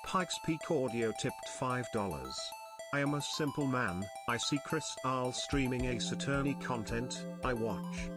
Pikes Peak Audio tipped $5. I am a simple man, I see Crystal streaming Ace Attorney content, I watch.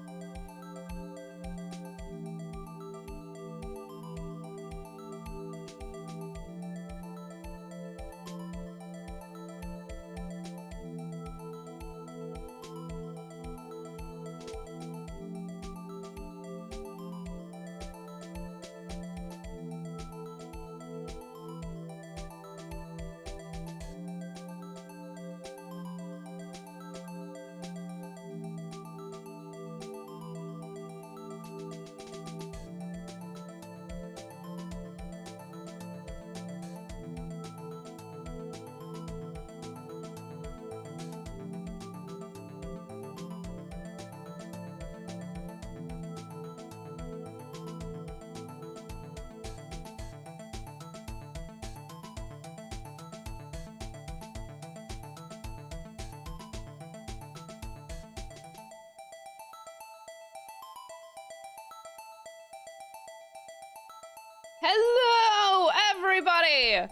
Hello, everybody!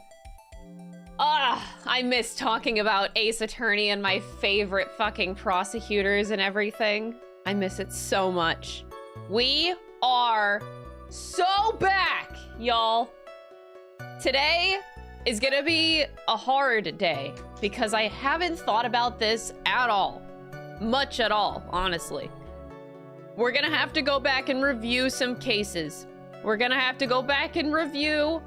I miss talking about Ace Attorney and my favorite fucking prosecutors and everything. I miss it so much. We are so back, y'all. Today is gonna be a hard day because I haven't thought about this at all. Much at all, honestly. We're gonna have to go back and review some cases. We're gonna have to go back and review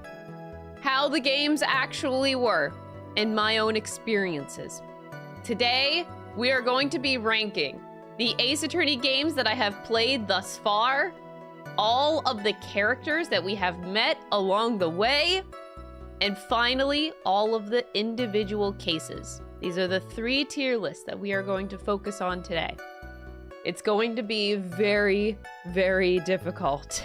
how the games actually were and my own experiences. Today, we are going to be ranking the Ace Attorney games that I have played thus far, all of the characters that we have met along the way, and finally, all of the individual cases. These are the 3 tier lists that we are going to focus on today. It's going to be very, very difficult.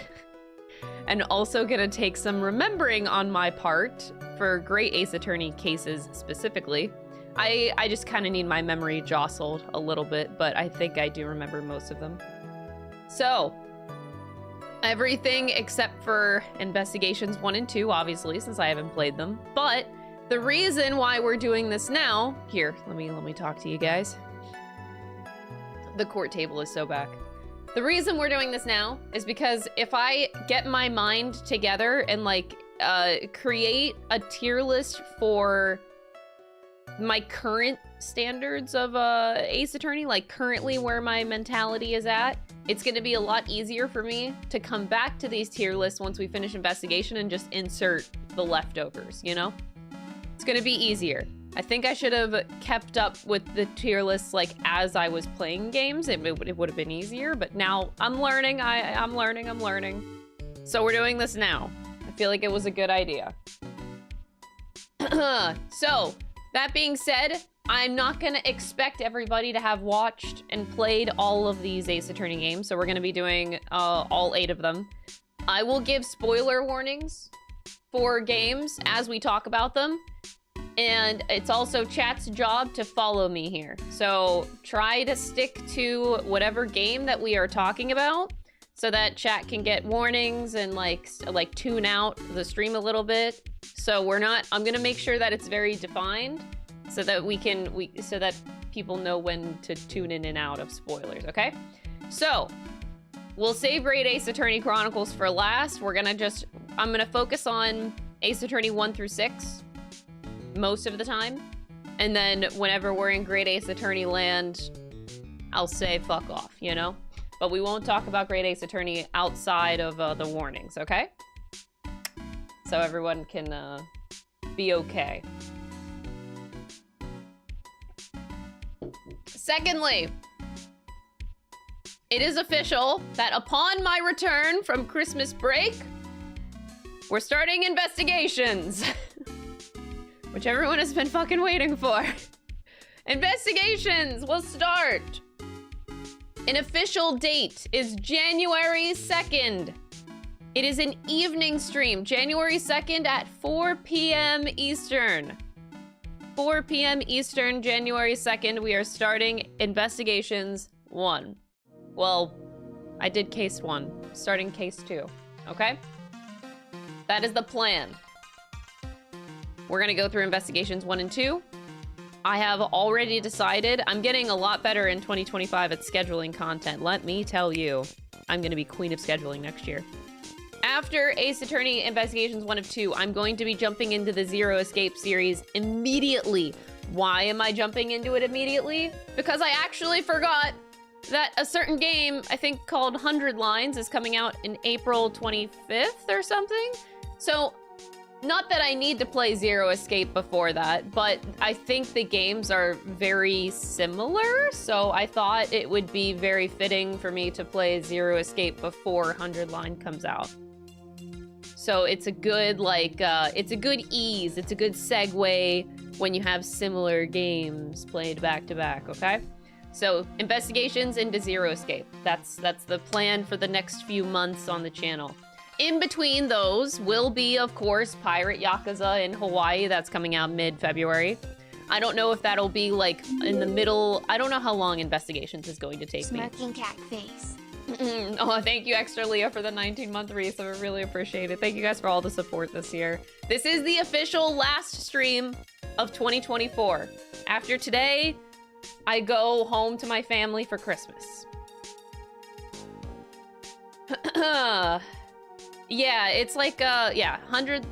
And also gonna take some remembering on my part for great Ace Attorney cases specifically. I just kind of need my memory jostled a little bit, but I think I do remember most of them. So, everything except for Investigations 1 and 2, obviously, since I haven't played them. But the reason why we're doing this now, here, let me talk to you guys. The court table is so back. The reason we're doing this now is because if I get my mind together and like create a tier list for my current standards of Ace Attorney, like currently where my mentality is at, it's going to be a lot easier for me to come back to these tier lists once we finish Investigation and just insert the leftovers, you know? It's going to be easier. I think I should have kept up with the tier lists like as I was playing games. It would have been easier, but now I'm learning. I'm learning. So we're doing this now. I feel like it was a good idea. So that being said, I'm not gonna expect everybody to have watched and played all of these Ace Attorney games. So we're gonna be doing all 8 of them. I will give spoiler warnings for games as we talk about them. And it's also chat's job to follow me here. So try to stick to whatever game that we are talking about so that chat can get warnings and like tune out the stream a little bit. So I'm gonna make sure that it's very defined so that so that people know when to tune in and out of spoilers, okay? So We'll save Great Ace Attorney Chronicles for last. I'm gonna focus on Ace Attorney 1 through 6 most of the time. And then whenever we're in Great Ace Attorney land, I'll say fuck off, you know? But we won't talk about Great Ace Attorney outside of the warnings, okay? So everyone can be okay. Secondly, it is official that upon my return from Christmas break, we're starting investigations. Which everyone has been fucking waiting for. Investigations will start. An official date is January 2nd. It is an evening stream, January 2nd at 4 p.m. Eastern. 4 p.m. Eastern, January 2nd, we are starting Investigations 1. Well, I did case 1, starting case 2, okay? That is the plan. We're gonna go through Investigations 1 and 2. I have already decided I'm getting a lot better in 2025 at scheduling content. Let me tell you, I'm gonna be queen of scheduling next year. After Ace Attorney Investigations 1 of 2, I'm going to be jumping into the Zero Escape series immediately. Why am I jumping into it immediately? Because I actually forgot that a certain game, I think called 100 Lines, is coming out in April 25th or something. So, not that I need to play Zero Escape before that, but I think the games are very similar, so I thought it would be very fitting for me to play Zero Escape before 100 Line comes out. So it's a good, it's a good ease, it's a good segue when you have similar games played back to back, okay? So, investigations into Zero Escape. That's the plan for the next few months on the channel. In between those will be, of course, Pirate Yakuza in Hawaii. That's coming out mid-February. I don't know if that'll be, like, in the middle. I don't know how long Investigations is going to take me. Smirking cat face. Oh, thank you, Extra Leah, for the 19-month resub. I really appreciate it. Thank you guys for all the support this year. This is the official last stream of 2024. After today, I go home to my family for Christmas. Yeah, it's like, 100,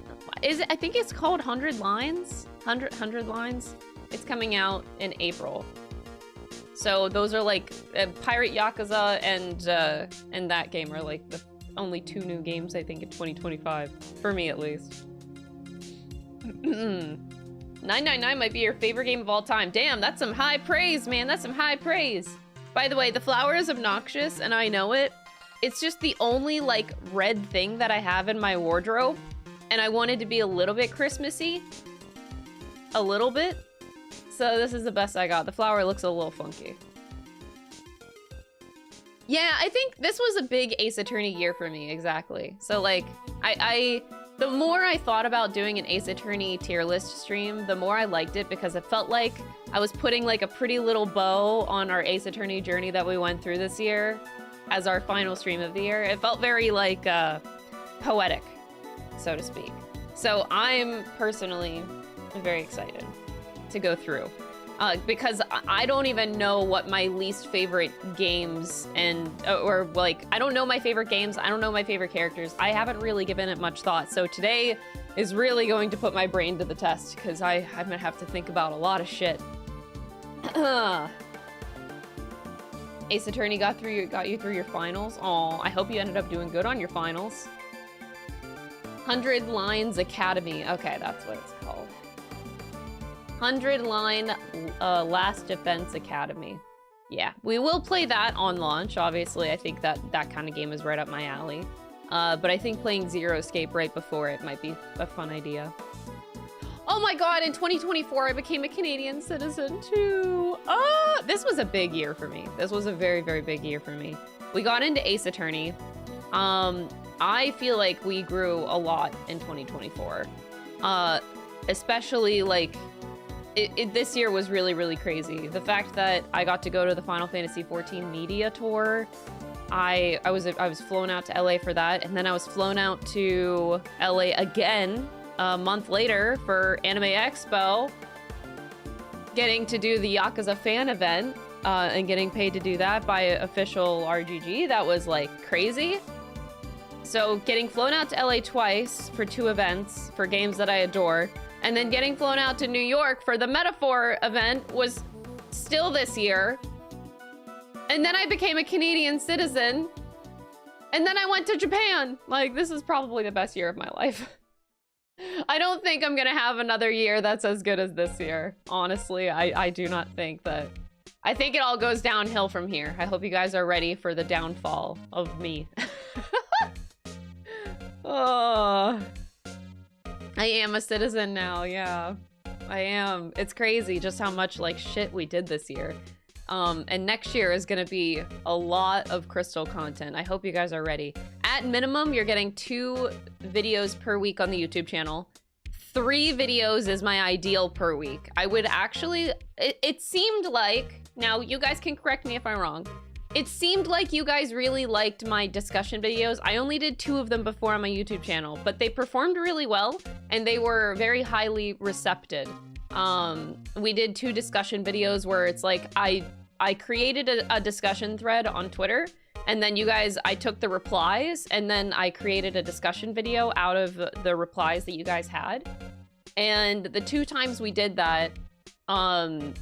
I think it's called 100 Lines? 100 Lines? It's coming out in April. So those are like, Pirate Yakuza and that game are like the only 2 new games, I think, in 2025. For me, at least. 999 might be your favorite game of all time. Damn, that's some high praise, man. That's some high praise. By the way, the flower is obnoxious, and I know it. It's just the only, like, red thing that I have in my wardrobe. And I wanted to be a little bit Christmassy. A little bit. So this is the best I got. The flower looks a little funky. Yeah, I think this was a big Ace Attorney year for me, exactly. So, like, the more I thought about doing an Ace Attorney tier list stream, the more I liked it because it felt like I was putting, like, a pretty little bow on our Ace Attorney journey that we went through this year as our final stream of the year. It felt very, like, poetic, so to speak. So I'm personally very excited to go through. Because I don't even know what my least favorite games or like, I don't know my favorite games, I don't know my favorite characters. I haven't really given it much thought. So today is really going to put my brain to the test because I'm gonna have to think about a lot of shit. Ace Attorney got you through your finals. Aw, I hope you ended up doing good on your finals. 100 Lines Academy. Okay, that's what it's called. 100 Line Last Defense Academy. Yeah, we will play that on launch, obviously. I think that kind of game is right up my alley. But I think playing Zero Escape right before it might be a fun idea. Oh my god, in 2024, I became a Canadian citizen too. Oh, this was a big year for me. This was a very, very big year for me. We got into Ace Attorney. I feel like we grew a lot in 2024. Especially, like, this year was really, really crazy. The fact that I got to go to the Final Fantasy XIV media tour, I was flown out to LA for that, and then I was flown out to LA again a month later for Anime Expo, getting to do the Yakuza fan event. and getting paid to do that by official RGG. That was like crazy. So getting flown out to LA twice for 2 events for games that I adore, and then getting flown out to New York for the Metaphor event was still this year. And then I became a Canadian citizen. And then I went to Japan. Like, this is probably the best year of my life. I don't think I'm gonna have another year that's as good as this year. Honestly, I do not think that. I think it all goes downhill from here. I hope you guys are ready for the downfall of me. Oh, I am a citizen now, yeah. I am. It's crazy just how much like shit we did this year. And next year is gonna be a lot of Crystal content. I hope you guys are ready. At minimum, you're getting 2 videos per week on the YouTube channel. 3 videos is my ideal per week. I would actually, it seemed like, now you guys can correct me if I'm wrong, it seemed like you guys really liked my discussion videos. I only did 2 of them before on my YouTube channel, but they performed really well and they were very highly recepted. We did 2 discussion videos where it's like I created a discussion thread on Twitter, and then you guys, I took the replies and then I created a discussion video out of the replies that you guys had. And the 2 times we did that,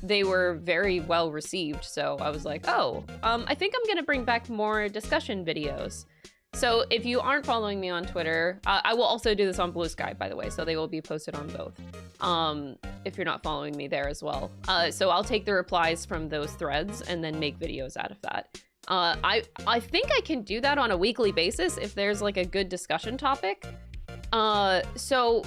they were very well received. So I was like, oh, I think I'm gonna bring back more discussion videos. So if you aren't following me on Twitter, I will also do this on Blue Sky, by the way, so they will be posted on both. If you're not following me there as well. So I'll take the replies from those threads and then make videos out of that. I think I can do that on a weekly basis if there's like a good discussion topic. So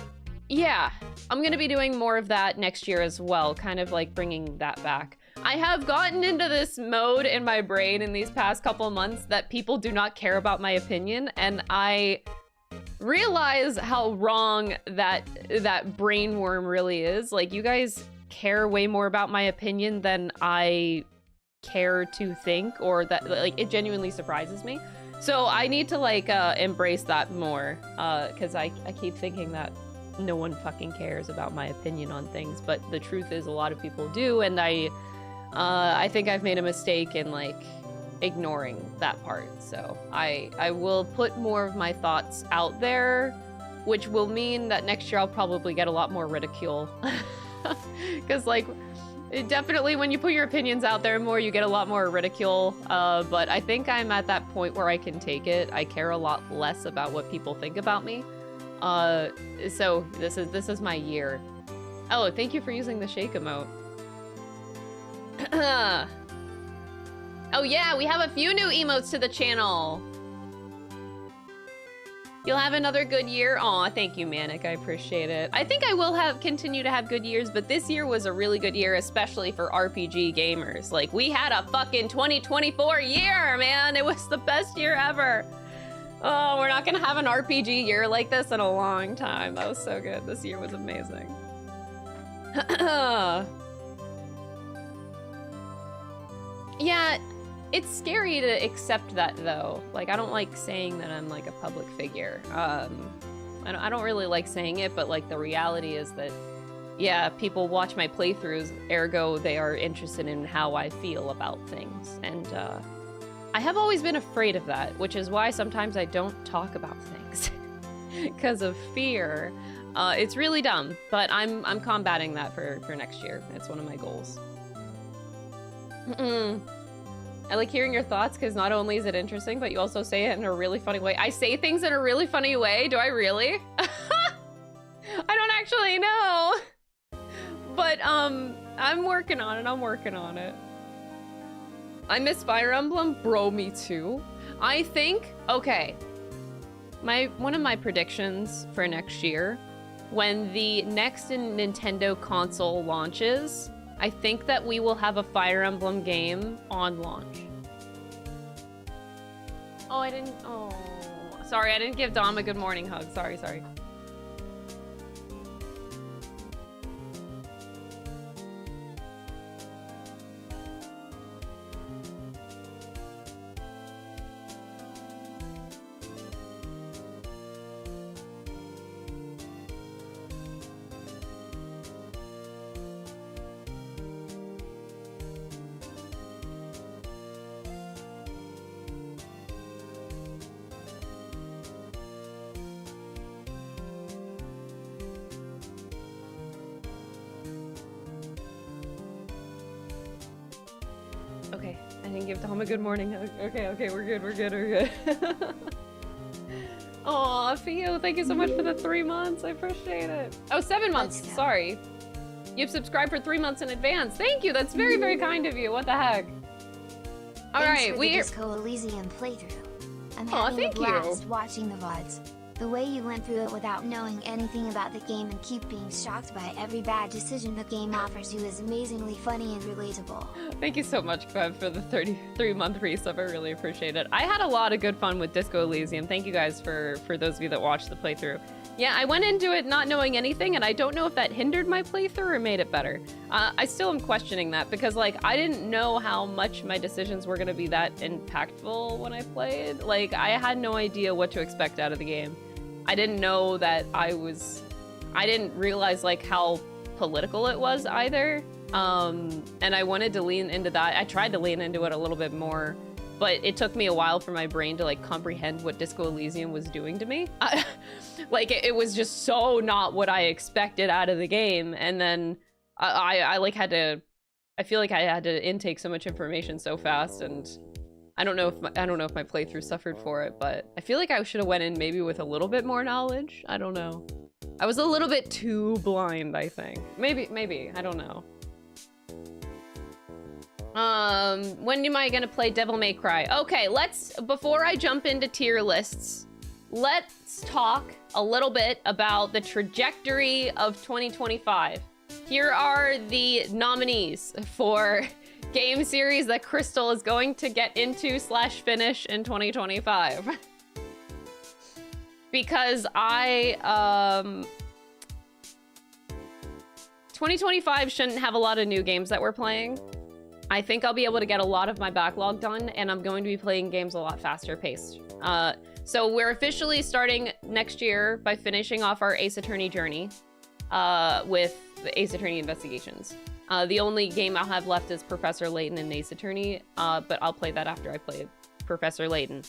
yeah, I'm gonna be doing more of that next year as well, kind of like bringing that back. I have gotten into this mode in my brain in these past couple months that people do not care about my opinion, and I realize how wrong that brain worm really is. Like, you guys care way more about my opinion than I care to think, or that, like, it genuinely surprises me. So I need to like embrace that more, because I keep thinking that no one fucking cares about my opinion on things, but the truth is a lot of people do, and I think I've made a mistake in like ignoring that part. So I will put more of my thoughts out there, which will mean that next year I'll probably get a lot more ridicule. Because like, it definitely, when you put your opinions out there more, you get a lot more ridicule. But I think I'm at that point where I can take it. I care a lot less about what people think about me. So this is my year. Oh, thank you for using the shake emote. Oh yeah, we have a few new emotes to the channel. You'll have another good year. Aw, thank you, Manic. I appreciate it. I think I will continue to have good years, but this year was a really good year, especially for RPG gamers. Like, we had a fucking 2024 year, man. It was the best year ever. Oh, we're not gonna have an RPG year like this in a long time. That was so good. This year was amazing. Yeah, it's scary to accept that, though. Like, I don't like saying that I'm, like, a public figure. I don't really like saying it, but, like, the reality is that, yeah, people watch my playthroughs, ergo they are interested in how I feel about things. And, I have always been afraid of that, which is why sometimes I don't talk about things. Because of fear. It's really dumb, but I'm combating that for next year. It's one of my goals. I like hearing your thoughts because not only is it interesting, but you also say it in a really funny way. I say things in a really funny way. Do I really? I don't actually know. But I'm working on it. I'm working on it. I miss Fire Emblem. Bro, me too. I think, okay. One of my predictions for next year, when the next Nintendo console launches, I think that we will have a Fire Emblem game on launch. Oh, oh. Sorry, I didn't give Dom a good morning hug. Sorry. Okay, I didn't give Tom a good morning. Okay, we're good. Aw, Theo, thank you so much for the 3 months. I appreciate it. Oh, 7 months, sorry. You've subscribed for 3 months in advance. Thank you, that's very, very kind of you. What the heck? All right, we're Disco Elysium playthrough. I'm having a blast watching the VODs. The way you went through it without knowing anything about the game and keep being shocked by every bad decision the game offers you is amazingly funny and relatable. Thank you so much, Kev, for the 33-month resub. I really appreciate it. I had a lot of good fun with Disco Elysium. Thank you guys for those of you that watched the playthrough. Yeah, I went into it not knowing anything, and I don't know if that hindered my playthrough or made it better. I still am questioning that, because, like, I didn't know how much my decisions were going to be that impactful when I played. Like, I had no idea what to expect out of the game. I didn't know that I didn't realize, like, how political it was either. And I wanted to lean into that. I tried to lean into it a little bit more, but it took me a while for my brain to, like, comprehend what Disco Elysium was doing to me. Like, it was just so not what I expected out of the game. And then I like had to, I feel like I had to intake so much information so fast, and I don't know if my playthrough suffered for it, but I feel like I should have went in maybe with a little bit more knowledge. I don't know. I was a little bit too blind, I think. Maybe, I don't know. When am I gonna play Devil May Cry? Okay, before I jump into tier lists, let's talk a little bit about the trajectory of 2025. Here are the nominees for game series that Crystal is going to get into / finish in 2025. Because 2025 shouldn't have a lot of new games that we're playing. I think I'll be able to get a lot of my backlog done, and I'm going to be playing games a lot faster paced. So we're officially starting next year by finishing off our Ace Attorney journey with the Ace Attorney Investigations. The only game I'll have left is Professor Layton and Ace Attorney, but I'll play that after I play Professor Layton.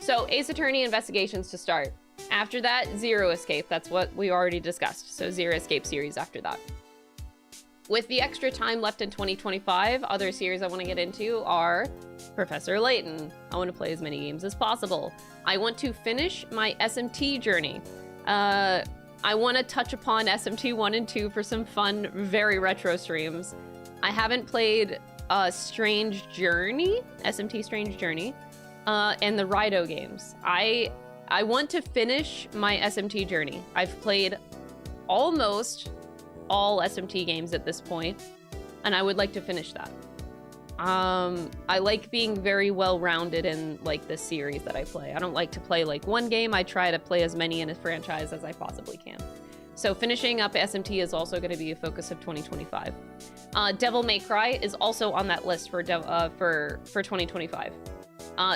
So Ace Attorney Investigations to start. After that, Zero Escape. That's what we already discussed. So Zero Escape series after that. With the extra time left in 2025, other series I want to get into are Professor Layton. I want to play as many games as possible. I want to finish my SMT journey. I want to touch upon SMT 1 and 2 for some fun, very retro streams. I haven't played Strange Journey, SMT Strange Journey, and the Rido games. I want to finish my SMT journey. I've played almost all SMT games at this point, and I would like to finish that. I like being very well-rounded in, like, the series that I play. I don't like to play, like, one game. I try to play as many in a franchise as I possibly can. So finishing up SMT is also going to be a focus of 2025. Devil May Cry is also on that list for 2025.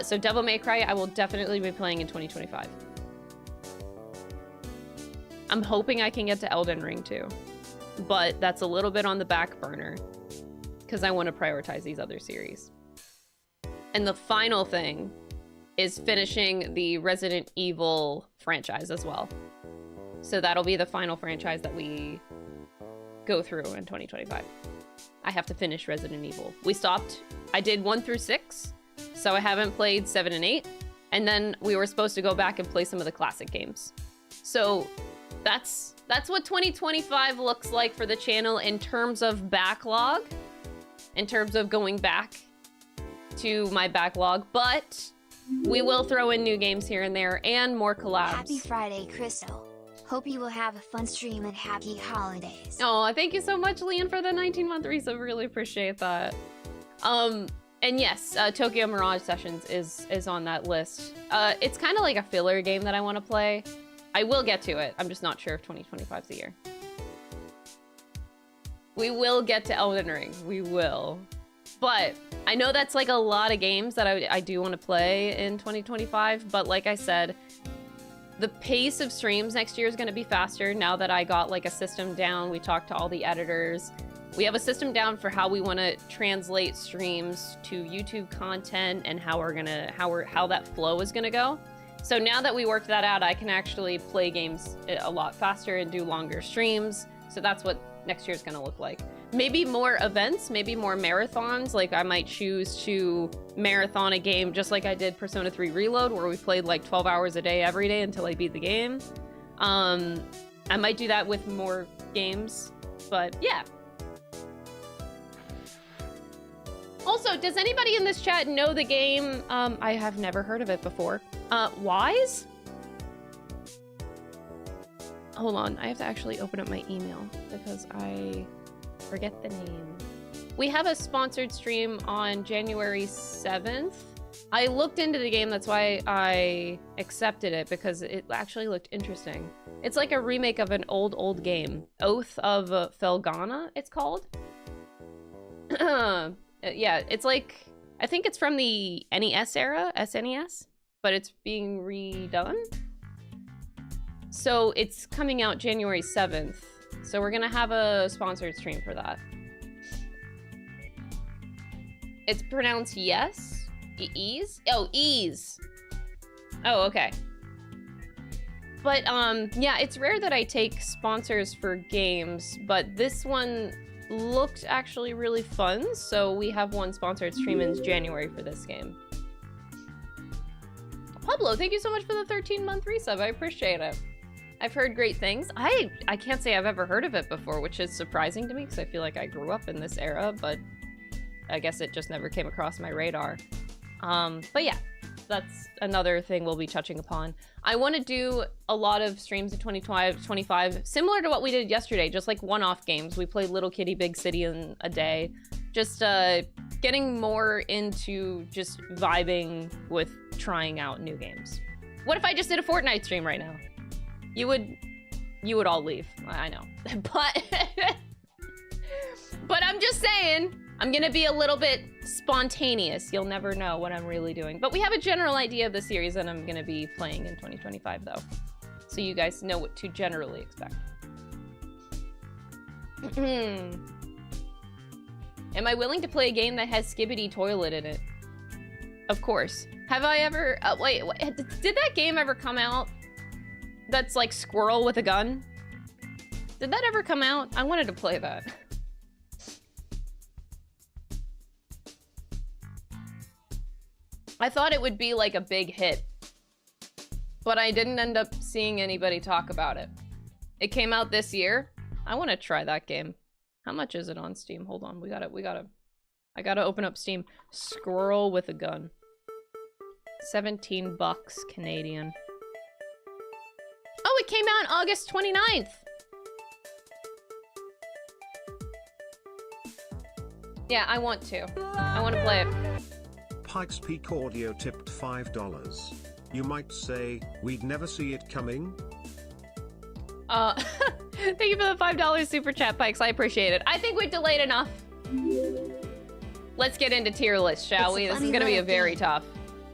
So Devil May Cry, I will definitely be playing in 2025. I'm hoping I can get to Elden Ring too, but that's a little bit on the back burner because I want to prioritize these other series. And the final thing is finishing the Resident Evil franchise as well. So that'll be the final franchise that we go through in 2025. I have to finish Resident Evil. I did 1 through 6, so I haven't played 7 and 8. And then we were supposed to go back and play some of the classic games. So that's what 2025 looks like for the channel in terms of backlog, in terms of going back to my backlog, but we will throw in new games here and there and more collabs. Happy Friday, Crystal. Hope you will have a fun stream and happy holidays. Oh, thank you so much, Leon, for the 19-month resub. Really appreciate that. And yes, Tokyo Mirage Sessions is on that list. It's kind of like a filler game that I want to play. I will get to it. I'm just not sure if 2025 is the year. We will get to Elden Ring. We will. But I know that's like a lot of games that I do want to play in 2025. But like I said, the pace of streams next year is going to be faster now that I got like a system down. We talked to all the editors. We have a system down for how we want to translate streams to YouTube content and how that flow is going to go. So now that we worked that out, I can actually play games a lot faster and do longer streams. So that's what next year is going to look like. maybe more events, maybe more marathons. Like I might choose to marathon a game just like I did Persona 3 Reload, where we played like 12 hours a day every day until I beat the game. I might do that with more games, but yeah. Also, does anybody in this chat know the game? I have never heard of it before. Wise? Hold on, I have to actually open up my email because I forget the name. We have a sponsored stream on January 7th. I looked into the game, that's why I accepted it, because it actually looked interesting. It's like a remake of an old game. Oath of Felghana, it's called. Yeah, it's like, I think it's from the NES era, SNES, but it's being redone. So it's coming out January 7th. So we're gonna have a sponsored stream for that. It's pronounced yes? Ease? Oh, ease. Oh, okay. But, yeah, it's rare that I take sponsors for games, but this one looked actually really fun, so we have one sponsored stream in January for this game. Pablo, thank you so much for the 13-month resub. I appreciate it. I've heard great things. I can't say I've ever heard of it before, which is surprising to me because I feel like I grew up in this era, but I guess it just never came across my radar. But yeah, that's another thing we'll be touching upon. I want to do a lot of streams in 2025, similar to what we did yesterday, just like one-off games. We played Little Kitty Big City in a day. Just getting more into just vibing with trying out new games. What if I just did a Fortnite stream right now? You would all leave. I know. But I'm just saying, I'm gonna be a little bit spontaneous. You'll never know what I'm really doing. But we have a general idea of the series that I'm gonna be playing in 2025 though. So you guys know what to generally expect. Am I willing to play a game that has Skibidi Toilet in it? Of course. Have I ever, wait, did that game ever come out? That's like Squirrel with a gun? Did that ever come out? I wanted to play that. I thought it would be like a big hit, but I didn't end up seeing anybody talk about it. It came out this year. I want to try that game. How much is it on Steam? Hold on, I gotta open up Steam. Squirrel with a gun. 17 bucks Canadian. Oh, it came out on August 29th. Yeah, I want to. I want to play it. Pikes Peak Audio tipped $5. You might say, we'd never see it coming. Thank you for the $5 super chat, Pikes. I appreciate it. I think we've delayed enough. Let's get into tier list, shall we? This is gonna be very tough.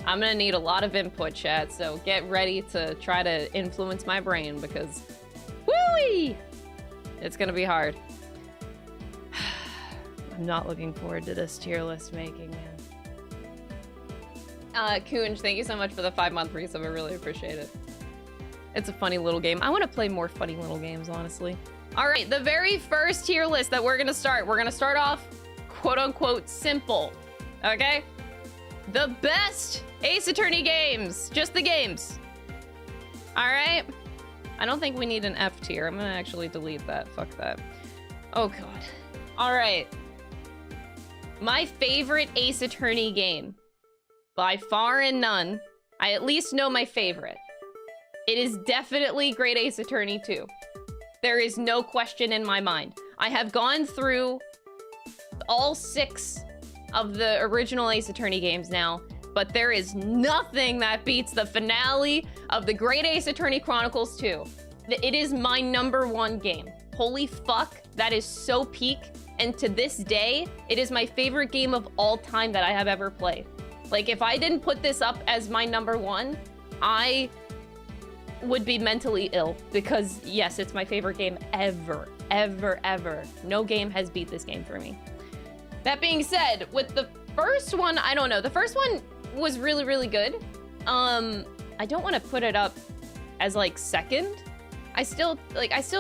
I'm gonna need a lot of input, chat, so get ready to try to influence my brain because, woo-wee! It's gonna be hard. I'm not looking forward to this tier list making, man. Kunj, thank you so much for the 5-month resub. I really appreciate it. It's a funny little game. I want to play more funny little games, honestly. All right, the very first tier list that we're gonna start off, quote-unquote, simple, okay? The best Ace Attorney games. Just the games. All right? I don't think we need an F tier. I'm gonna actually delete that. Fuck that. Oh, God. All right. My favorite Ace Attorney game. By far and none. I at least know my favorite. It is definitely Great Ace Attorney 2. There is no question in my mind. I have gone through all 6 of the original Ace Attorney games now, but there is nothing that beats the finale of the Great Ace Attorney Chronicles 2. It is my #1 game. Holy fuck, that is so peak, and to this day, it is my favorite game of all time that I have ever played. Like, if I didn't put this up as my #1, I would be mentally ill, because yes, it's my favorite game ever, ever, ever. No game has beat this game for me. That being said, with the first one, I don't know. The first one was really, really good. I don't want to put it up as like second. I still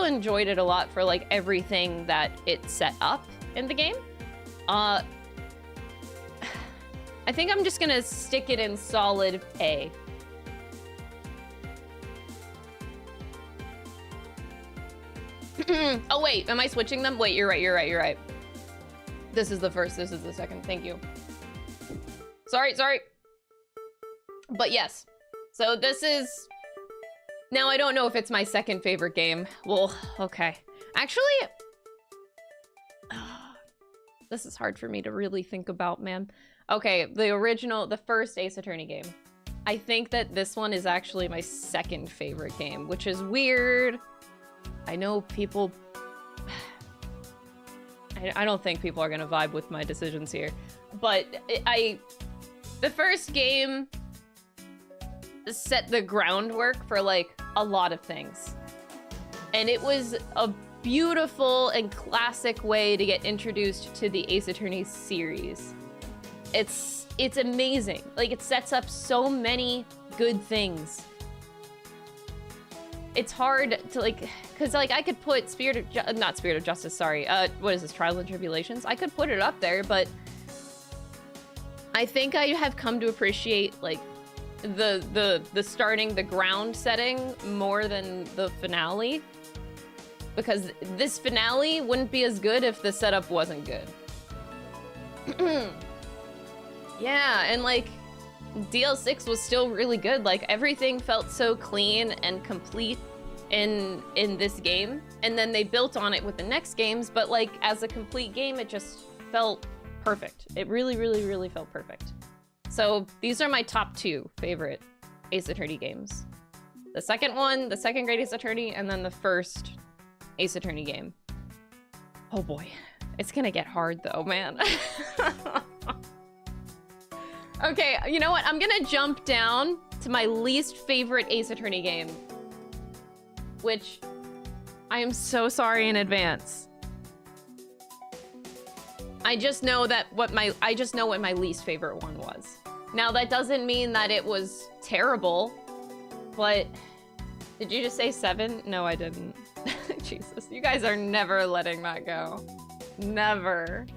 enjoyed it a lot for like everything that it set up. in the game. I think I'm just gonna stick it in solid A. Oh wait, am I switching them? Wait, you're right. This is the first, this is the second. Thank you. Sorry. But yes. So this is... Now I don't know if it's my second favorite game. Well, okay. Actually... This is hard for me to really think about, man. Okay, the first Ace Attorney game. I think that this one is actually my second favorite game, which is weird. I know people... I don't think people are gonna vibe with my decisions here. But the first game set the groundwork for, like, a lot of things. And it was a beautiful and classic way to get introduced to the Ace Attorney series. It's amazing. Like, it sets up so many good things. It's hard to, like, because, like, I could put not Spirit of Justice, sorry. What is this, Trials and Tribulations? I could put it up there, but I think I have come to appreciate, like, the starting, the ground setting more than the finale. Because this finale wouldn't be as good if the setup wasn't good. Yeah, and, like, DL6 was still really good. Like, everything felt so clean and complete in this game. And then they built on it with the next games, but, like, as a complete game, it just felt perfect. It really, really, really felt perfect. So these are my top 2 favorite Ace Attorney games. The second one, the second great Ace Attorney, and then the first Ace Attorney game. Oh boy. It's gonna get hard though, man. Okay, you know what? I'm gonna jump down to my least favorite Ace Attorney game, which I am so sorry in advance. I just know what my least favorite one was. Now that doesn't mean that it was terrible, but did you just say 7? No, I didn't. Jesus, you guys are never letting that go. Never.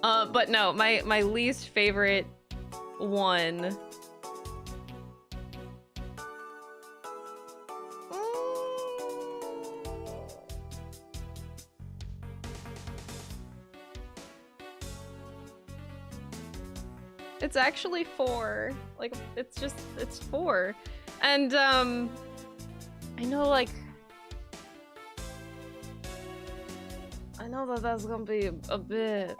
But no, my least favorite one. It's actually 4. Like, it's 4. And, I know, like... I know that that's gonna be a bit...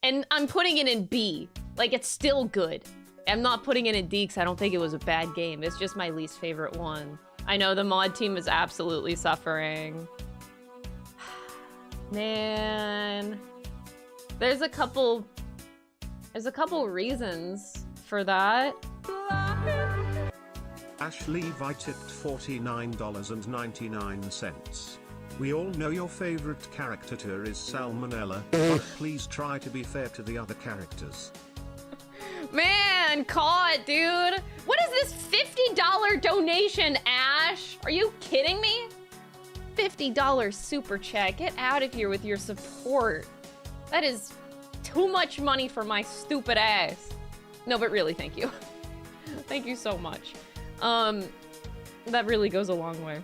And I'm putting it in B. Like, it's still good. I'm not putting it in D because I don't think it was a bad game. It's just my least favorite one. I know the mod team is absolutely suffering. Man... There's a couple reasons for that. Ash Levi tipped $49.99. We all know your favorite caricature is Salmonella, but please try to be fair to the other characters. Man, caught, dude. What is this $50 donation, Ash? Are you kidding me? $50 super chat. Get out of here with your support. That is too much money for my stupid ass. No, but really, thank you. Thank you so much. That really goes a long way.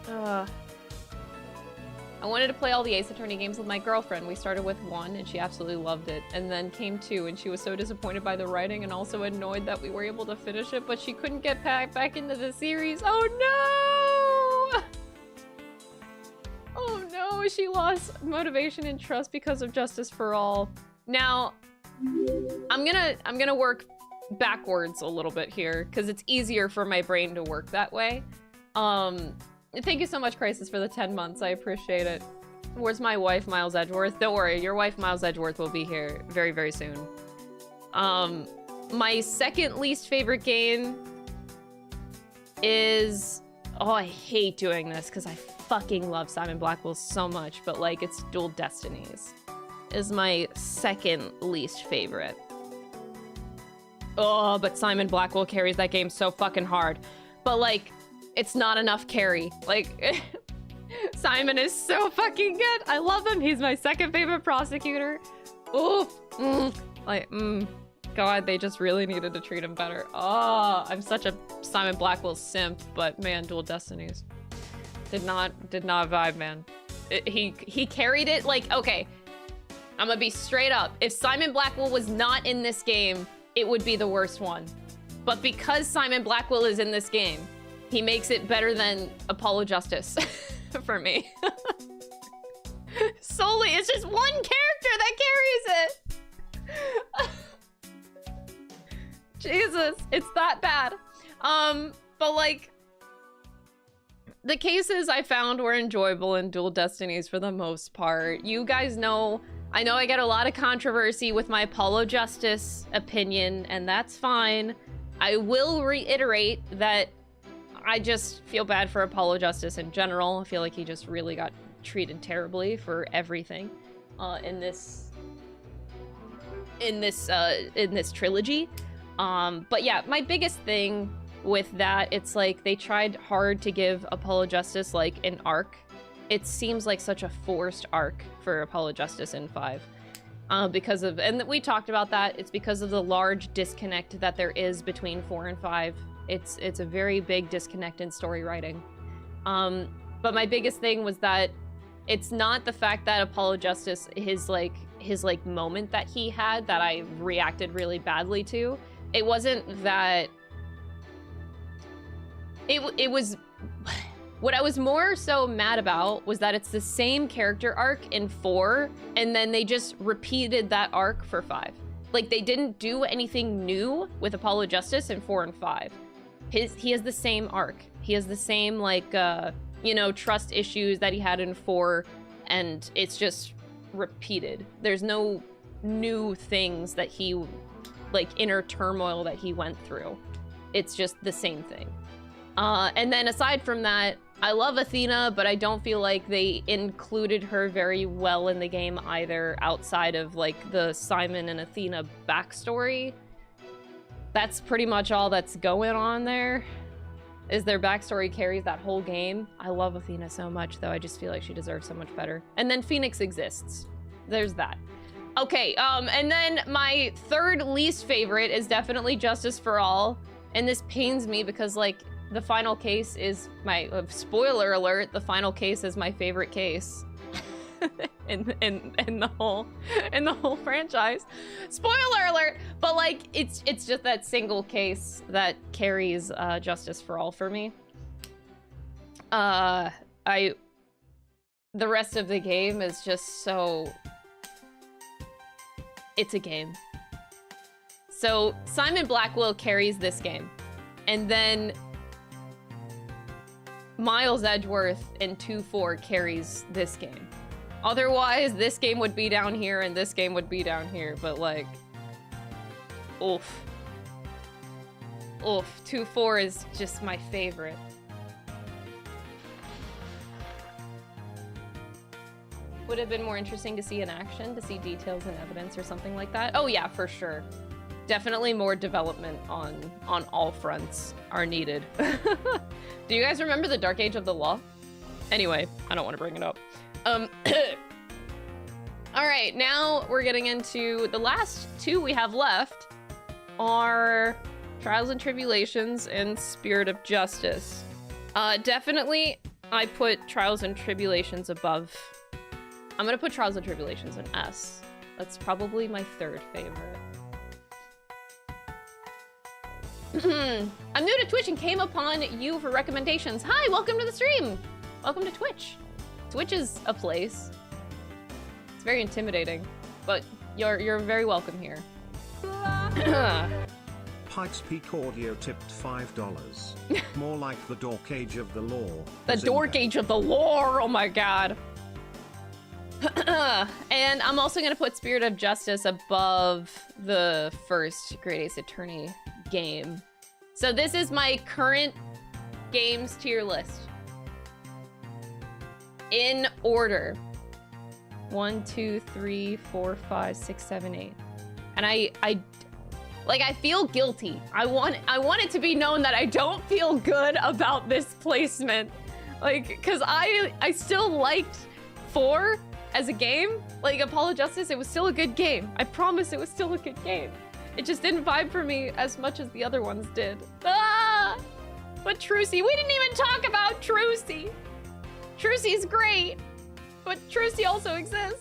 I wanted to play all the Ace Attorney games with my girlfriend. We started with 1 and she absolutely loved it. And then came 2 and she was so disappointed by the writing and also annoyed that we were able to finish it, but she couldn't get back into the series. Oh no! Oh no, she lost motivation and trust because of Justice for All. Now, I'm gonna work backwards a little bit here because it's easier for my brain to work that way. Thank you so much, Crisis, for the 10 months. I appreciate it. Where's my wife, Miles Edgeworth? Don't worry, your wife, Miles Edgeworth, will be here very, very soon. My second least favorite game is... Oh, I hate doing this because I fucking love Simon Blackwell so much, but, like, it's Dual Destinies is my second least favorite. Oh, but Simon Blackwell carries that game so fucking hard. But, like, It's not enough carry. Like, Simon is so fucking good. I love him. He's my second favorite prosecutor. Oof. God, they just really needed to treat him better. Oh, I'm such a Simon Blackwell simp, but man, Dual Destinies. Did not vibe, man. He carried it like, okay, I'm gonna be straight up. If Simon Blackwell was not in this game, it would be the worst one. But because Simon Blackwell is in this game, he makes it better than Apollo Justice for me. Solely, it's just one character that carries it. Jesus, it's that bad. But like, the cases I found were enjoyable in Dual Destinies for the most part. You guys know, I know I get a lot of controversy with my Apollo Justice opinion, and that's fine. I will reiterate that I just feel bad for Apollo Justice in general. I feel like he just really got treated terribly for everything in this trilogy. But yeah, my biggest thing with that, it's like they tried hard to give Apollo Justice like an arc. It seems like such a forced arc for Apollo Justice in 5. Because of, and we talked about that, it's because of the large disconnect that there is between 4 and 5. It's a very big disconnect in story writing. But my biggest thing was that it's not the fact that Apollo Justice, his moment that he had that I reacted really badly to. It wasn't that, it was, what I was more so mad about was that it's the same character arc in 4, and then they just repeated that arc for 5. Like, they didn't do anything new with Apollo Justice in 4 and 5. He has the same arc. He has the same, like, you know, trust issues that he had in 4, and it's just repeated. There's no new things that he, like, inner turmoil that he went through. It's just the same thing. And then aside from that, I love Athena, but I don't feel like they included her very well in the game either, outside of like the Simon and Athena backstory. That's pretty much all that's going on there, is their backstory carries that whole game. I love Athena so much, though. I just feel like she deserves so much better. And then Phoenix exists. There's that. Okay, and then my third least favorite is definitely Justice for All. And this pains me because, like, the final case is my, spoiler alert, the final case is my favorite case in the whole franchise. Spoiler alert! But like, it's just that single case that carries Justice for All for me. The rest of the game is just so, it's a game. So Simon Blackwell carries this game, and then Miles Edgeworth in 2-4 carries this game. Otherwise, this game would be down here and this game would be down here, but like, oof. Oof, 2-4 is just my favorite. Would have been more interesting to see in action, to see details and evidence or something like that. Oh yeah, for sure. Definitely more development on all fronts are needed. Do you guys remember the Dark Age of the Law? Anyway, I don't want to bring it up. All right, now we're getting into the last two we have left are Trials and Tribulations and Spirit of Justice. Definitely, I put Trials and Tribulations above. I'm gonna put Trials and Tribulations in S. That's probably my third favorite. I'm new to Twitch and came upon you for recommendations. Hi, welcome to the stream. Welcome to Twitch. Twitch is a place. It's very intimidating, but you're very welcome here. Pikes Peak Audio tipped $5. More like the Dork Age of the Law. The Dork Age of the Law, oh my god. And I'm also gonna put Spirit of Justice above the first Great Ace Attorney game. So this is my current games tier list. In order. 1, 2, 3, 4, 5, 6, 7, 8. And Like, I feel guilty. I want it to be known that I don't feel good about this placement. Like, because I still liked 4 as a game. Like, Apollo Justice, it was still a good game. I promise it was still a good game. It just didn't vibe for me as much as the other ones did. Ah! But Trucy, we didn't even talk about Trucy. Trucy's great, but Trucy also exists.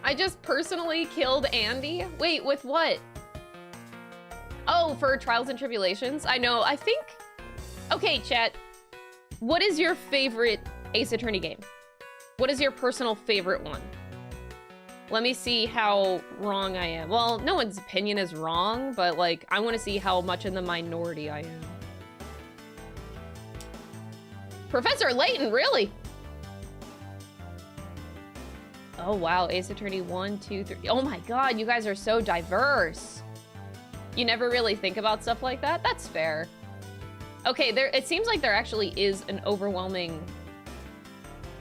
I just personally killed Andy. Wait, with what? Oh, for Trials and Tribulations? I know, I think... Okay, chat. What is your favorite Ace Attorney game? What is your personal favorite one? Let me see how wrong I am. Well, no one's opinion is wrong, but like, I want to see how much in the minority I am. Professor Layton, really? Oh wow, Ace Attorney 1, 2, 3. Oh my god, you guys are so diverse. You never really think about stuff like that? That's fair. Okay, it seems like there actually is an overwhelming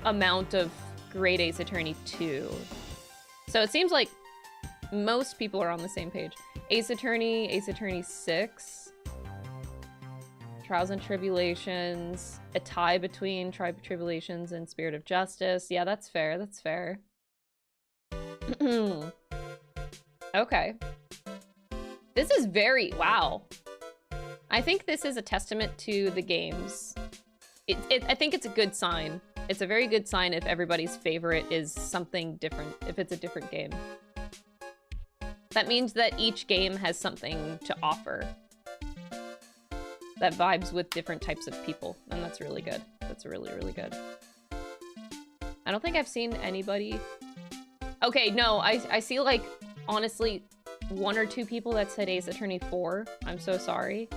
amount of great Ace Attorney 2. So it seems like most people are on the same page. Ace Attorney 6, Trials and Tribulations, a tie between Tribe of Tribulations and Spirit of Justice. Yeah, that's fair, that's fair. Okay. This is very, wow. I think this is a testament to the games. I think it's a good sign. It's a very good sign if everybody's favorite is something different, if it's a different game. That means that each game has something to offer that vibes with different types of people, and that's really good. That's really, really good. I don't think I've seen anybody... Okay, no, I see, like, honestly, 1 or 2 people that said Ace Attorney 4. I'm so sorry.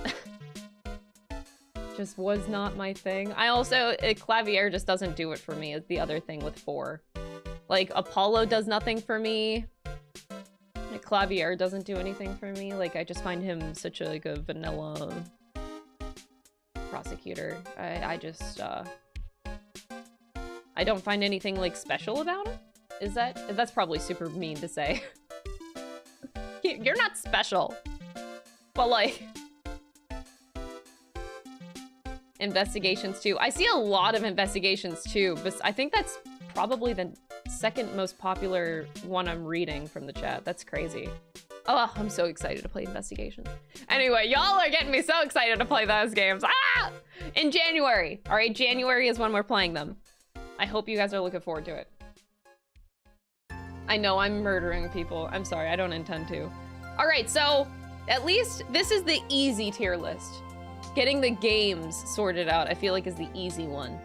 Just was not my thing. I also, Clavier just doesn't do it for me, is the other thing with 4. Like, Apollo does nothing for me. Like, Clavier doesn't do anything for me. Like, I just find him such a, like, a vanilla prosecutor. I just, I don't find anything, like, special about him. That's probably super mean to say. You're not special. But, like... Investigations too. I see a lot of investigations too, but I think that's probably the second most popular one I'm reading from the chat. That's crazy. Oh, I'm so excited to play investigations. Anyway, y'all are getting me so excited to play those games. Ah! In January. All right, January is when we're playing them. I hope you guys are looking forward to it. I know I'm murdering people. I'm sorry, I don't intend to. All right, so at least this is the easy tier list. Getting the games sorted out, I feel like, is the easy one.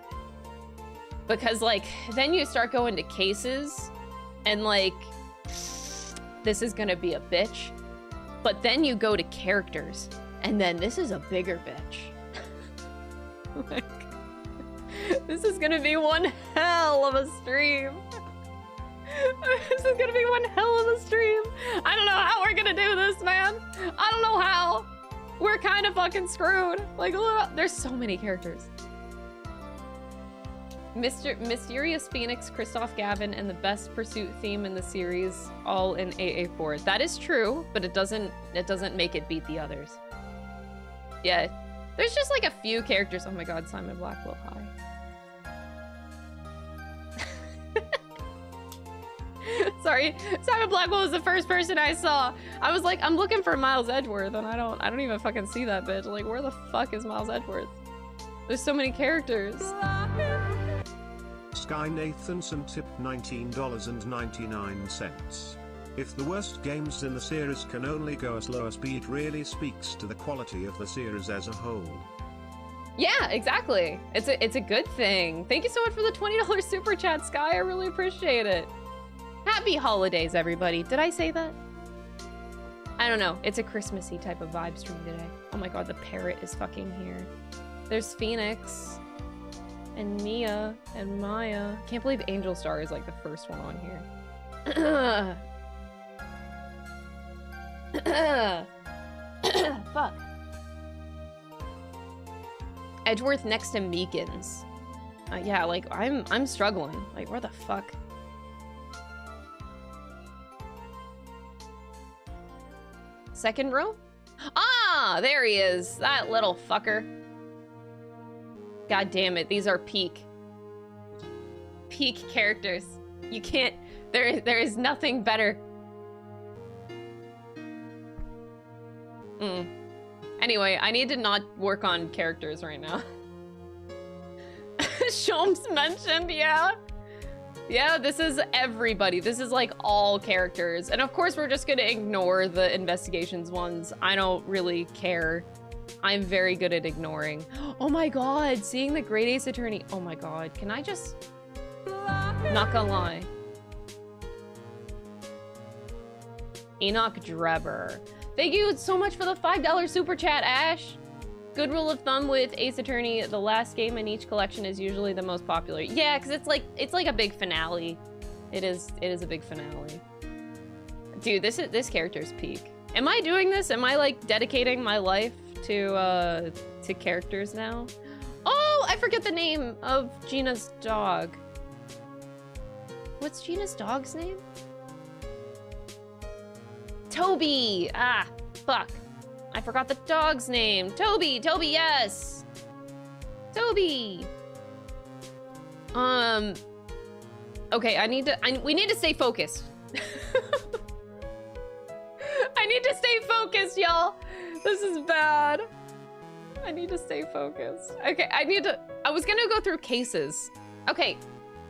Because, like, then you start going to cases, and, like, this is gonna be a bitch. But then you go to characters, and then this is a bigger bitch. Like, this is gonna be one hell of a stream. This is gonna be one hell of a stream. I don't know how we're gonna do this, man. I don't know how. We're kind of fucking screwed. Like, look, there's so many characters. Mysterious Phoenix, Christoph Gavin, and the best pursuit theme in the series, all in AA4. That is true, but it doesn't make it beat the others. Yeah, there's just like a few characters. Oh my god, Simon Blackwell, hi. Sorry, Simon Blackwell was the first person I saw. I was like, I'm looking for Miles Edgeworth, and I don't even fucking see that bitch. Like, where the fuck is Miles Edgeworth? There's so many characters. Sky Nathanson tipped $19.99. If the worst games in the series can only go as low as B, it really speaks to the quality of the series as a whole. Yeah, exactly. It's a good thing. Thank you so much for the $20 super chat, Sky. I really appreciate it. Happy holidays, everybody. Did I say that? I don't know. It's a Christmassy type of vibe stream today. Oh my god, the parrot is fucking here. There's Phoenix and Mia and Maya. Can't believe Angel Star is like the first one on here. Fuck. Edgeworth next to Meekins. Yeah, like I'm struggling. Like, where the fuck? Second row? Ah, there he is. That little fucker. God damn it, these are peak characters. You can't, there is nothing better. Anyway, I need to not work on characters right now. Shom's mentioned, yeah. Yeah, this is everybody. This is like all characters. And of course, we're just gonna ignore the investigations ones. I don't really care. I'm very good at ignoring. Oh my god, seeing the Great Ace Attorney. Oh my god, can I just... Not gonna lie. Enoch Drebber. Thank you so much for the $5 super chat, Ash. Good rule of thumb with Ace Attorney, the last game in each collection is usually the most popular. Yeah, because it's like a big finale. It is a big finale. Dude, this character's peak. Am I doing this? Am I like dedicating my life to characters now? Oh, I forget the name of Gina's dog. What's Gina's dog's name? Toby! Ah, fuck. I forgot the dog's name. Toby, yes! Toby! Okay, we need to stay focused. I need to stay focused, y'all. This is bad. I need to stay focused. Okay, I was gonna go through cases. Okay,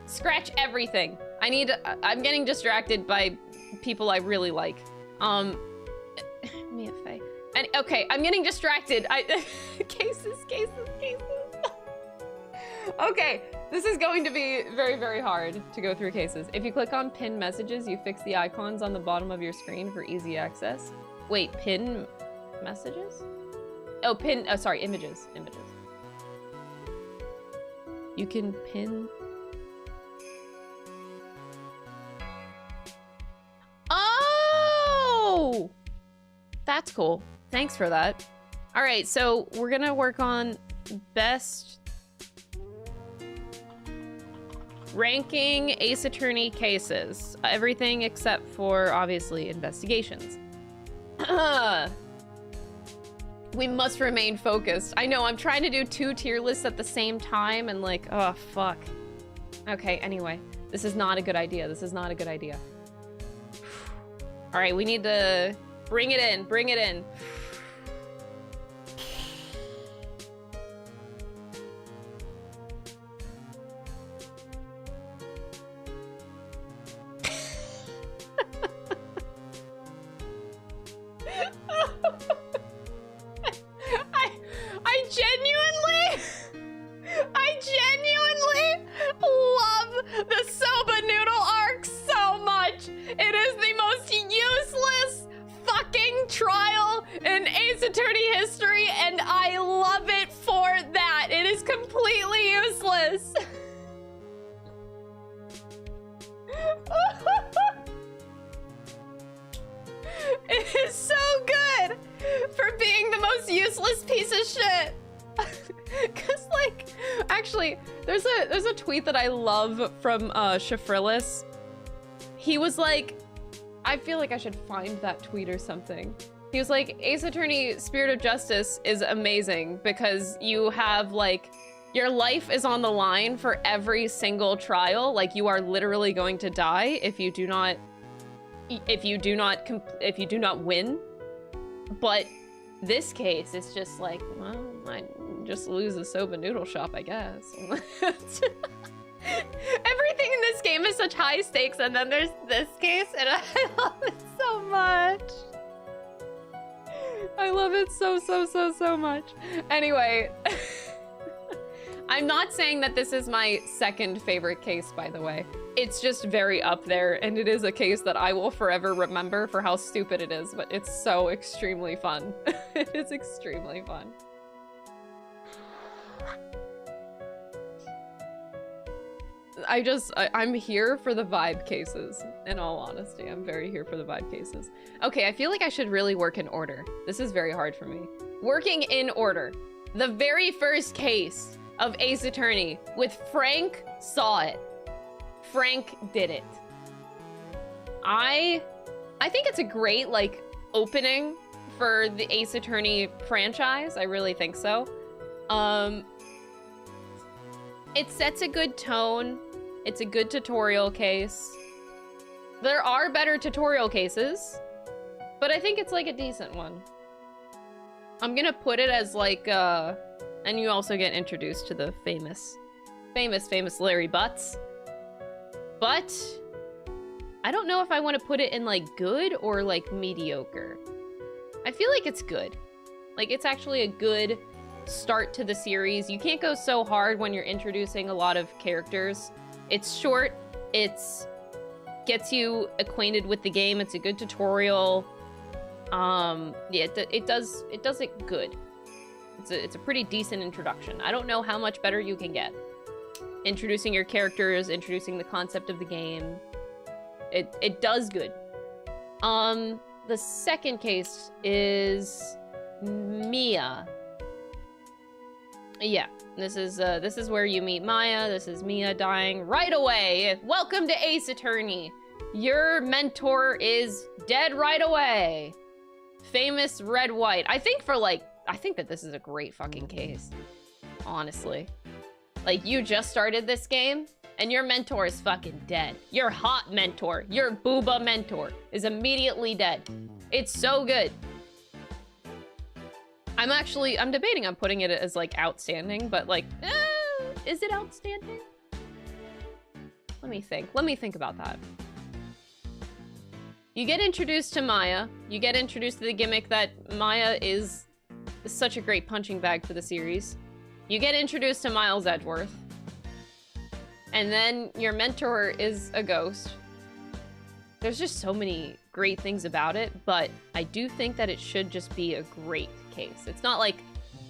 scratch everything. I'm getting distracted by people I really like. Mia Faye. And okay, I'm getting distracted. Cases. Okay, this is going to be very, very hard to go through cases. If you click on pin messages, you fix the icons on the bottom of your screen for easy access. Wait, pin messages? Oh, sorry, images. You can pin. Oh! That's cool. Thanks for that. All right, so we're gonna work on best ranking Ace Attorney cases. Everything except for, obviously, investigations. We must remain focused. I know, I'm trying to do 2 tier lists at the same time and like, oh, fuck. Okay, anyway. This is not a good idea. All right, we need to bring it in. I genuinely love the soba noodle arc so much. It is the most useless fucking trial in Ace Attorney history, and I love it for that. It is completely useless. It is so good for being the most useless piece of shit. Cause like, actually, there's a tweet that I love from Shafrillis. He was like, I feel like I should find that tweet or something. He was like, Ace Attorney Spirit of Justice is amazing because you have like, your life is on the line for every single trial. Like you are literally going to die if you do not win. But this case, it's just like, well, I just lose the soba noodle shop, I guess. Everything in this game is such high stakes, and then there's this case, and I love it so much. I love it so much. Anyway, I'm not saying that this is my second favorite case, by the way. It's just very up there, and it is a case that I will forever remember for how stupid it is, but it's so extremely fun. It is extremely fun. I'm here for the vibe cases, in all honesty. I'm very here for the vibe cases. Okay, I feel like I should really work in order. This is very hard for me. Working in order. The very first case of Ace Attorney with Frank saw it. Frank did it. I think it's a great like opening for the Ace Attorney franchise. I really think so. It sets a good tone. It's a good tutorial case. There are better tutorial cases, but I think it's like a decent one. I'm gonna put it as like, and you also get introduced to the famous Larry Butts. But I don't know if I want to put it in like good or like mediocre. I feel like it's good. Like it's actually a good start to the series. You can't go so hard when you're introducing a lot of characters. It's short, it's gets you acquainted with the game, it's a good tutorial. Yeah, it does it good. It's a pretty decent introduction. I don't know how much better you can get. Introducing your characters, introducing the concept of the game. It does good. The second case is Mia. Yeah, this is where you meet Maya. This is Mia dying right away. Welcome to Ace Attorney. Your mentor is dead right away. Famous red white. I think that this is a great fucking case. Honestly. Like, you just started this game, and your mentor is fucking dead. Your hot mentor, your booba mentor, is immediately dead. It's so good. I'm debating on putting it as, like, outstanding, but, like, is it outstanding? Let me think about that. You get introduced to Maya. You get introduced to the gimmick that Maya is such a great punching bag for the series. You get introduced to Miles Edgeworth. And then your mentor is a ghost. There's just so many great things about it, but I do think that it should just be a great case. It's not like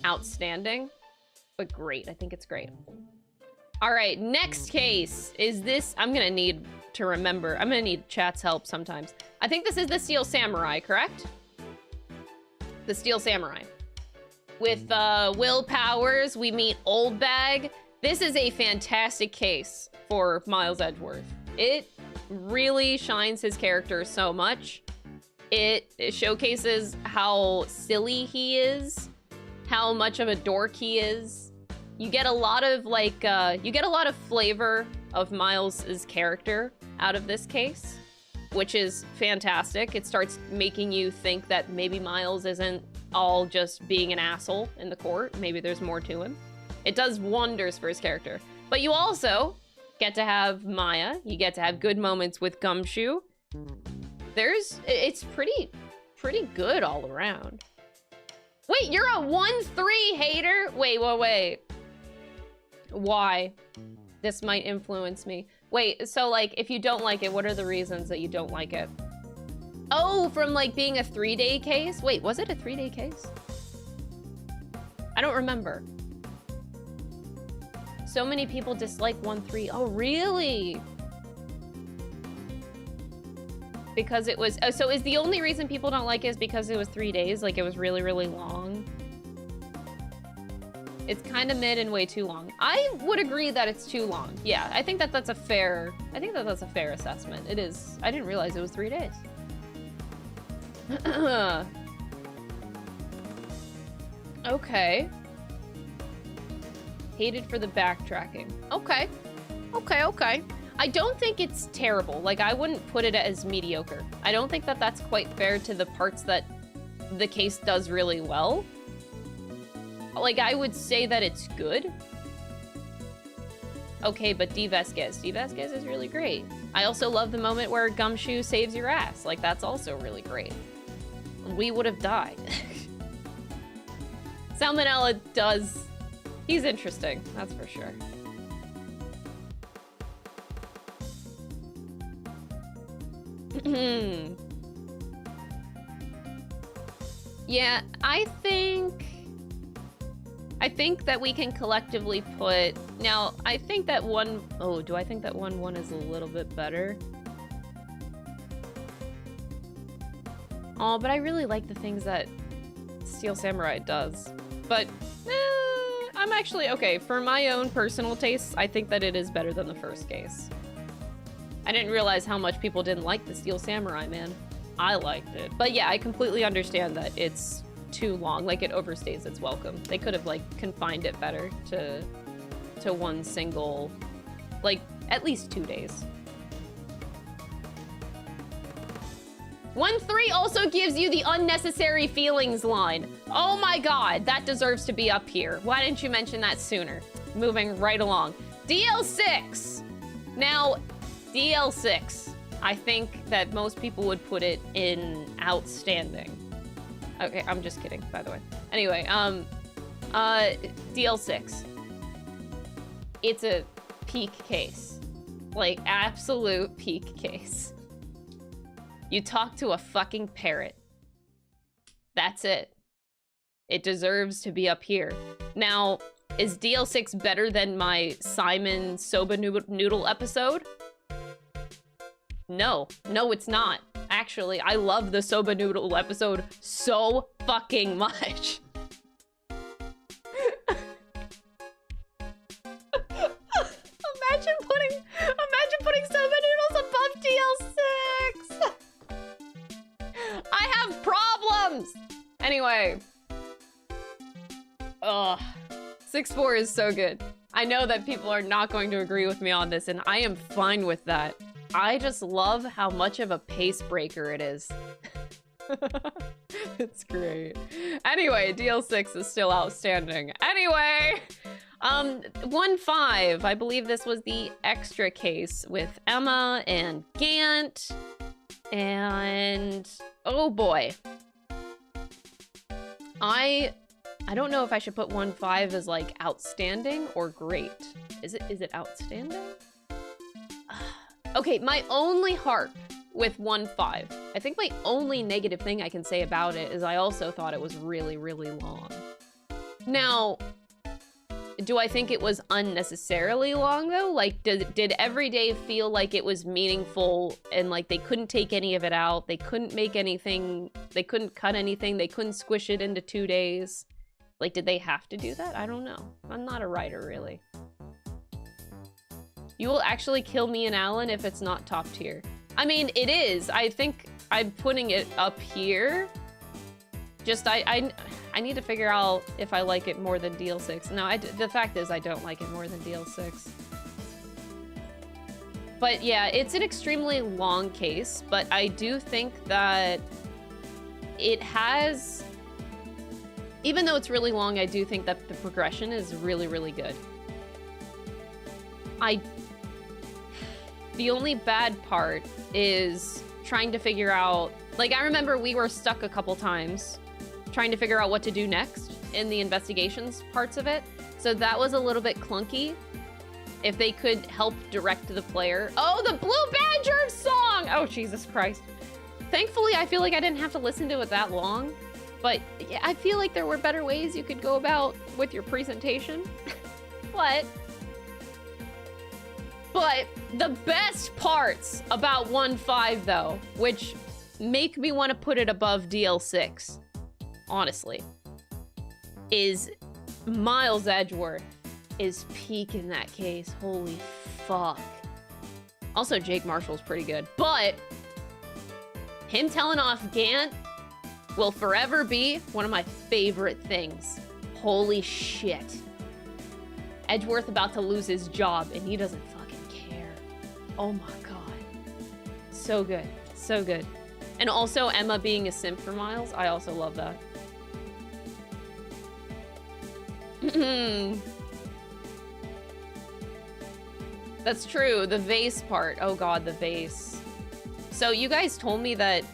outstanding, but great. I think it's great. All right, next case is this. I'm gonna need to remember. I'm gonna need chat's help sometimes. I think this is the Steel Samurai, correct? The Steel Samurai. With Will Powers, we meet Old Bag. This is a fantastic case for Miles Edgeworth. It really shines his character so much. It showcases how silly he is, how much of a dork he is. You get a lot of flavor of Miles's character out of this case, which is fantastic. It starts making you think that maybe Miles isn't all just being an asshole in the court. Maybe there's more to him. It does wonders for his character. But you also get to have Maya. You get to have good moments with Gumshoe. It's pretty good all around. Wait, you're a 1-3 hater? Wait. Why? This might influence me. Wait, so like, if you don't like it, what are the reasons that you don't like it? Oh, from like being a 3-day case? Wait, was it a 3-day case? I don't remember. So many people dislike 1-3. Oh, really? Because it was, so is the only reason people don't like it is because it was 3 days? Like it was really, really long? It's kind of mid and way too long. I would agree that it's too long. Yeah, I think that's a fair assessment. It is. I didn't realize it was 3 days. Okay. Hated for the backtracking. Okay. I don't think it's terrible. Like, I wouldn't put it as mediocre. I don't think that that's quite fair to the parts that the case does really well. Like, I would say that it's good. Okay, but D. Vasquez is really great. I also love the moment where Gumshoe saves your ass. Like, that's also really great. We would have died. Salmonella does... He's interesting, that's for sure. Yeah, I think that we can collectively put... Now, I think that one... Oh, do I think that 1-1 is a little bit better? Oh, but I really like the things that Steel Samurai does. But, I'm actually... Okay, for my own personal tastes, I think that it is better than the first case. I didn't realize how much people didn't like the Steel Samurai, man. I liked it. But yeah, I completely understand that it's too long. Like, it overstays its welcome. They could have, like, confined it better to one single, like, at least 2 days. 1-3 also gives you the unnecessary feelings line. Oh my god, that deserves to be up here. Why didn't you mention that sooner? Moving right along. DL6. Now, DL6. I think that most people would put it in outstanding. Okay, I'm just kidding, by the way. Anyway, DL6. It's a peak case. Like, absolute peak case. You talk to a fucking parrot. That's it. It deserves to be up here. Now, is DL6 better than my Simon Soba Noodle episode? No. No, it's not. Actually, I love the Soba Noodle episode so fucking much. Imagine putting Soba Noodles above DL6! I have problems! Anyway. Ugh. 6-4 is so good. I know that people are not going to agree with me on this, and I am fine with that. I just love how much of a pace breaker it is. It's great. Anyway, DL6 is still outstanding. Anyway, 1-5. I believe this was the extra case with Emma and Gant. And oh boy. I don't know if I should put 1-5 as like outstanding or great. Is it outstanding? Okay, my only harp with 1-5. I think my only negative thing I can say about it is I also thought it was really, really long. Now, do I think it was unnecessarily long though? Like, did every day feel like it was meaningful and like they couldn't take any of it out? They couldn't make anything, they couldn't cut anything, they couldn't squish it into 2 days? Like, did they have to do that? I don't know. I'm not a writer, really. You will actually kill me and Alan if it's not top tier. I mean, it is. I think I'm putting it up here. Just, I need to figure out if I like it more than DL6. No, the fact is I don't like it more than DL6. But yeah, it's an extremely long case, but I do think that it has... Even though it's really long, I do think that the progression is really, really good. The only bad part is trying to figure out... Like, I remember we were stuck a couple times trying to figure out what to do next in the investigations parts of it. So that was a little bit clunky. If they could help direct the player. Oh, the Blue Badger song! Oh, Jesus Christ. Thankfully, I feel like I didn't have to listen to it that long. But yeah, I feel like there were better ways you could go about with your presentation. But the best parts about 1-5 though, which make me want to put it above DL6, honestly, is Miles Edgeworth is peak in that case. Holy fuck. Also, Jake Marshall's pretty good, but him telling off Gant will forever be one of my favorite things. Holy shit. Edgeworth about to lose his job and he doesn't fucking care. Oh my god. So good. So good. And also Emma being a simp for Miles. I also love that. That's true. The vase part. Oh god, the vase. So you guys told me that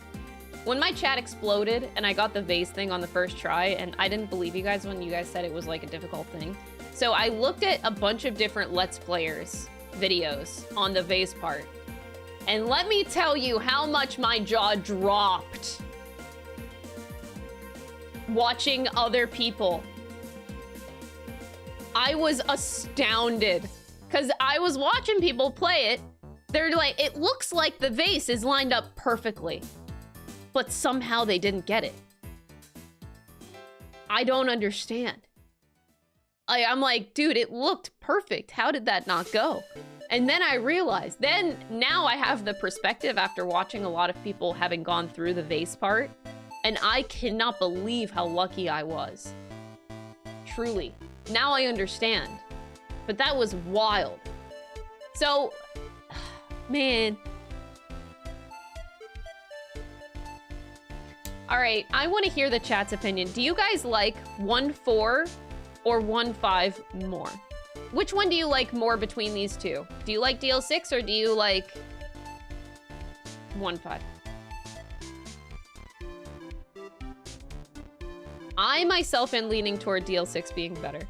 when my chat exploded and I got the vase thing on the first try, and I didn't believe you guys when you guys said it was like a difficult thing. So I looked at a bunch of different Let's Players videos on the vase part. And let me tell you how much my jaw dropped watching other people. I was astounded because I was watching people play it. They're like, it looks like the vase is lined up perfectly, but somehow they didn't get it. I don't understand. I'm like, dude, it looked perfect. How did that not go? And then I realized, now I have the perspective after watching a lot of people having gone through the vase part, and I cannot believe how lucky I was. Truly. Now I understand. But that was wild. So, man. All right, I want to hear the chat's opinion. Do you guys like 1-4 or 1-5 more? Which one do you like more between these two? Do you like DL6 or do you like 1-5? I myself am leaning toward DL6 being better.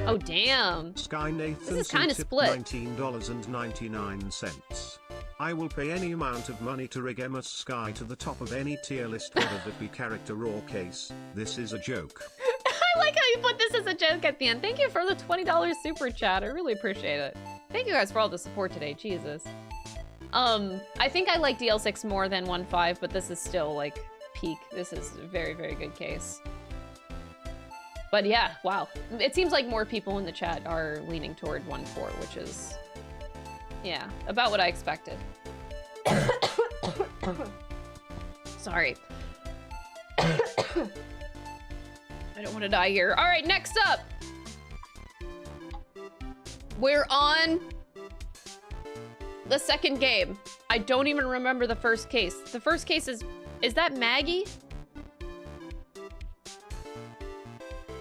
Oh, damn. Sky Nathan This is kind of split. $19.99. I will pay any amount of money to rig Emma's Sky to the top of any tier list, whether that be character or case. This is a joke. I like how you put this as a joke at the end. Thank you for the $20 super chat. I really appreciate it. Thank you guys for all the support today. Jesus. I think I like DL6 more than 1-5, but this is still like peak. This is a very, very good case. But yeah, wow. It seems like more people in the chat are leaning toward 1-4, which is, yeah, about what I expected. Sorry. I don't want to die here. All right, next up. We're on the second game. I don't even remember the first case. The first case is that Maggie?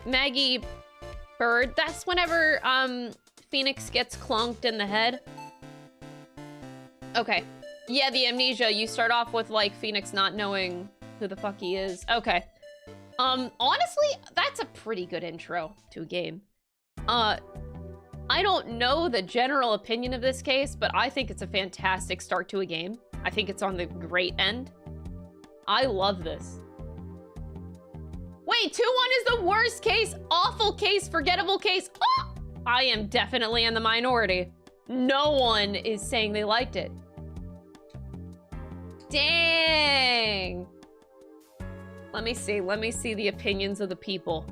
Maggie Bird. That's whenever Phoenix gets clunked in the head. Okay. Yeah, the amnesia. You start off with like Phoenix not knowing who the fuck he is. Okay. Honestly, that's a pretty good intro to a game. I don't know the general opinion of this case, but I think it's a fantastic start to a game. I think it's on the great end. I love this. Wait, 2-1 is the worst case, awful case, forgettable case. Oh, I am definitely in the minority. No one is saying they liked it. Dang. Let me see the opinions of the people.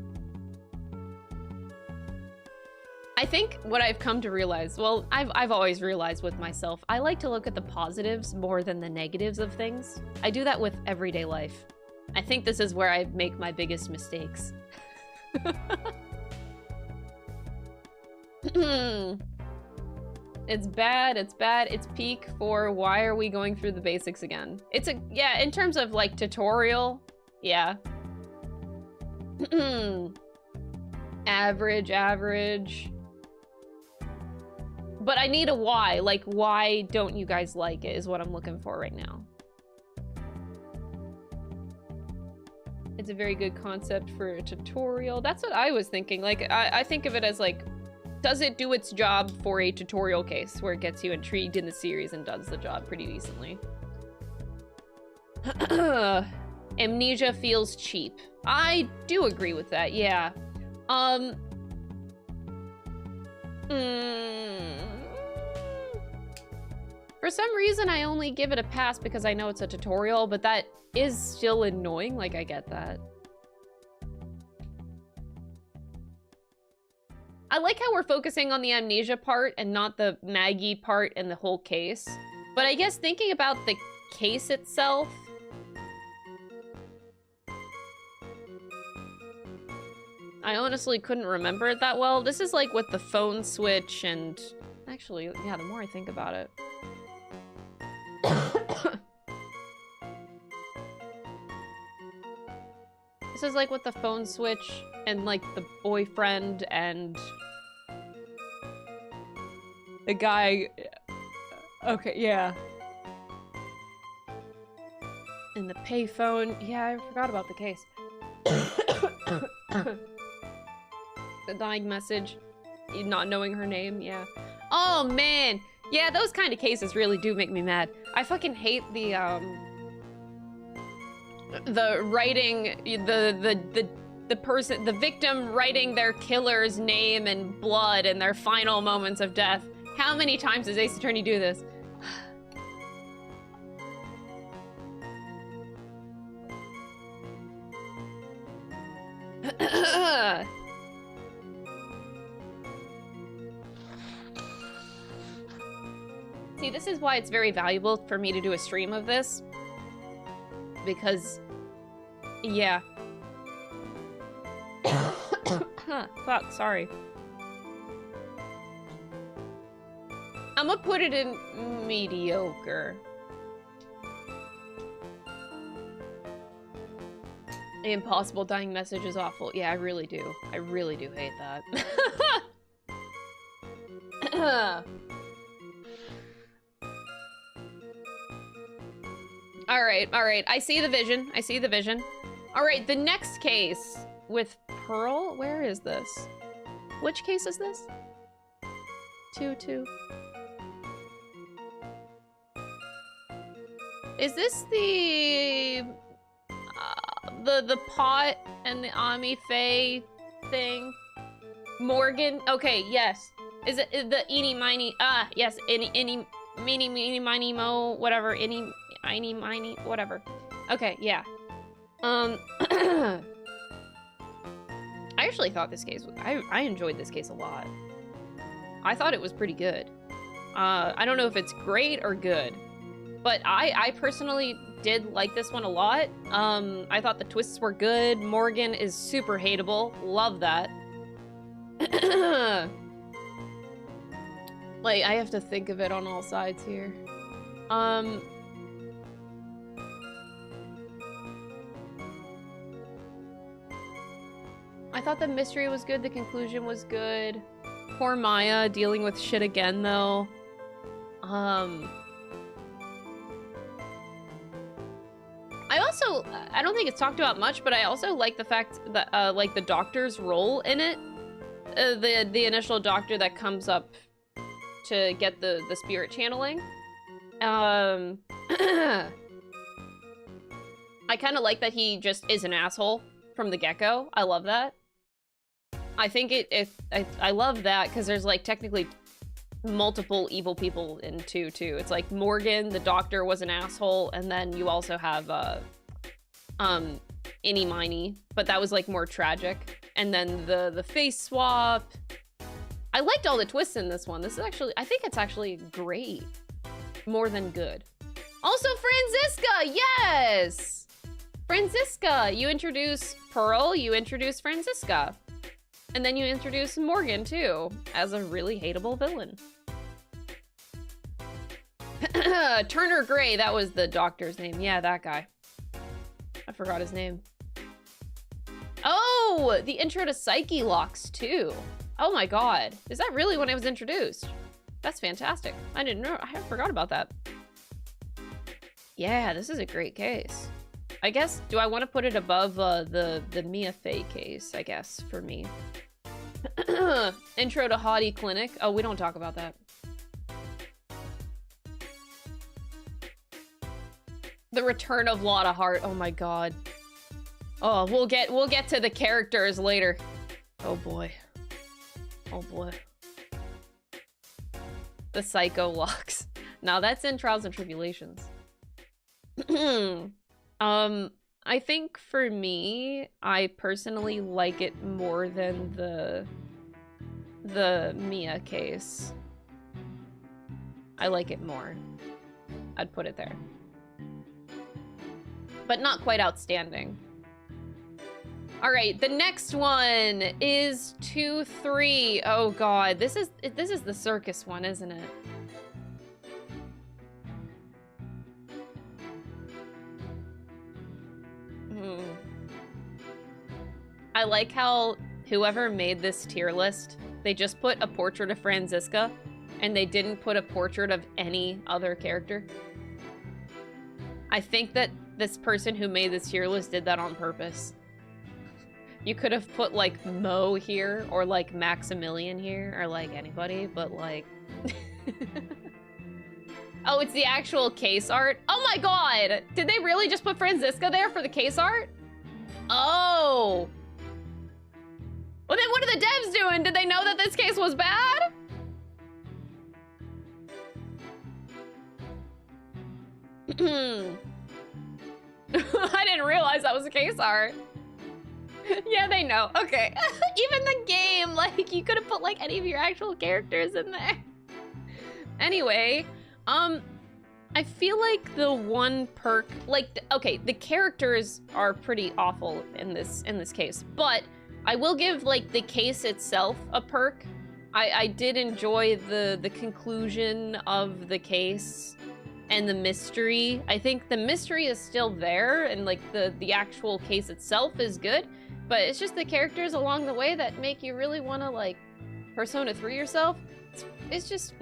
I think what I've come to realize, well, I've always realized with myself, I like to look at the positives more than the negatives of things. I do that with everyday life. I think this is where I make my biggest mistakes. It's bad, it's peak for why are we going through the basics again? It's a, yeah, in terms of like tutorial, yeah. Average. But I need a why, like why don't you guys like it is what I'm looking for right now. It's a very good concept for a tutorial. That's what I was thinking. Like, I think of it as like, does it do its job for a tutorial case where it gets you intrigued in the series and does the job pretty decently? Amnesia feels cheap. I do agree with that, yeah. For some reason, I only give it a pass because I know it's a tutorial, but that is still annoying. Like, I get that. I like how we're focusing on the amnesia part and not the Maggie part and the whole case. But I guess thinking about the case itself... I honestly couldn't remember it that well. This is like with the phone switch and... Actually, yeah, the more I think about it. This is like with the phone switch and like the boyfriend and the guy. Okay, yeah. And the payphone. Yeah, I forgot about the case. The dying message. Not knowing her name, yeah. Oh man! Yeah, those kind of cases really do make me mad. I fucking hate the writing, the victim writing their killer's name in blood in their final moments of death. How many times does Ace Attorney do this? See, this is why it's very valuable for me to do a stream of this. Because, yeah. Fuck, sorry. I'm gonna put it in mediocre. The impossible dying message is awful. Yeah, I really do. I really do hate that. Alright, alright. I see the vision. I see the vision. Alright, the next case with Pearl. Where is this? Which case is this? 2-2. Is this the pot and the Ami Faye thing? Morgan? Okay, yes. Is it the eeny miny? Yes, any meeny meeny miny mo, whatever, any miny, whatever. Okay, yeah. I actually thought this case, I enjoyed this case a lot. I thought it was pretty good. I don't know if it's great or good, but I personally did like this one a lot. I thought the twists were good. Morgan is super hateable. Love that. Like, I have to think of it on all sides here. I thought the mystery was good, the conclusion was good. Poor Maya dealing with shit again, though. I don't think it's talked about much, but I also like the fact that, like, the doctor's role in it. The initial doctor that comes up to get the spirit channeling. I kind of like that he just is an asshole from the get-go. I love that. I think I love that because there's, like, technically multiple evil people in 2 too. It's like Morgan, the doctor, was an asshole, and then you also have Innie Miney, but that was, like, more tragic. And then the face swap. I liked all the twists in this one. This is actually, I think it's actually great. More than good. Also, Franziska, yes! Franziska, you introduce Pearl, you introduce Franziska. And then you introduce Morgan, too, as a really hateable villain. Turner Gray, that was the doctor's name. Yeah, that guy. I forgot his name. Oh, the intro to Psyche Locks, too. Oh my god. Is that really when it was introduced? That's fantastic. I didn't know. I forgot about that. Yeah, this is a great case. I guess, do I want to put it above the Mia Fey case, I guess, for me? Intro to Hottie Clinic. Oh, we don't talk about that. The Return of Lotta Hart. Oh my god. Oh, we'll get to the characters later. Oh boy. Oh boy. The Psycho Locks. Now that's in Trials and Tribulations. I think for me, I personally like it more than the Mia case. I like it more. I'd put it there. But not quite outstanding. All right, the next one is 2-3. Oh god, this is the circus one, isn't it? I like how whoever made this tier list, they just put a portrait of Franziska, and they didn't put a portrait of any other character. I think that this person who made this tier list did that on purpose. You could have put, like, Mo here, or, like, Maximilian here, or, like, anybody, but, like... Oh, it's the actual case art? Oh my god! Did they really just put Franziska there for the case art? Oh! Well, then what are the devs doing? Did they know that this case was bad? I didn't realize that was a case art. Yeah, they know. Okay. Even the game, like, you could have put, like, any of your actual characters in there. Anyway, I feel like the one perk, like, okay, the characters are pretty awful in this case, but I will give, like, the case itself a perk. I did enjoy the conclusion of the case and the mystery. I think the mystery is still there, and, like, the actual case itself is good, but it's just the characters along the way that make you really want to, like, Persona 3 yourself. It's just,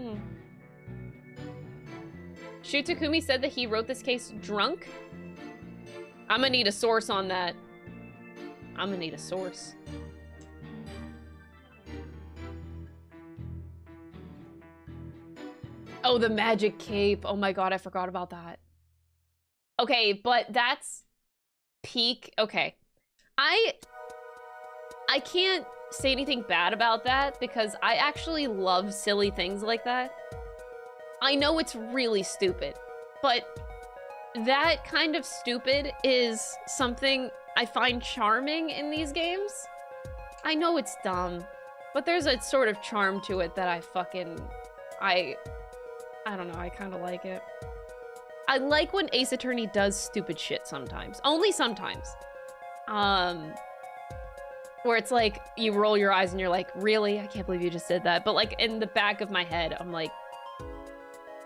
Shutakumi said that he wrote this case drunk. I'm gonna need a source on that. I'm gonna need a source. Oh, the magic cape. Oh my god, I forgot about that. Okay, but that's peak. Okay. I can't say anything bad about that because I actually love silly things like that. I know it's really stupid, but that kind of stupid is something I find charming in these games. I know it's dumb, but there's a sort of charm to it that I don't know, I kind of like it. I like when Ace Attorney does stupid shit sometimes. Only sometimes. Where it's like, you roll your eyes and you're like, really? I can't believe you just did that. But like, in the back of my head, I'm like,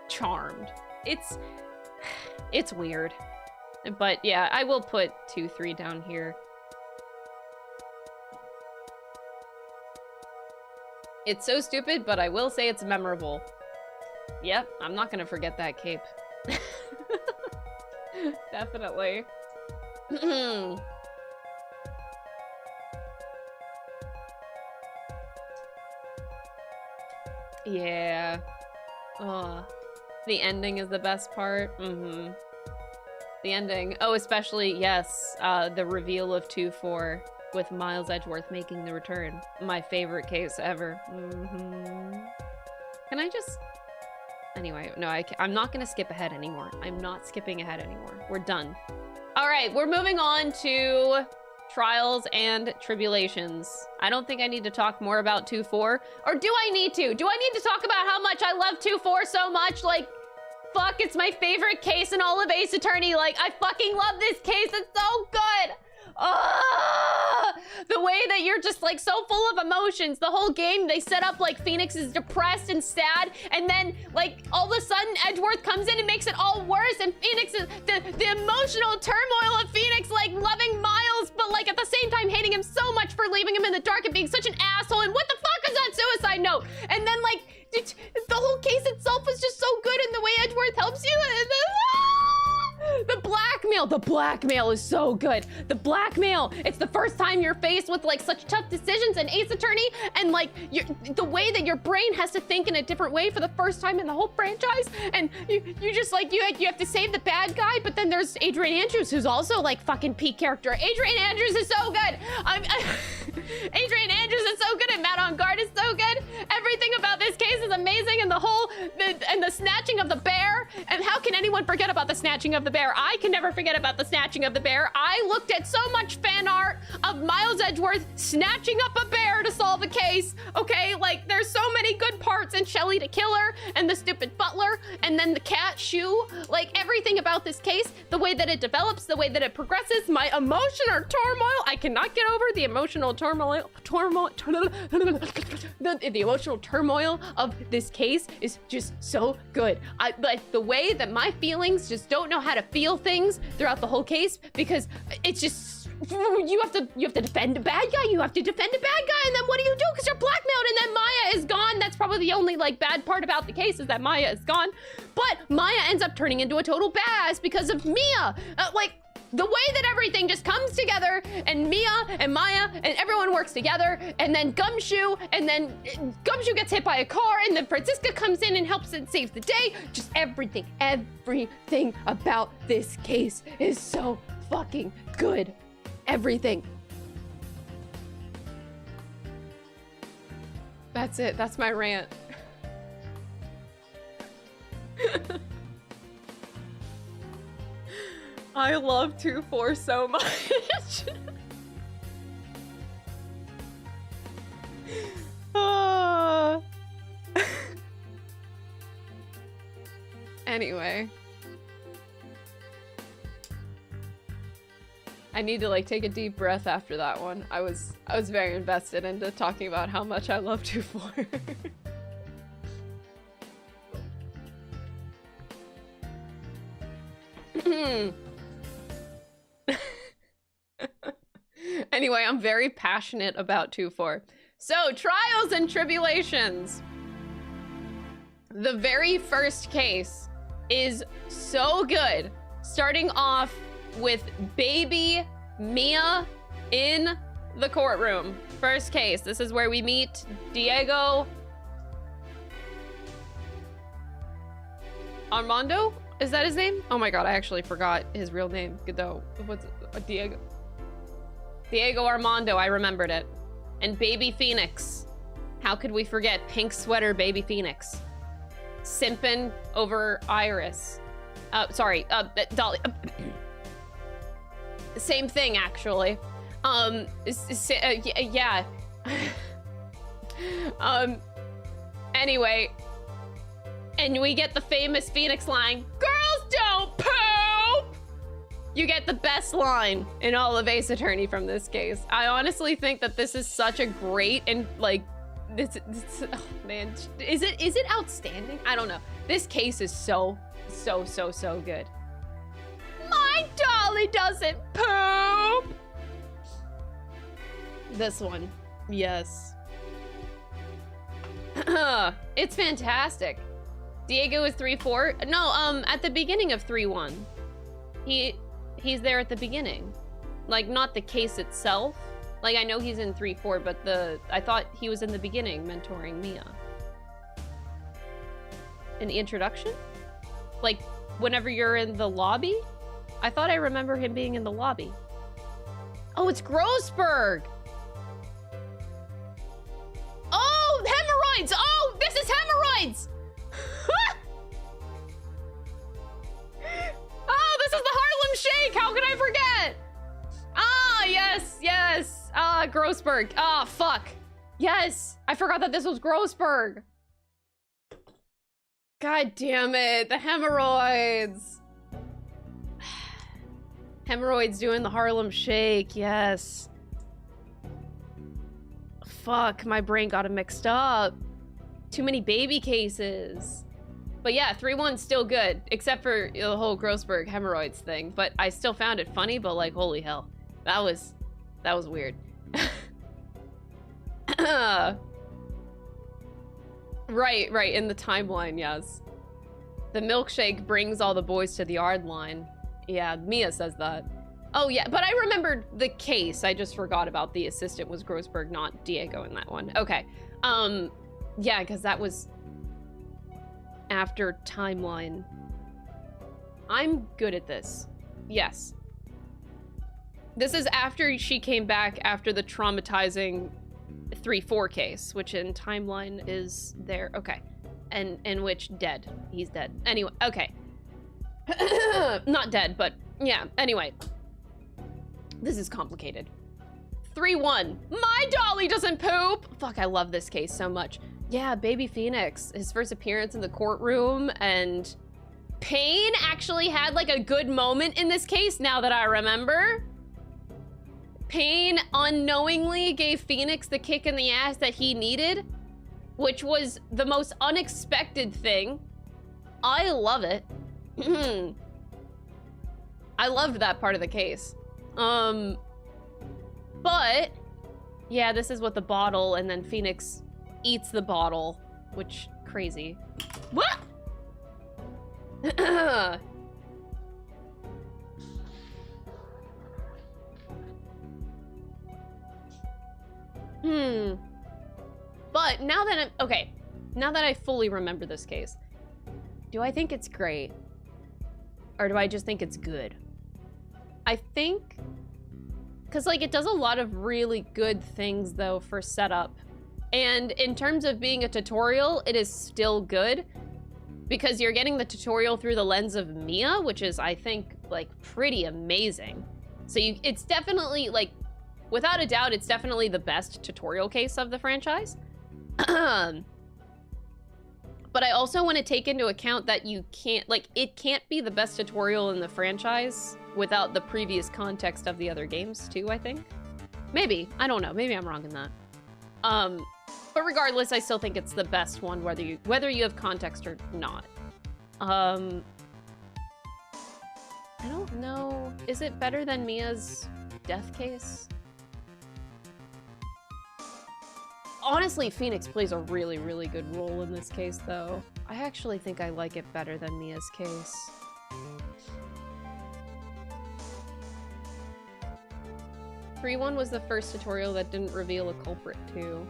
charmed. It's weird. But yeah, I will put 2-3 down here. It's so stupid, but I will say it's memorable. Yep, I'm not gonna forget that cape. Definitely. Yeah. The ending is the best part. The ending. Oh, especially, yes, the reveal of 2-4 with Miles Edgeworth making the return. My favorite case ever. Can I just... Anyway, no, I'm not gonna skip ahead anymore. I'm not skipping ahead anymore. We're done. All right, we're moving on to Trials and Tribulations. I don't think I need to talk more about 2-4. Or do I need to? Do I need to talk about how much I love 2-4 so much? Like, fuck, it's my favorite case in all of Ace Attorney. Like, I fucking love this case. It's so good. The way that you're just like so full of emotions. The whole game, they set up like Phoenix is depressed and sad, and then like all of a sudden Edgeworth comes in and makes it all worse, and Phoenix is the emotional turmoil of Phoenix like loving Miles, but like at the same time hating him so much for leaving him in the dark and being such an asshole, and what the fuck is that suicide note? And then like the whole case itself was just so good, and the way Edgeworth helps you, the blackmail is so good. The blackmail, it's the first time you're faced with like such tough decisions in Ace Attorney, and like the way that your brain has to think in a different way for the first time in the whole franchise, and you just like, you have to save the bad guy, but then there's Adrian Andrews, who's also like fucking peak character. Adrian Andrews is so good. Adrian Andrews is so good, and Matt on Guard is so good. Everything about this case is amazing, and the snatching of the bear, and how can anyone forget about the snatching of the bear? I can never forget about the snatching of the bear. I looked at so much fan art of Miles Edgeworth snatching up a bear to solve a case, okay? Like, there's so many good parts, and Shelly the killer, and the stupid butler, and then the cat shoe. Like, everything about this case, the way that it develops, the way that it progresses, my emotional turmoil, I cannot get over the emotional turmoil, the emotional turmoil of this case is just so good. Like, the way that my feelings just don't know how to feel things throughout the whole case, because it's just, you have to defend a bad guy, and then what do you do? Because you're blackmailed, and then Maya is gone. That's probably the only like bad part about the case, is that Maya is gone. But Maya ends up turning into a total badass because of Mia. Like, the way that everything just comes together, and Mia and Maya and everyone works together, and then Gumshoe gets hit by a car, and then Francisca comes in and helps and saves the day. Just everything about this case is so fucking good. Everything. That's it. That's my rant. I love 2-4 so much. Anyway. I need to like take a deep breath after that one. I was very invested into talking about how much I love 2-4. Anyway, I'm very passionate about 2-4. So, trials and tribulations. The very first case is so good. Starting off with baby Mia in the courtroom. First case. This is where we meet Diego Armando? Is that his name? Oh my god, I actually forgot his real name. Though, what's it? Diego Armando, I remembered it. And baby Phoenix. How could we forget pink sweater baby Phoenix? Simpin' over Iris. Dolly. Same thing, actually. Yeah. Anyway. And we get the famous Phoenix line, "Girls don't poop!" You get the best line in all of Ace Attorney from this case. I honestly think that this is such a great and like, this oh man, is it outstanding? I don't know. This case is so good. My dolly doesn't poop. This one, yes. It's fantastic. Diego is 3-4. No, at the beginning of 3-1. He's there at the beginning. Like, not the case itself. Like, I know he's in 3-4, but I thought he was in the beginning mentoring Mia. In the introduction? Like, whenever you're in the lobby? I thought I remember him being in the lobby. Oh, it's Grossberg! Oh, hemorrhoids! Oh, this is hemorrhoids! Oh, this is the Harlem Shake! How could I forget? Ah, yes. Ah, Grossberg. Ah, fuck. Yes, I forgot that this was Grossberg. God damn it, the hemorrhoids. Hemorrhoids doing the Harlem Shake, yes. Fuck, my brain got it mixed up. Too many baby cases. But yeah, 3-1's still good, except for the whole Grossberg hemorrhoids thing. But I still found it funny, but like, holy hell. That was weird. Right, in the timeline, yes. The milkshake brings all the boys to the yard line. Yeah, Mia says that. Oh yeah, but I remembered the case. I just forgot about the assistant was Grossberg, not Diego in that one. Okay. Yeah, because that was after timeline. I'm good at this. Yes. This is after she came back after the traumatizing 3-4 case, which in timeline is there. Okay. And in which dead. He's dead. Anyway, okay. Not dead, but yeah, anyway. This is complicated. 3-1. My dolly doesn't poop! Fuck, I love this case so much. Yeah, baby Phoenix, his first appearance in the courtroom, and Payne actually had like a good moment in this case, now that I remember. Payne unknowingly gave Phoenix the kick in the ass that he needed, which was the most unexpected thing. I love it. I loved that part of the case. But yeah, this is what the bottle, and then Phoenix eats the bottle, which crazy. What? But now that now that I fully remember this case, do I think it's great? Or do I just think it's good? I think, because like it does a lot of really good things though for setup. And in terms of being a tutorial, it is still good because you're getting the tutorial through the lens of Mia, which is, I think, like pretty amazing. So it's definitely like, without a doubt, it's definitely the best tutorial case of the franchise. But I also want to take into account that you can't, like, it can't be the best tutorial in the franchise without the previous context of the other games, too, I think. Maybe. I don't know. Maybe I'm wrong in that. But regardless, I still think it's the best one, whether you have context or not. I don't know. Is it better than Mia's death case? Honestly, Phoenix plays a really, really good role in this case, though. I actually think I like it better than Mia's case. Free one was the first tutorial that didn't reveal a culprit, too.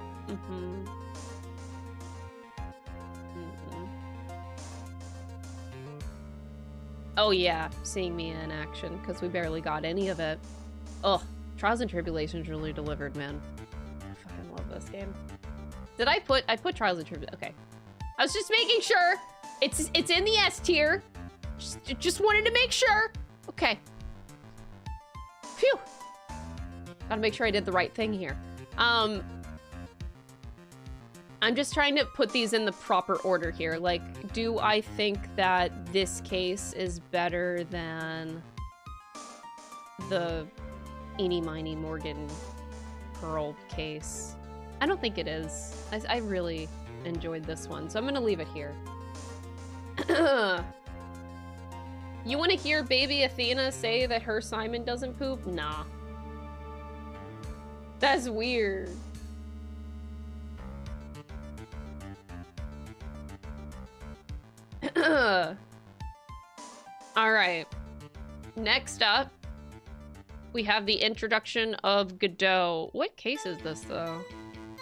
Oh yeah, seeing Mia in action, because we barely got any of it. Ugh, Trials and Tribulations really delivered, man. Love this game. Did I put Trials and Tribulations? Okay. I was just making sure. It's in the S tier. Just wanted to make sure. Okay. Phew. Gotta make sure I did the right thing here. I'm just trying to put these in the proper order here. Like, do I think that this case is better than the Eeny, Miny, Morgan Pearl case? I don't think it is. I really enjoyed this one, so I'm gonna leave it here. You want to hear baby Athena say that her Simon doesn't poop? Nah. That's weird. Alright. Next up, we have the introduction of Godot. What case is this, though?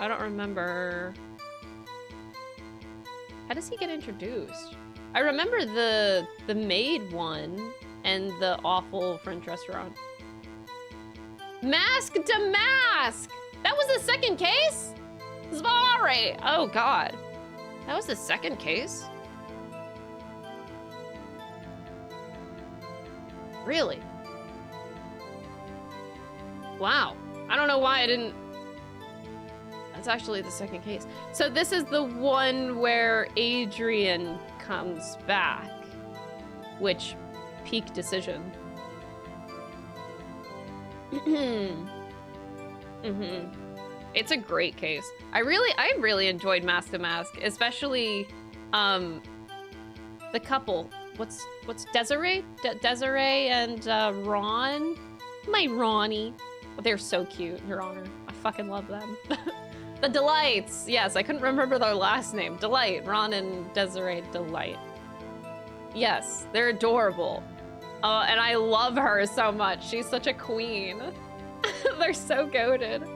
I don't remember. How does he get introduced? I remember the maid one and the awful French restaurant. Mask to Mask! That was the second case? Zvari! Oh god. That was the second case? Really? Wow. I don't know why I didn't... That's actually the second case. So this is the one where Adrian comes back. Which, peak decision. It's a great case. I really enjoyed Mask to Mask, especially the couple. What's Desiree? Desiree and Ron? My Ronnie. They're so cute, Your Honor. I fucking love them. The Delights. Yes, I couldn't remember their last name. Delight. Ron and Desiree Delight. Yes, they're adorable. And I love her so much. She's such a queen. They're so goated.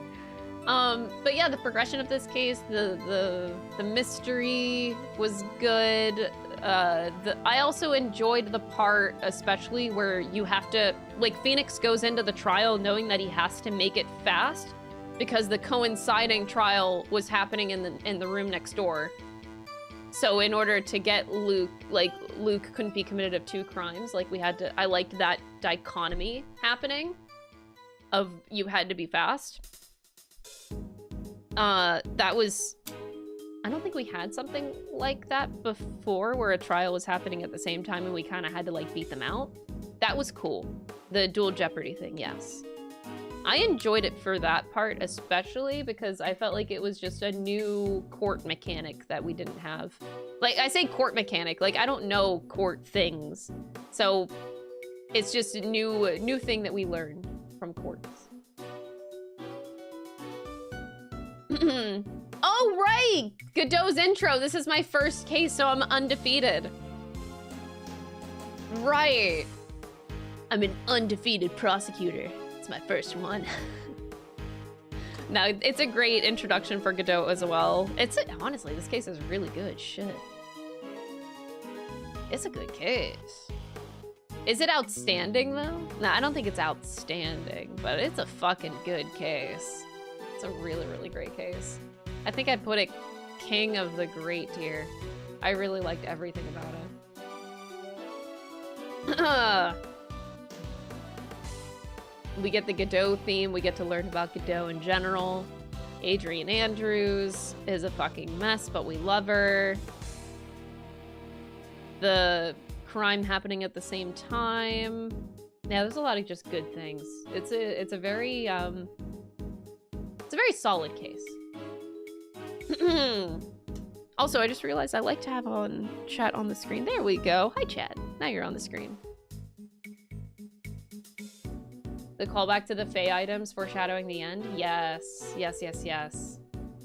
But yeah, the progression of this case, the mystery was good. I also enjoyed the part, especially where you have to, like, Phoenix goes into the trial knowing that he has to make it fast because the coinciding trial was happening in the room next door. So in order to get Luke, like, Luke couldn't be committed of two crimes. Like, we had to, I liked that dichotomy happening of you had to be fast. That was, I don't think we had something like that before where a trial was happening at the same time and we kind of had to, like, beat them out. That was cool. The dual jeopardy thing, yes. I enjoyed it for that part, especially because I felt like it was just a new court mechanic that we didn't have. Like, I say court mechanic, like, I don't know court things. So it's just a new thing that we learned from courts. Oh, right! Godot's intro. This is my first case, so I'm undefeated. Right. I'm an undefeated prosecutor. It's my first one. No, it's a great introduction for Godot as well. Honestly, this case is really good. Shit. It's a good case. Is it outstanding, though? No, I don't think it's outstanding, but it's a fucking good case. It's a really, really great case. I think I'd put it king of the great tier. I really liked everything about it. We get the Godot theme. We get to learn about Godot in general. Adrian Andrews is a fucking mess, but we love her. the crime happening at the same time. Yeah, there's a lot of just good things. It's a very solid case. Also, I just realized I like to have on chat on the screen. There we go. Hi, chat. Now you're on the screen. The callback to the Fae items foreshadowing the end. Yes, yes, yes, yes.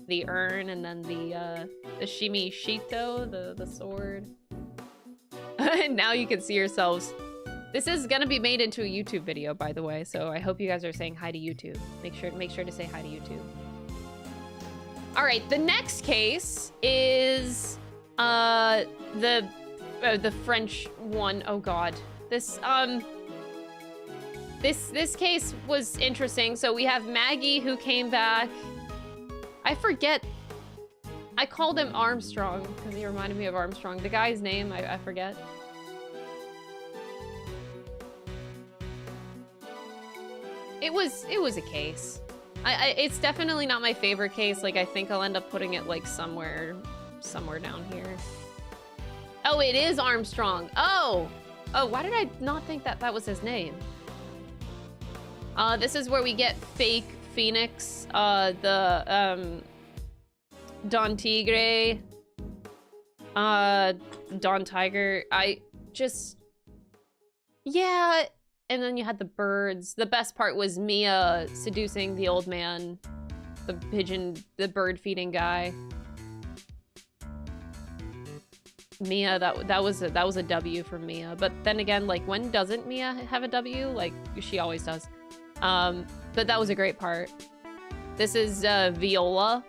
The urn and then the Shimi Shito, the sword. And now you can see yourselves. This is gonna be made into a YouTube video, by the way, so I hope you guys are saying hi to YouTube. Make sure to say hi to YouTube. All right, the next case is the French one. Oh God, this case was interesting. So we have Maggie who came back. I forget. I called him Armstrong because he reminded me of Armstrong. The guy's name, I forget. It was a case. It's definitely not my favorite case. Like, I think I'll end up putting it like somewhere down here. Oh, it is Armstrong. Oh, why did I not think that was his name? This is where we get fake Phoenix, the Don Tigre, Don Tiger. Yeah. And then you had the birds. The best part was Mia seducing the old man, the bird feeding guy. Mia, that was a W for Mia. But then again, like, when doesn't Mia have a W? Like, she always does. But that was a great part. This is Viola.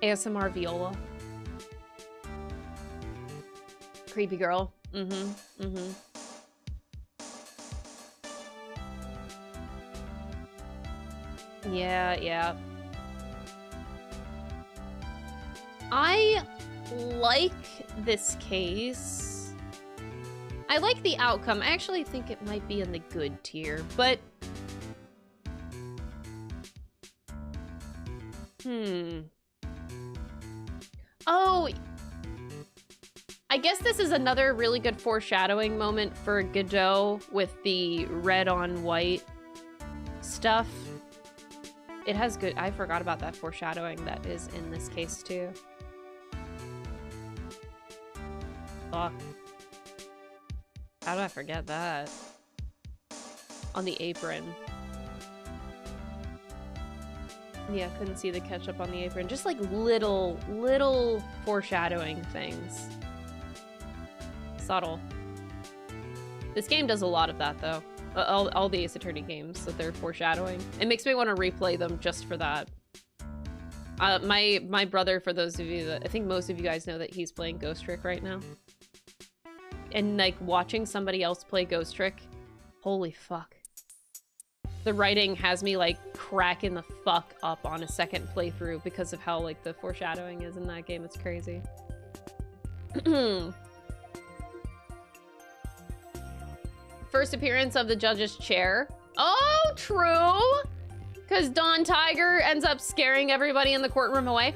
ASMR Viola. Creepy girl. Yeah. I like this case. I like the outcome. I actually think it might be in the good tier, but... Oh, I guess this is another really good foreshadowing moment for Godot with the red on white stuff. It has good... I forgot about that foreshadowing that is in this case, too. Fuck. How did I forget that? On the apron. Yeah, couldn't see the ketchup on the apron. Just like little foreshadowing things. Subtle. This game does a lot of that, though. All the Ace Attorney games that they're foreshadowing. It makes me want to replay them just for that. My brother, for those of you that... I think most of you guys know that he's playing Ghost Trick right now. And, like, watching somebody else play Ghost Trick, holy fuck. The writing has me, like, cracking the fuck up on a second playthrough because of how, like, the foreshadowing is in that game. It's crazy. First appearance of the judge's chair. Oh, true! Because Don Tiger ends up scaring everybody in the courtroom away.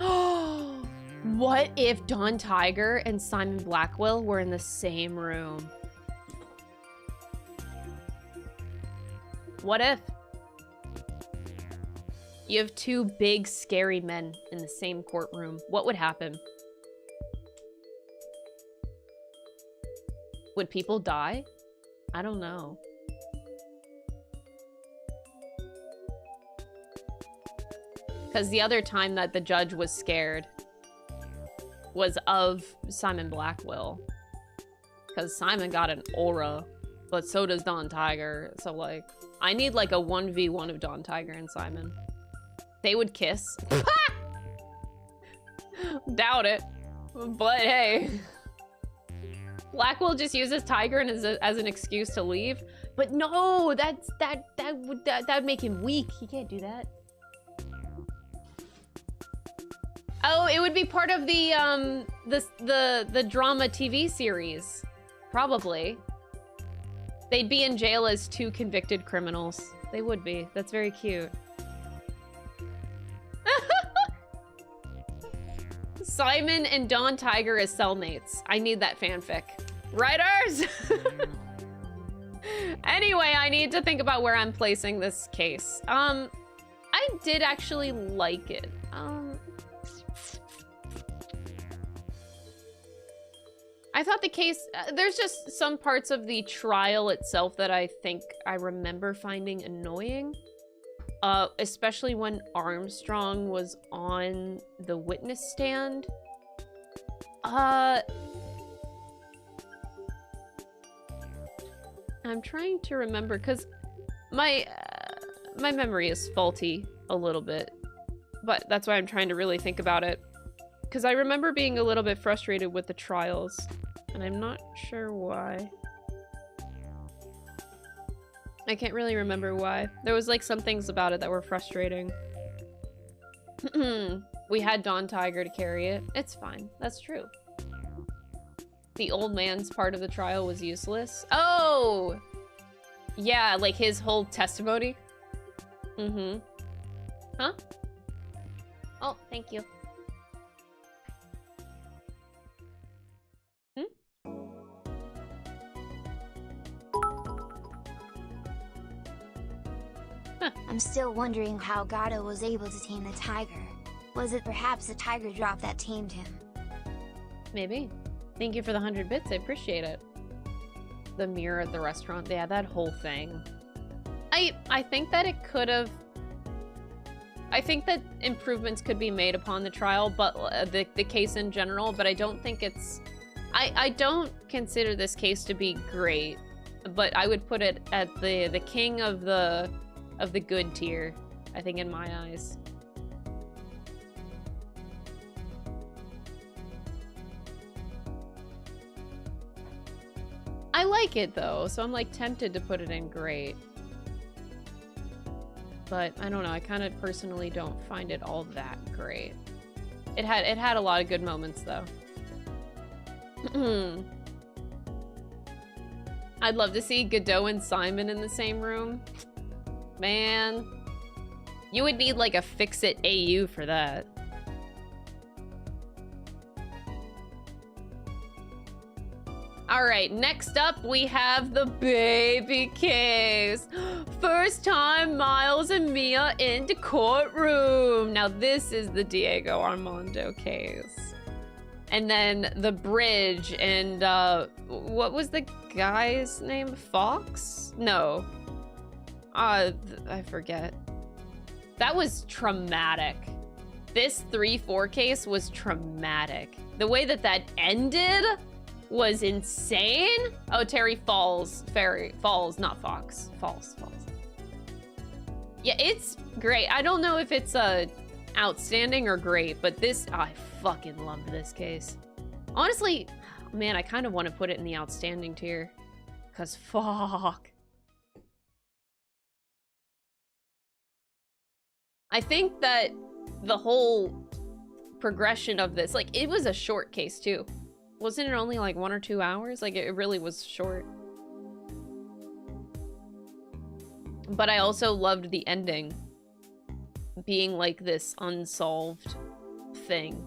What if Don Tiger and Simon Blackwell were in the same room? What if? You have two big, scary men in the same courtroom. What would happen? Would people die? I don't know. Because the other time that the judge was scared was of Simon Blackwell. Because Simon got an aura, but so does Don Tiger. So, like, I need, like, a 1v1 of Don Tiger and Simon. They would kiss. Doubt it. But, hey. Blackwell just uses Tiger and as an excuse to leave. But no, that would make him weak. He can't do that. Oh, it would be part of the drama TV series. Probably. They'd be in jail as two convicted criminals. They would be. That's very cute. Simon and Dawn Tiger as cellmates. I need that fanfic. Writers! Anyway, I need to think about where I'm placing this case. I did actually like it. I thought the case, there's just some parts of the trial itself that I think I remember finding annoying. Especially when Armstrong was on the witness stand. I'm trying to remember, because my memory is faulty a little bit. But that's why I'm trying to really think about it. Because I remember being a little bit frustrated with the trials. And I'm not sure why. I can't really remember why. There was like some things about it that were frustrating. We had Dawn Tiger to carry it. It's fine. That's true. The old man's part of the trial was useless. Oh! Yeah, like his whole testimony. Huh? Oh, thank you. I'm still wondering how Gato was able to tame the tiger. Was it perhaps the tiger drop that tamed him? Maybe. Thank you for the 100 bits, I appreciate it. The mirror at the restaurant, yeah, that whole thing. I think that it could have... I think that improvements could be made upon the trial, but the case in general, but I don't think it's... I don't consider this case to be great, but I would put it at the king of the good tier, I think, in my eyes. I like it though, so I'm like tempted to put it in great. But I don't know, I kind of personally don't find it all that great. It had a lot of good moments though. I'd love to see Godot and Simon in the same room. Man, you would need like a fix-it AU for that. Alright, next up we have the baby case. First time Miles and Mia in the courtroom. Now this is the Diego Armando case. And then the bridge and what was the guy's name? Fox? No. I forget. That was traumatic. This 3-4 case was traumatic. The way that ended was insane. Oh, Terry Falls. Falls, not Fox. Falls. Yeah, it's great. I don't know if it's outstanding or great, but this, I fucking loved this case. Honestly, man, I kind of want to put it in the outstanding tier. Cause fuck. I think that the whole progression of this, like, it was a short case too. Wasn't it only like 1 or 2 hours? Like, it really was short. But I also loved the ending being like this unsolved thing.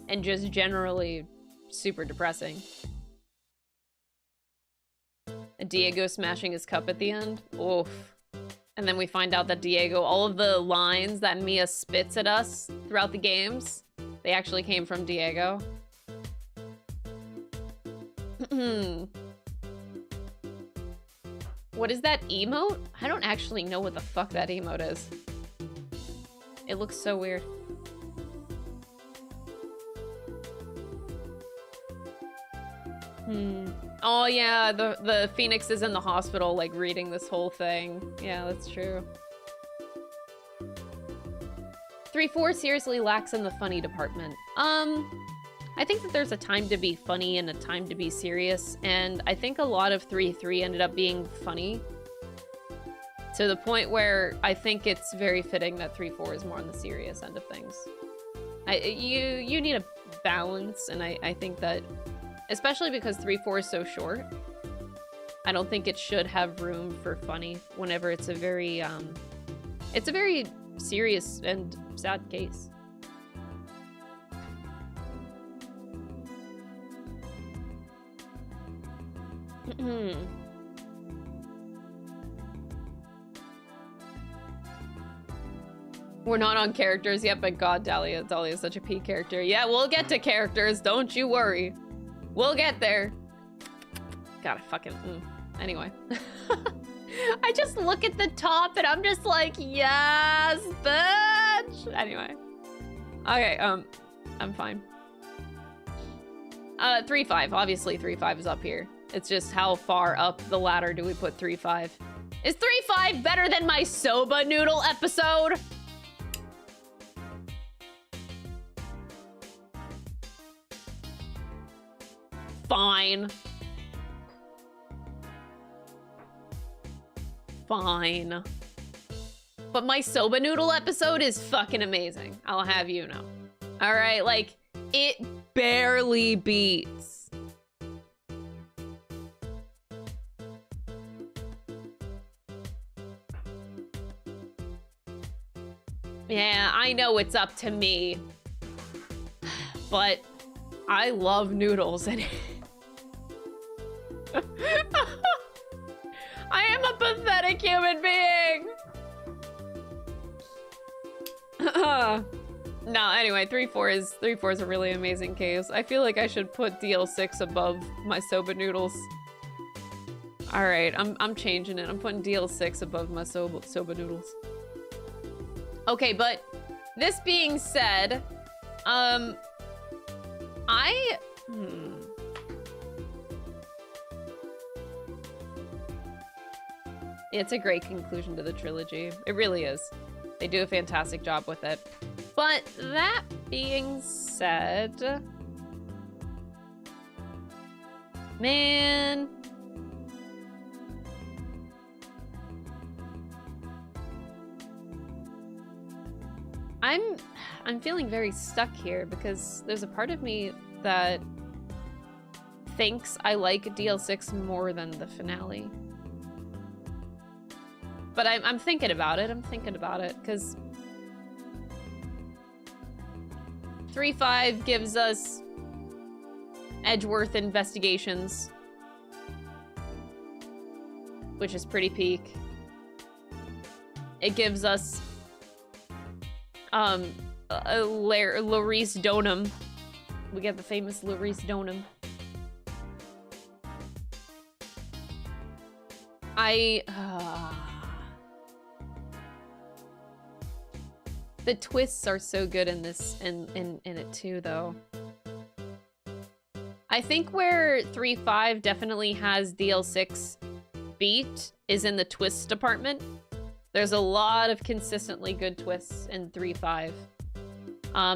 And just generally super depressing. Diego smashing his cup at the end. Oof. And then we find out that Diego, all of the lines that Mia spits at us throughout the games, they actually came from Diego. What is that emote? I don't actually know what the fuck that emote is. It looks so weird. Oh yeah, the Phoenix is in the hospital, like, reading this whole thing. Yeah, that's true. 3-4 seriously lacks in the funny department. I think that there's a time to be funny and a time to be serious, and I think a lot of 3-3 ended up being funny. To the point where I think it's very fitting that 3-4 is more on the serious end of things. You need a balance, and I think that, especially because 3-4 is so short, I don't think it should have room for funny whenever it's a very serious and sad case. We're not on characters yet, but God, Dahlia is such a P character. Yeah, we'll get to characters, don't you worry. We'll get there. Gotta fucking, anyway. I just look at the top and I'm just like, yes, bitch. Anyway. Okay, I'm fine. 3-5, obviously 3-5 is up here. It's just how far up the ladder do we put 3-5? Is 3-5 better than my soba noodle episode? Fine. Fine. But my soba noodle episode is fucking amazing. I'll have you know. All right, like, it barely beats. Yeah, I know it's up to me. But I love noodles and I am a pathetic human being. No, anyway, 3-4 is a really amazing case. I feel like I should put DL6 above my soba noodles. All right, I'm changing it. I'm putting DL6 above my soba noodles. Okay, but this being said, It's a great conclusion to the trilogy. It really is. They do a fantastic job with it. But that being said... Man... I'm feeling very stuck here because there's a part of me that thinks I like DL6 more than the finale. But I'm thinking about it. I'm thinking about it because 3-5 gives us Edgeworth Investigations, which is pretty peak. It gives us Laurice Donham. We get the famous Laurice Donham. The twists are so good in this, in it too, though. I think where 3-5 definitely has DL6 beat is in the twist department. There's a lot of consistently good twists in 3-5.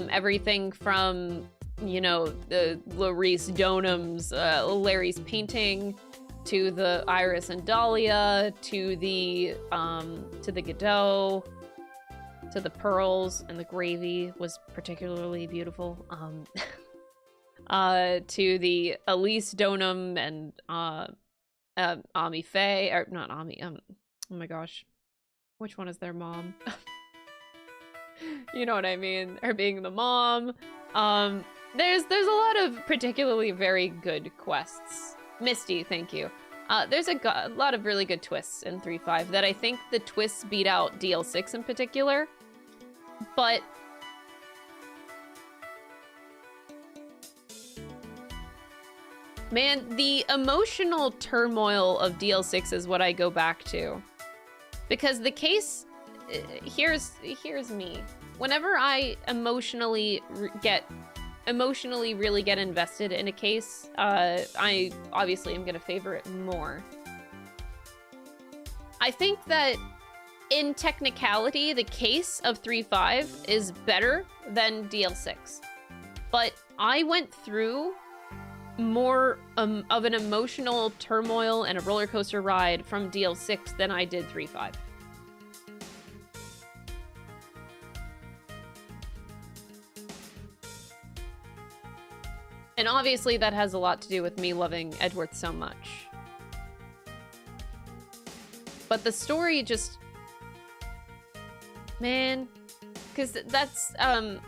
Everything from, you know, the Laurice Donham's, Larry's painting, to the Iris and Dahlia, to the Godot, to the pearls, and the gravy was particularly beautiful. To the Elise Donham and Ami Faye, or not Ami, oh my gosh. Which one is their mom? You know what I mean? Her being the mom. There's a lot of particularly very good quests. Misty, thank you. There's a lot of really good twists in 3-5 that I think the twists beat out DL6 in particular. But man, the emotional turmoil of DL6 is what I go back to. Because the case, here's me. Whenever I emotionally really get invested in a case, I obviously am gonna favor it more. I think that in technicality, the case of 3-5 is better than DL6. But I went through more of an emotional turmoil and a roller coaster ride from DL6 than I did 3-5. And obviously that has a lot to do with me loving Edgeworth so much. But the story just... Man, because that's, I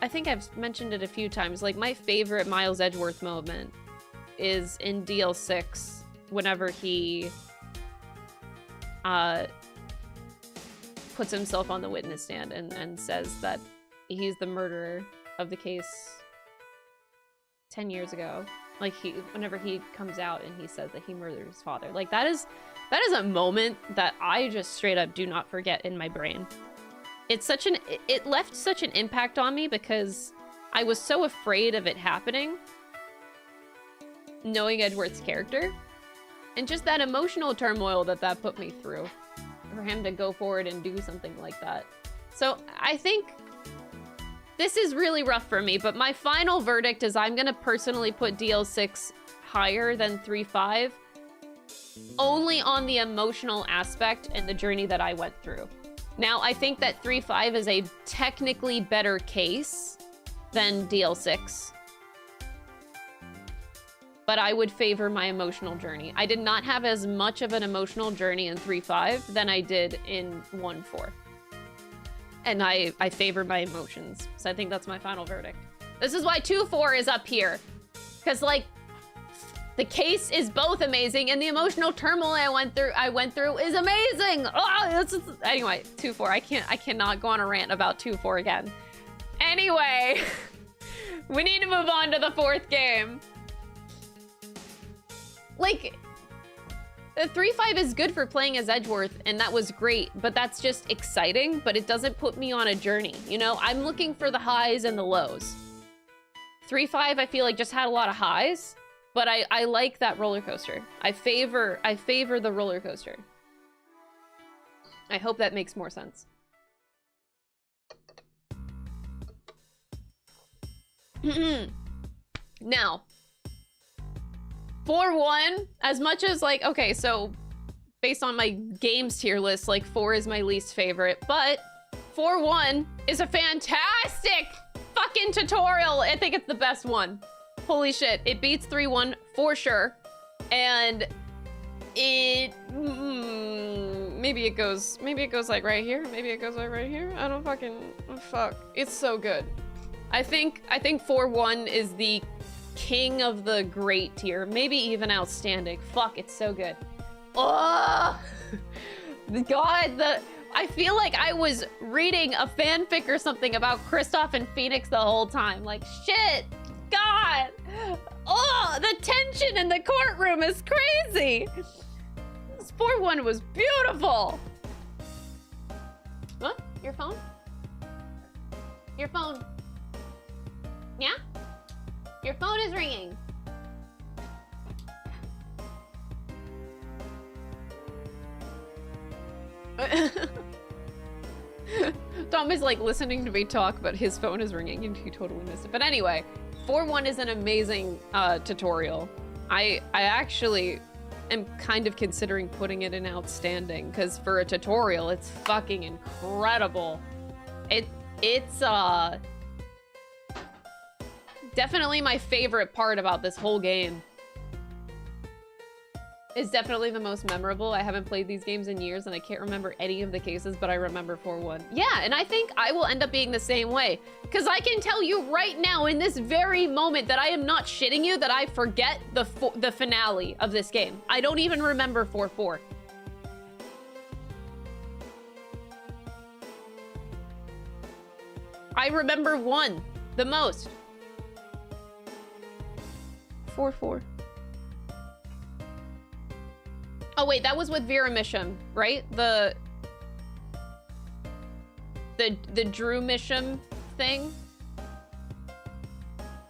think I've mentioned it a few times, like my favorite Miles Edgeworth moment is in DL6 whenever he puts himself on the witness stand and says that he's the murderer of the case 10 years ago. Like, whenever he comes out and he says that he murdered his father. Like, that is a moment that I just straight up do not forget in my brain. It's such an, it left such an impact on me because I was so afraid of it happening, knowing Edward's character, and just that emotional turmoil that put me through for him to go forward and do something like that. So I think this is really rough for me, but my final verdict is I'm gonna personally put DL6 higher than 3.5, only on the emotional aspect and the journey that I went through. Now, I think that 3.5 is a technically better case than DL6, but I would favor my emotional journey. I did not have as much of an emotional journey in 3.5 than I did in 1.4. And I favor my emotions. So I think that's my final verdict. This is why 2.4 is up here. Because, like, the case is both amazing and the emotional turmoil I went through is amazing. Oh, anyway, 2.4. I cannot go on a rant about 2.4 again. Anyway, we need to move on to the fourth game. Like, 3.5 is good for playing as Edgeworth, and that was great, but that's just exciting, but it doesn't put me on a journey, you know? I'm looking for the highs and the lows. 3.5, I feel like, just had a lot of highs, but I like that roller coaster. I favor the roller coaster. I hope that makes more sense. Now, 4.1, as much as, like, okay, so based on my games tier list, like, 4 is my least favorite, but 4.1 is a fantastic fucking tutorial. I think it's the best one. Holy shit, it beats 3.1 for sure. And it, maybe it goes like right here. Maybe it goes like right here. I don't fucking, fuck. It's so good. I think 4.1 is the king of the great tier, maybe even outstanding. Fuck, it's so good. Oh, God, I feel like I was reading a fanfic or something about Kristoff and Phoenix the whole time. Like, shit, God. Oh, the tension in the courtroom is crazy. This 4.1 was beautiful. What? Your phone? Your phone? Yeah? Your phone is ringing. Tom is like listening to me talk, but his phone is ringing and he totally missed it. But anyway, 4.1 is an amazing tutorial. I actually am kind of considering putting it in outstanding because for a tutorial, it's fucking incredible. It's definitely my favorite part about this whole game. It's definitely the most memorable. I haven't played these games in years and I can't remember any of the cases, but I remember 4.1. Yeah, and I think I will end up being the same way. Because I can tell you right now in this very moment that I am not shitting you that I forget the finale of this game. I don't even remember 4.4. I remember 1 the most. 4.4. Oh wait, that was with Vera Misham, right? The Drew Misham thing?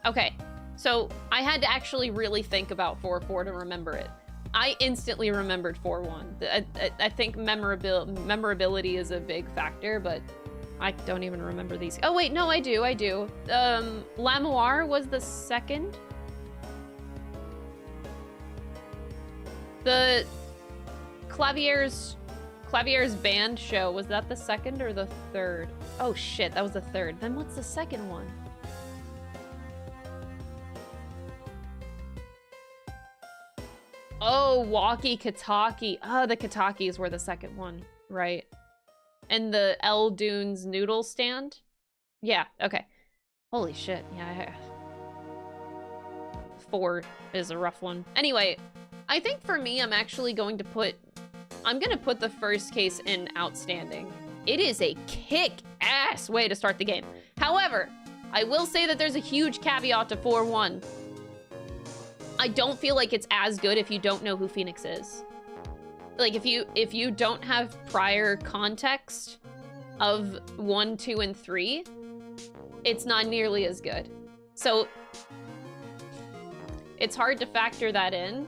Okay, so I had to actually really think about 4.4 to remember it. I instantly remembered 4.1. I think memorability is a big factor, but I don't even remember these. Oh wait, no, I do. Lamoire was the second. The Clavier's band show, was that the second or the third? Oh shit, that was the third. Then what's the second one? Oh, Walkie Kataki. Oh, the Katakis were the second one, right? And the L Dunes noodle stand? Yeah, okay. Holy shit, yeah. 4 is a rough one. Anyway, I think for me, I'm actually going to put... I'm going to put the first case in outstanding. It is a kick-ass way to start the game. However, I will say that there's a huge caveat to 4-1. I don't feel like it's as good if you don't know who Phoenix is. Like, if you don't have prior context of 1, 2, and 3, it's not nearly as good. So, it's hard to factor that in.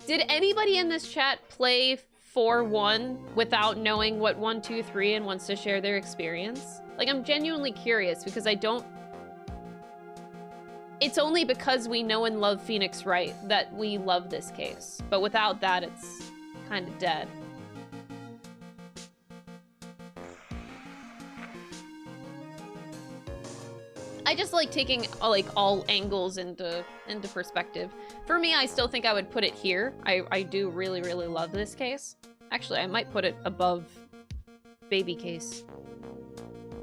Did anybody in this chat play 4-1 without knowing what 1, 2, 3 and wants to share their experience? Like, I'm genuinely curious because I don't... It's only because we know and love Phoenix Wright that we love this case. But without that, it's kind of dead. I just like taking like all angles into perspective. For me, I still think I would put it here. I do really, really love this case. Actually, I might put it above Baby Case.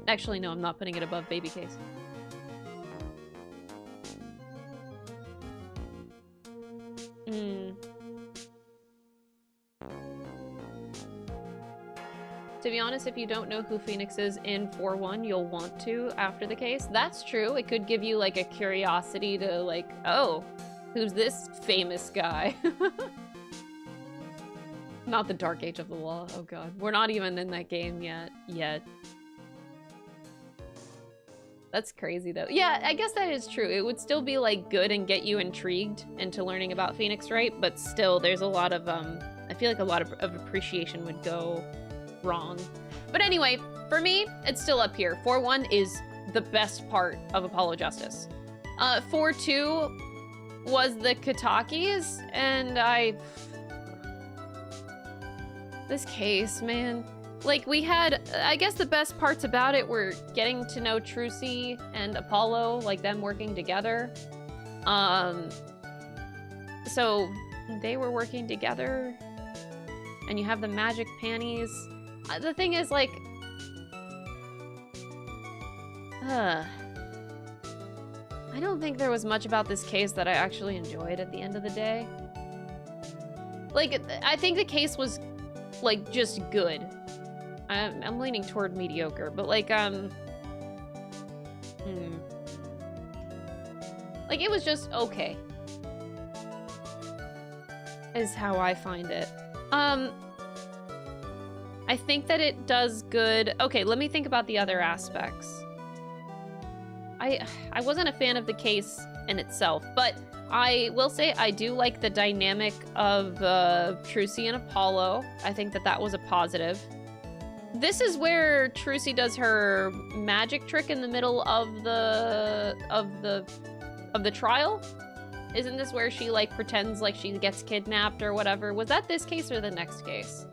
Actually, no, I'm not putting it above Baby Case. To be honest, if you don't know who Phoenix is in 4-1, you'll want to after the case. That's true. It could give you like a curiosity to like, oh, who's this famous guy? Not the Dark Age of the Law. Oh god. We're not even in that game yet. That's crazy though. Yeah, I guess that is true. It would still be like good and get you intrigued into learning about Phoenix Wright, but still there's a lot of, I feel like a lot of appreciation would go wrong. But anyway, for me, it's still up here. 4-1 is the best part of Apollo Justice. 4-2 was the Katakis, and this case, man. Like, we had, I guess the best parts about it were getting to know Trucy and Apollo, like them working together. So they were working together, and you have the magic panties. The thing is, like, I don't think there was much about this case that I actually enjoyed at the end of the day. Like, I think the case was, like, just good. I'm leaning toward mediocre, but, like, like, it was just okay. Is how I find it. I think that it does good. Okay, let me think about the other aspects. I wasn't a fan of the case in itself, but I will say I do like the dynamic of Trucy and Apollo. I think that that was a positive. This is where Trucy does her magic trick in the middle of the trial. Isn't this where she like pretends like she gets kidnapped or whatever? Was that this case or the next case?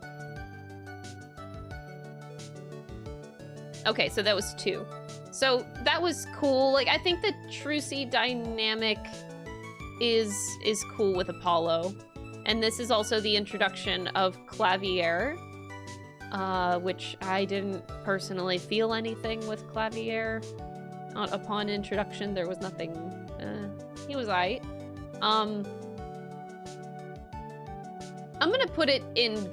Okay, so that was 2. So that was cool. Like, I think the Trucy dynamic is cool with Apollo. And this is also the introduction of Clavier, which I didn't personally feel anything with Clavier. Upon introduction, there was nothing. He was aight. I'm gonna put it in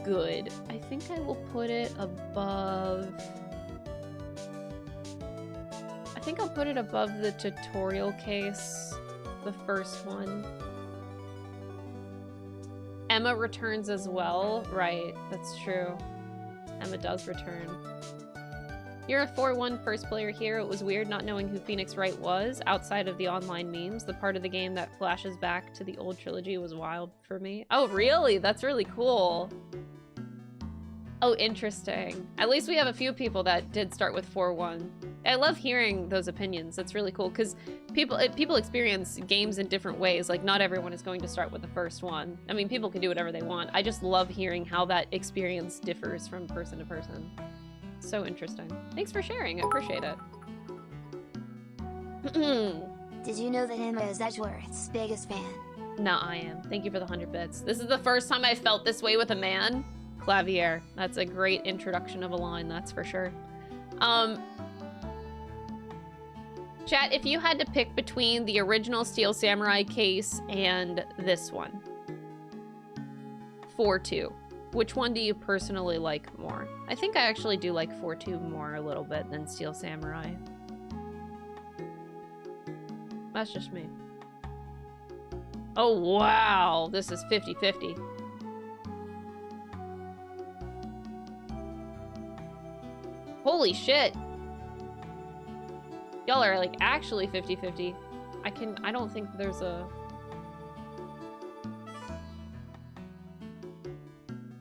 good. I think I will put it above... I think I'll put it above the tutorial case, the first one. Emma returns as well. Right, that's true. Emma does return. You're a 4-1 first player here. It was weird not knowing who Phoenix Wright was outside of the online memes. The part of the game that flashes back to the old trilogy was wild for me. Oh, really? That's really cool. Oh, interesting. At least we have a few people that did start with 4-1. I love hearing those opinions. That's really cool because people experience games in different ways. Like, not everyone is going to start with the first one. I mean, people can do whatever they want. I just love hearing how that experience differs from person to person. So interesting. Thanks for sharing. I appreciate it. Did you know that Emma is Edgeworth's biggest fan? No, I am. Thank you for the 100 bits. This is the first time I felt this way with a man. Clavier. That's a great introduction of a line, that's for sure. Chat, if you had to pick between the original Steel Samurai case and this one, 4-2, which one do you personally like more? I think I actually do like 4-2 more a little bit than Steel Samurai. That's just me. Oh, wow. This is 50-50. Holy shit. Y'all are like actually 50-50. I don't think there's a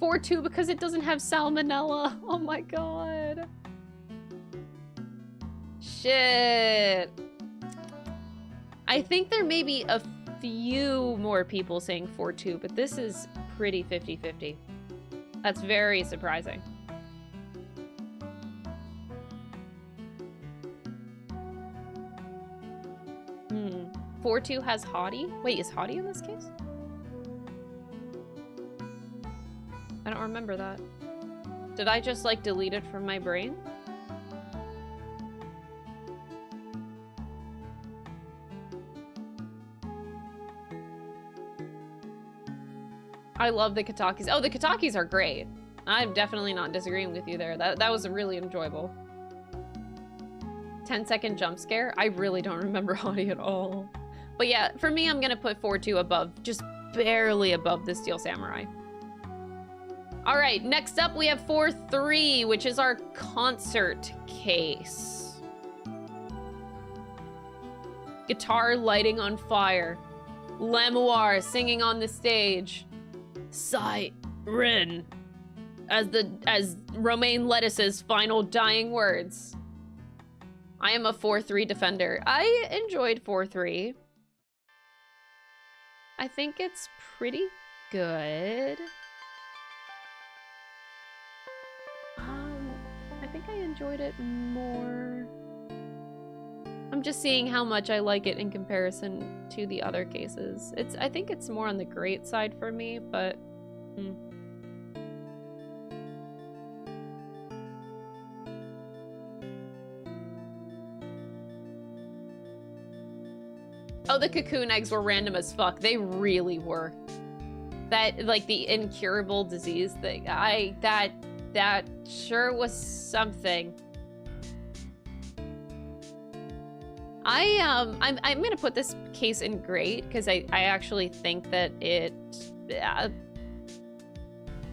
4-2 because it doesn't have salmonella. Oh my god. Shit. I think there may be a few more people saying 4-2, but this is pretty 50-50. That's very surprising. 4-2 has Hottie? Wait, is Hottie in this case? I don't remember that. Did I just, like, delete it from my brain? I love the Katakis. Oh, the Katakis are great. I'm definitely not disagreeing with you there. That was really enjoyable. 10-second jump scare? I really don't remember Hottie at all. But yeah, for me, I'm gonna put 4-2 above, just barely above the Steel Samurai. All right, next up we have 4-3, which is our concert case. Guitar lighting on fire. Lamoir singing on the stage. Siren as Romaine Lettuce's final dying words. I am a 4-3 defender. I enjoyed 4-3. I think it's pretty good. I think I enjoyed it more. I'm just seeing how much I like it in comparison to the other cases. I think it's more on the great side for me, but Oh, the cocoon eggs were random as fuck. They really were. That, like, the incurable disease thing. That sure was something. I'm gonna put this case in great because I actually think that it. I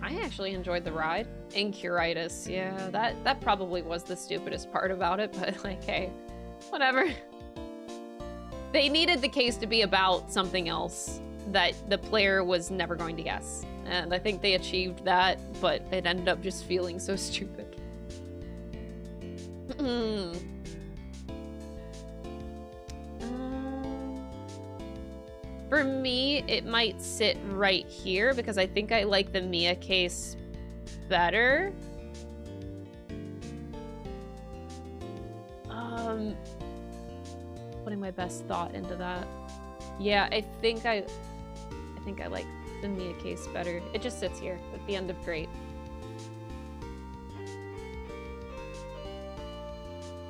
actually enjoyed the ride. Incuritis, yeah, that probably was the stupidest part about it, but like, hey, whatever. They needed the case to be about something else that the player was never going to guess. And I think they achieved that, but it ended up just feeling so stupid. For me, it might sit right here because I think I like the Mia case better. Putting my best thought into that. Yeah, I think I like the Mia case better. It just sits here at the end of great.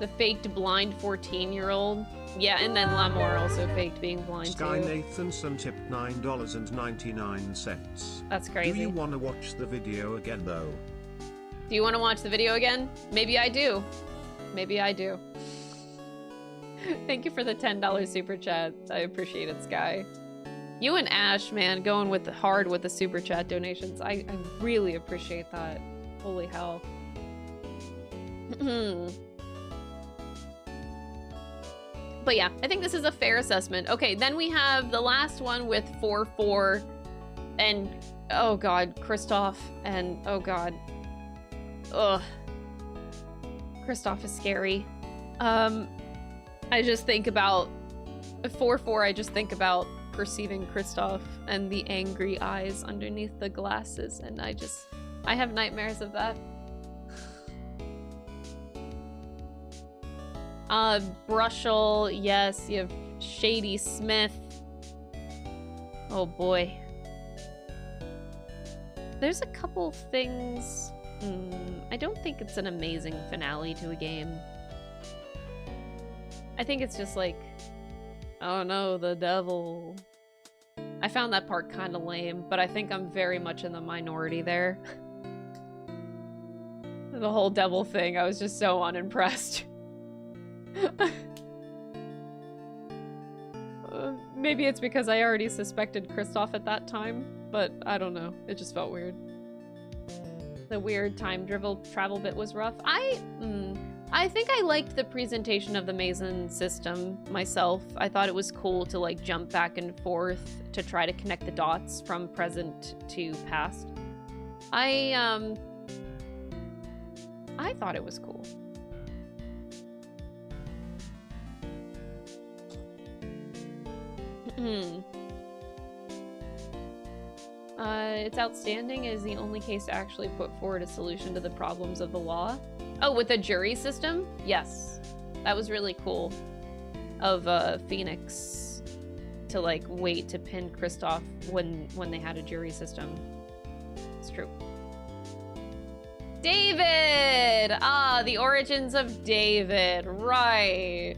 The faked blind 14-year-old. Yeah, and then Lamour also faked being blind Sky too. Nathanson tipped $9.99. That's crazy. Do you want to watch the video again though? Do you want to watch the video again? Maybe I do. Maybe I do. Thank you for the $10 super chat. I appreciate it, Sky. You and Ash, man, going with hard with the super chat donations. I really appreciate that. Holy hell. But yeah, I think this is a fair assessment. Okay, then we have the last one with 4-4 and, oh god, Kristoff and, oh god. Ugh. Kristoff is scary. I just think about 4-4, I just think about perceiving Kristoff and the angry eyes underneath the glasses, and I have nightmares of that. Brushel, yes, you have Shady Smith. Oh boy. There's a couple things. I don't think it's an amazing finale to a game. I think it's just like, oh no, the devil. I found that part kind of lame, but I think I'm very much in the minority there. The whole devil thing, I was just so unimpressed. Maybe it's because I already suspected Kristoff at that time, but I don't know. It just felt weird. The weird time travel bit was rough. I think I liked the presentation of the Mason system myself. I thought it was cool to like jump back and forth to try to connect the dots from present to past. I thought it was cool. It's outstanding is the only case to actually put forward a solution to the problems of the law. Oh, with a jury system? Yes. That was really cool. Of Phoenix to like wait to pin Kristoff when they had a jury system. It's true. David! Ah, the origins of David. Right.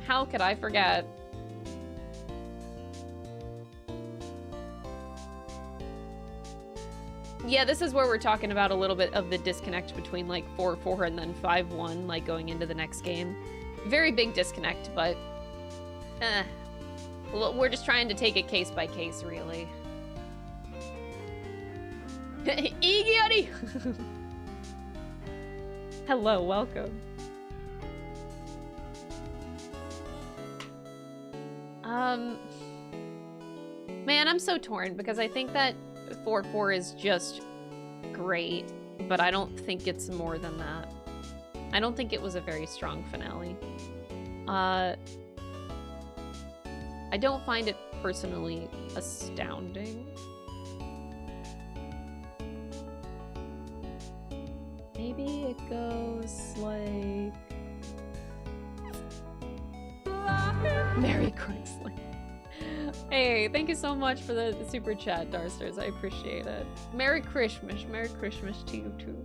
How could I forget? Yeah, this is where we're talking about a little bit of the disconnect between like 4-4 and then 5-1, like going into the next game. Very big disconnect, but well, we're just trying to take it case by case, really. Iggy! Hello, welcome. Man, I'm so torn because I think that 4-4 is just great, but I don't think it's more than that. I don't think it was a very strong finale. I don't find it personally astounding. Maybe it goes like... Merry Christmas. Hey, thank you so much for the super chat, Darsters. I appreciate it. Merry Christmas. Merry Christmas to you too.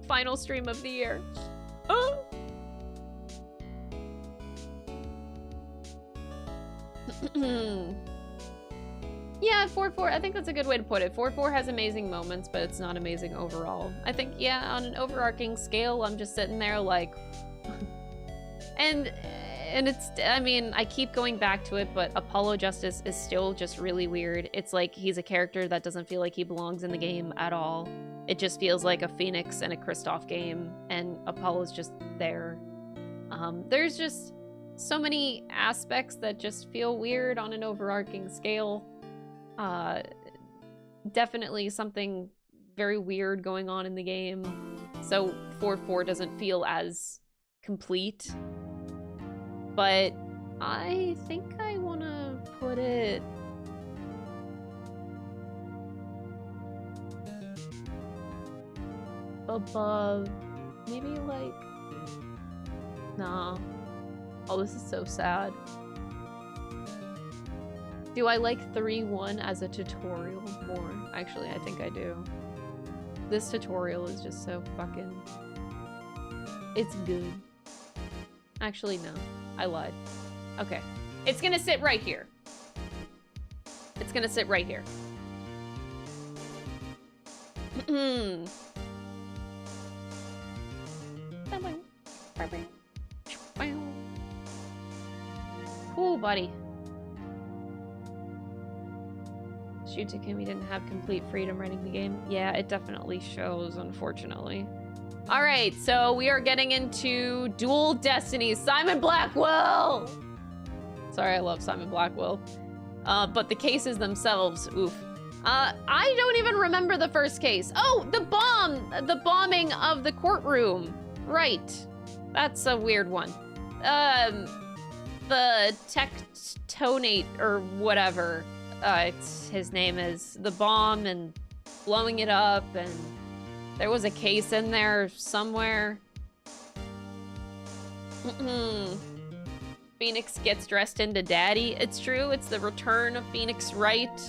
Final stream of the year. Oh! Yeah, 4-4, I think that's a good way to put it. 4-4 has amazing moments, but it's not amazing overall. I think, yeah, on an overarching scale, I'm just sitting there like... And it's, I mean, I keep going back to it, but Apollo Justice is still just really weird. It's like he's a character that doesn't feel like he belongs in the game at all. It just feels like a Phoenix and a Kristoff game, and Apollo's just there. There's just so many aspects that just feel weird on an overarching scale. Definitely something very weird going on in the game. So 4-4 doesn't feel as complete. But I think I want to put it... above... maybe like... Nah. Oh, this is so sad. Do I like 3-1 as a tutorial more? Actually, I think I do. This tutorial is just so fucking... It's good. Actually, no. I lied. Okay. It's gonna sit right here. It's gonna sit right here. Cool, buddy. Shoot to Kimmy didn't have complete freedom writing the game. Yeah, it definitely shows, unfortunately. All right, so we are getting into Dual Destiny. Simon Blackwell! Sorry, I love Simon Blackwell. But the cases themselves, oof. I don't even remember the first case. Oh, the bombing of the courtroom. Right, that's a weird one. The tectonate or whatever his name is. The bomb and blowing it up, and there was a case in there somewhere. Phoenix gets dressed into daddy. It's true, it's the return of Phoenix Wright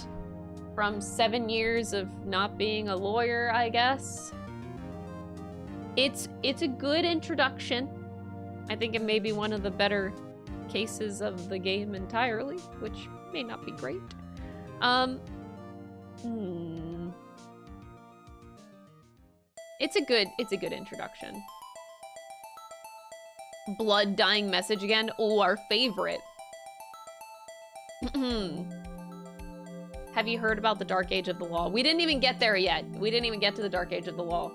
from 7 years of not being a lawyer, I guess. It's a good introduction. I think it may be one of the better cases of the game entirely, which may not be great. It's a good introduction. Blood dying message again. Oh, our favorite. Have you heard about the Dark Age of the Law? We didn't even get there yet. We didn't even get to the Dark Age of the Law.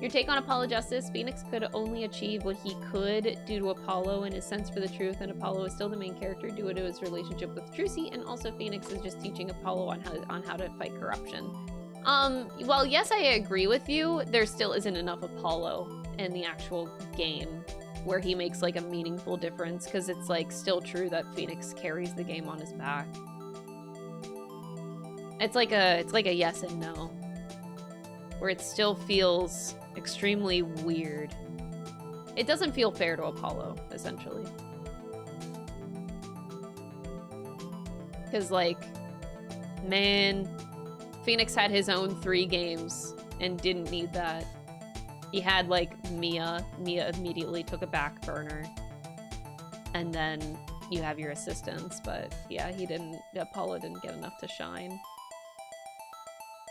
Your take on Apollo Justice? Phoenix could only achieve what he could due to Apollo and his sense for the truth, and Apollo is still the main character due to his relationship with Trucy, and also Phoenix is just teaching Apollo on how to fight corruption. Well, yes, I agree with you. There still isn't enough Apollo in the actual game where he makes like a meaningful difference, because it's like still true that Phoenix carries the game on his back. It's like a yes and no, where it still feels extremely weird. It doesn't feel fair to Apollo, essentially. Because, like, man, Phoenix had his own 3 games and didn't need that. He had, like, Mia. Mia immediately took a back burner. And then you have your assistants, but yeah, Apollo didn't get enough to shine.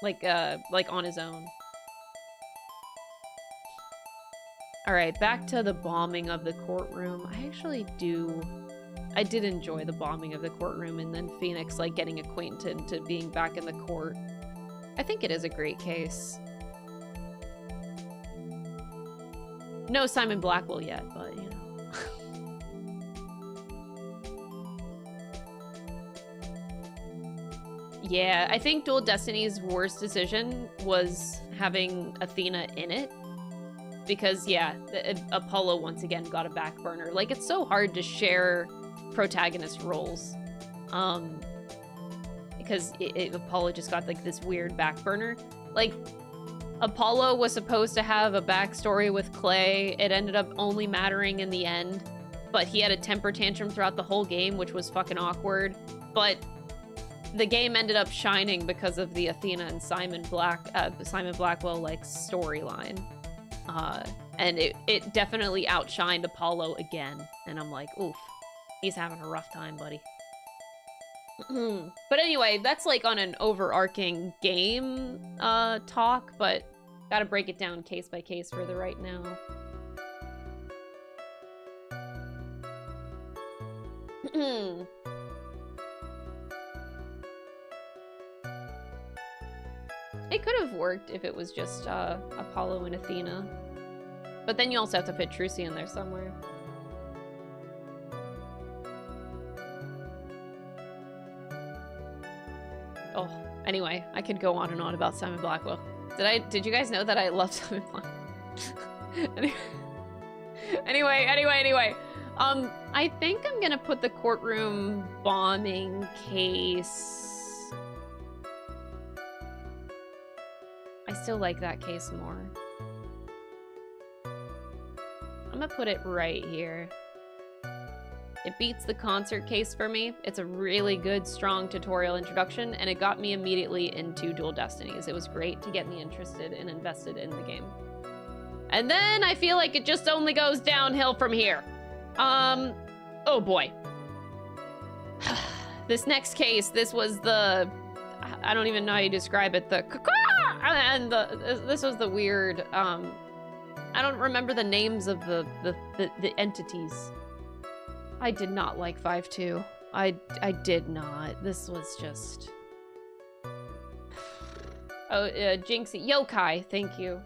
Like on his own. Alright, back to the bombing of the courtroom. I did enjoy the bombing of the courtroom, and then Phoenix, like, getting acquainted to being back in the court. I think it is a great case. No Simon Blackwell yet, but, you know. Yeah, I think Dual Destiny's worst decision was having Athena in it. Because, yeah, Apollo once again got a back burner. Like, it's so hard to share protagonist roles. Because Apollo just got, like, this weird back burner. Like, Apollo was supposed to have a backstory with Clay. It ended up only mattering in the end. But he had a temper tantrum throughout the whole game, which was fucking awkward. But the game ended up shining because of the Athena and Simon Blackwell, like, storyline. And it definitely outshined Apollo again. And I'm like, oof, he's having a rough time, buddy. But anyway, that's like on an overarching game talk, but gotta break it down case by case for the right now. It could have worked if it was just Apollo and Athena. But then you also have to fit Trucy in there somewhere. Oh, anyway, I could go on and on about Simon Blackwell. Did you guys know that I love Simon Blackwell? Anyway. I think I'm gonna put the courtroom bombing case. I still like that case more. I'm gonna put it right here. It beats the concert case for me. It's a really good, strong tutorial introduction, and it got me immediately into Dual Destinies. It was great to get me interested and invested in the game. And then I feel like it just only goes downhill from here. Oh boy. This next case, this was the, I don't even know how you describe it, and this was the weird, I don't remember the names of the entities. I did not like 5-2. I did not. This was just... Oh, Jinxie. Yokai, thank you.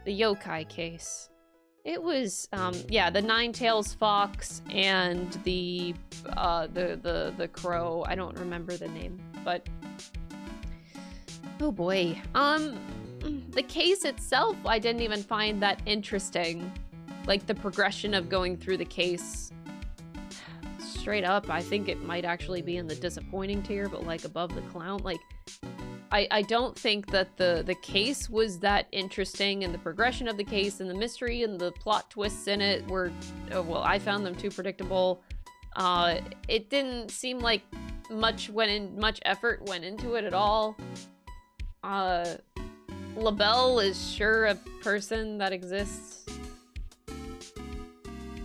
The Yokai case. It was, yeah, the Nine-Tails Fox and the Crow. I don't remember the name, but... Oh boy. The case itself, I didn't even find that interesting. Like, the progression of going through the case... Straight up, I think it might actually be in the disappointing tier, but like above the clown. Like, I don't think that the case was that interesting, and the progression of the case and the mystery and the plot twists in it were, well, I found them too predictable. It didn't seem like much effort went into it at all. LaBelle is sure a person that exists.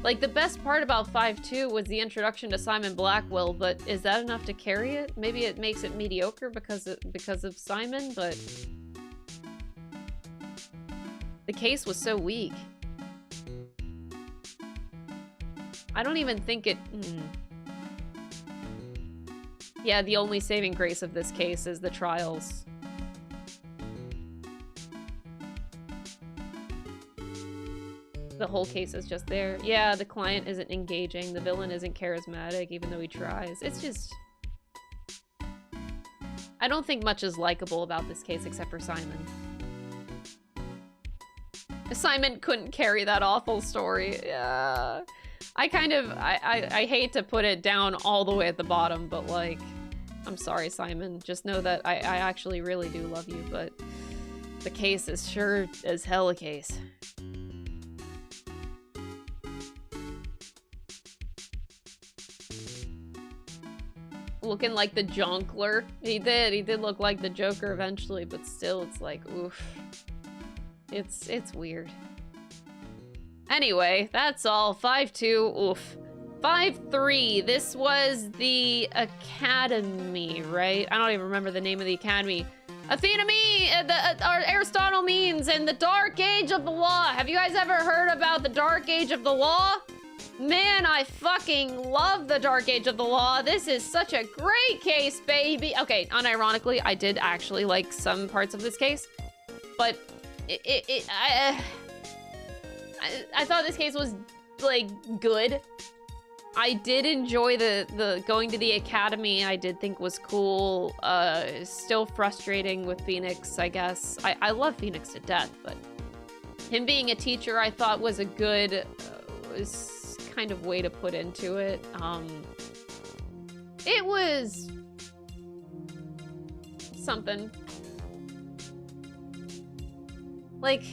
Like, the best part about 5-2 was the introduction to Simon Blackwell, but is that enough to carry it? Maybe it makes it mediocre because of Simon, but the case was so weak. I don't even think it... Yeah, the only saving grace of this case is the trials. The whole case is just there. Yeah, the client isn't engaging. The villain isn't charismatic, even though he tries. It's just... I don't think much is likable about this case except for Simon. Simon couldn't carry that awful story. Yeah. I hate to put it down all the way at the bottom, but like, I'm sorry, Simon. Just know that I actually really do love you, but the case is sure as hell a case. Looking like the Jonkler. He did look like the Joker eventually, but still it's like, oof. It's weird. Anyway, that's all. 5-2, oof. 5-3, this was the Academy, right? I don't even remember the name of the Academy. Athena Aristotle means and the Dark Age of the Law. Have you guys ever heard about the Dark Age of the Law? Man, I fucking love the Dark Age of the Law. This is such a great case, baby. Okay, unironically, I did actually like some parts of this case, but I thought this case was like good. I did enjoy the going to the academy. I did think was cool. Still frustrating with Phoenix, I guess. I love Phoenix to death, but him being a teacher, I thought was a good kind of way to put into it. It was something. Like,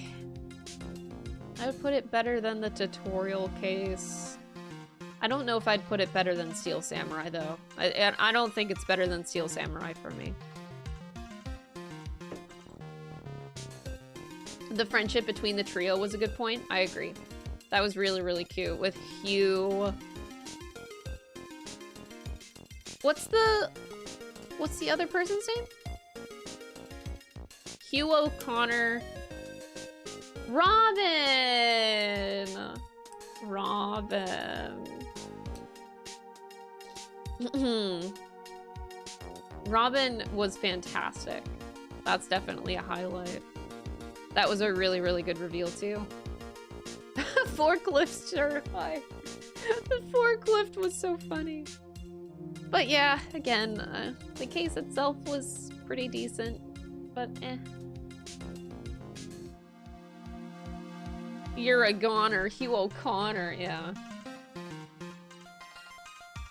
I would put it better than the tutorial case. I don't know if I'd put it better than Steel Samurai, though. I don't think it's better than Steel Samurai for me. The friendship between the trio was a good point. I agree. That was really, really cute with Hugh. What's the other person's name? Hugh O'Connor. Robin! Robin was fantastic. That's definitely a highlight. That was a really, really good reveal too. Forklift certified. The forklift was so funny. But yeah, again, the case itself was pretty decent, but eh. You're a goner, Hugh O'Connor, yeah.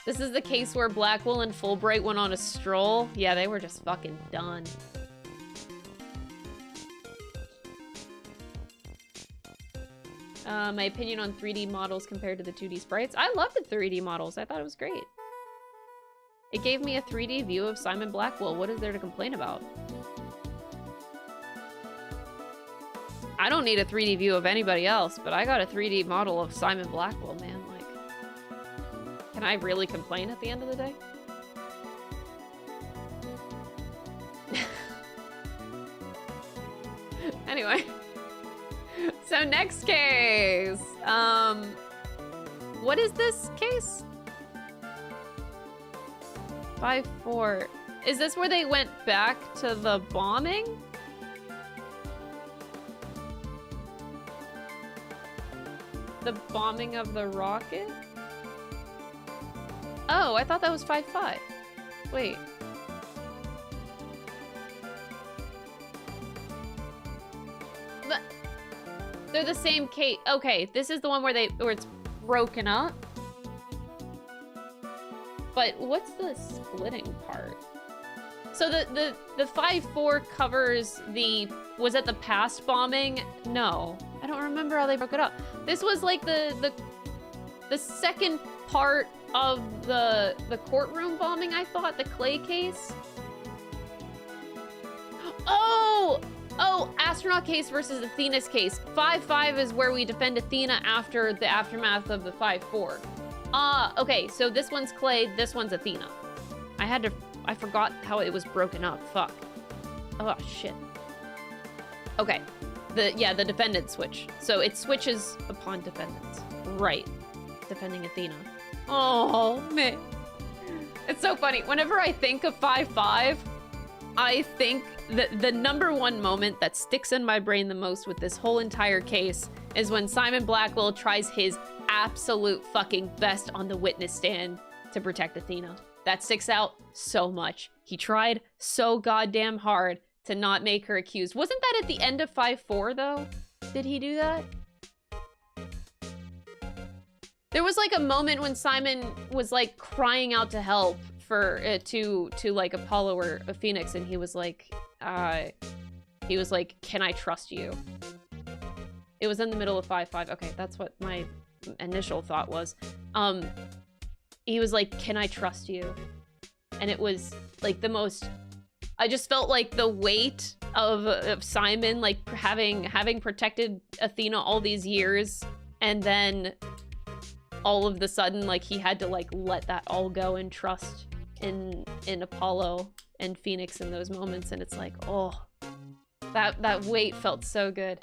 This is the case where Blackwell and Fulbright went on a stroll. Yeah, they were just fucking done. My opinion on 3D models compared to the 2D sprites. I loved the 3D models. I thought it was great. It gave me a 3D view of Simon Blackwell. What is there to complain about? I don't need a 3D view of anybody else, but I got a 3D model of Simon Blackwell, man. Like, can I really complain at the end of the day? Anyway. So next case. What is this case? 5-4. Is this where they went back to the bombing? The bombing of the rocket? Oh, I thought that was 5-5. Wait. But they're the same case. Okay, this is the one where it's broken up. But what's the splitting part? So the 5-4 covers the, was it the past bombing? No, I don't remember how they broke it up. This was like the second part of the courtroom bombing, I thought, the Clay case. Oh, Oh, astronaut case versus Athena's case. 5-5 is where we defend Athena after the aftermath of the 5-4. Okay, so this one's Clay, this one's Athena. I forgot how it was broken up, fuck. Oh, shit. Okay, the defendant switch. So it switches upon defendants. Right, defending Athena. Oh, man. It's so funny. Whenever I think of 5-5, I think that the number one moment that sticks in my brain the most with this whole entire case is when Simon Blackwell tries his absolute fucking best on the witness stand to protect Athena. That sticks out so much. He tried so goddamn hard to not make her accused. Wasn't that at the end of 5-4 though? Did he do that? There was like a moment when Simon was like crying out to help for to like Apollo or a Phoenix, and he was like, can I trust you? It was in the middle of 5-5. Okay, that's what my initial thought was. He was like, can I trust you? And it was like the most, I just felt like the weight of Simon, like having protected Athena all these years, and then all of the sudden, like he had to like let that all go and trust in Apollo and Phoenix in those moments. And it's like, oh, that weight felt so good.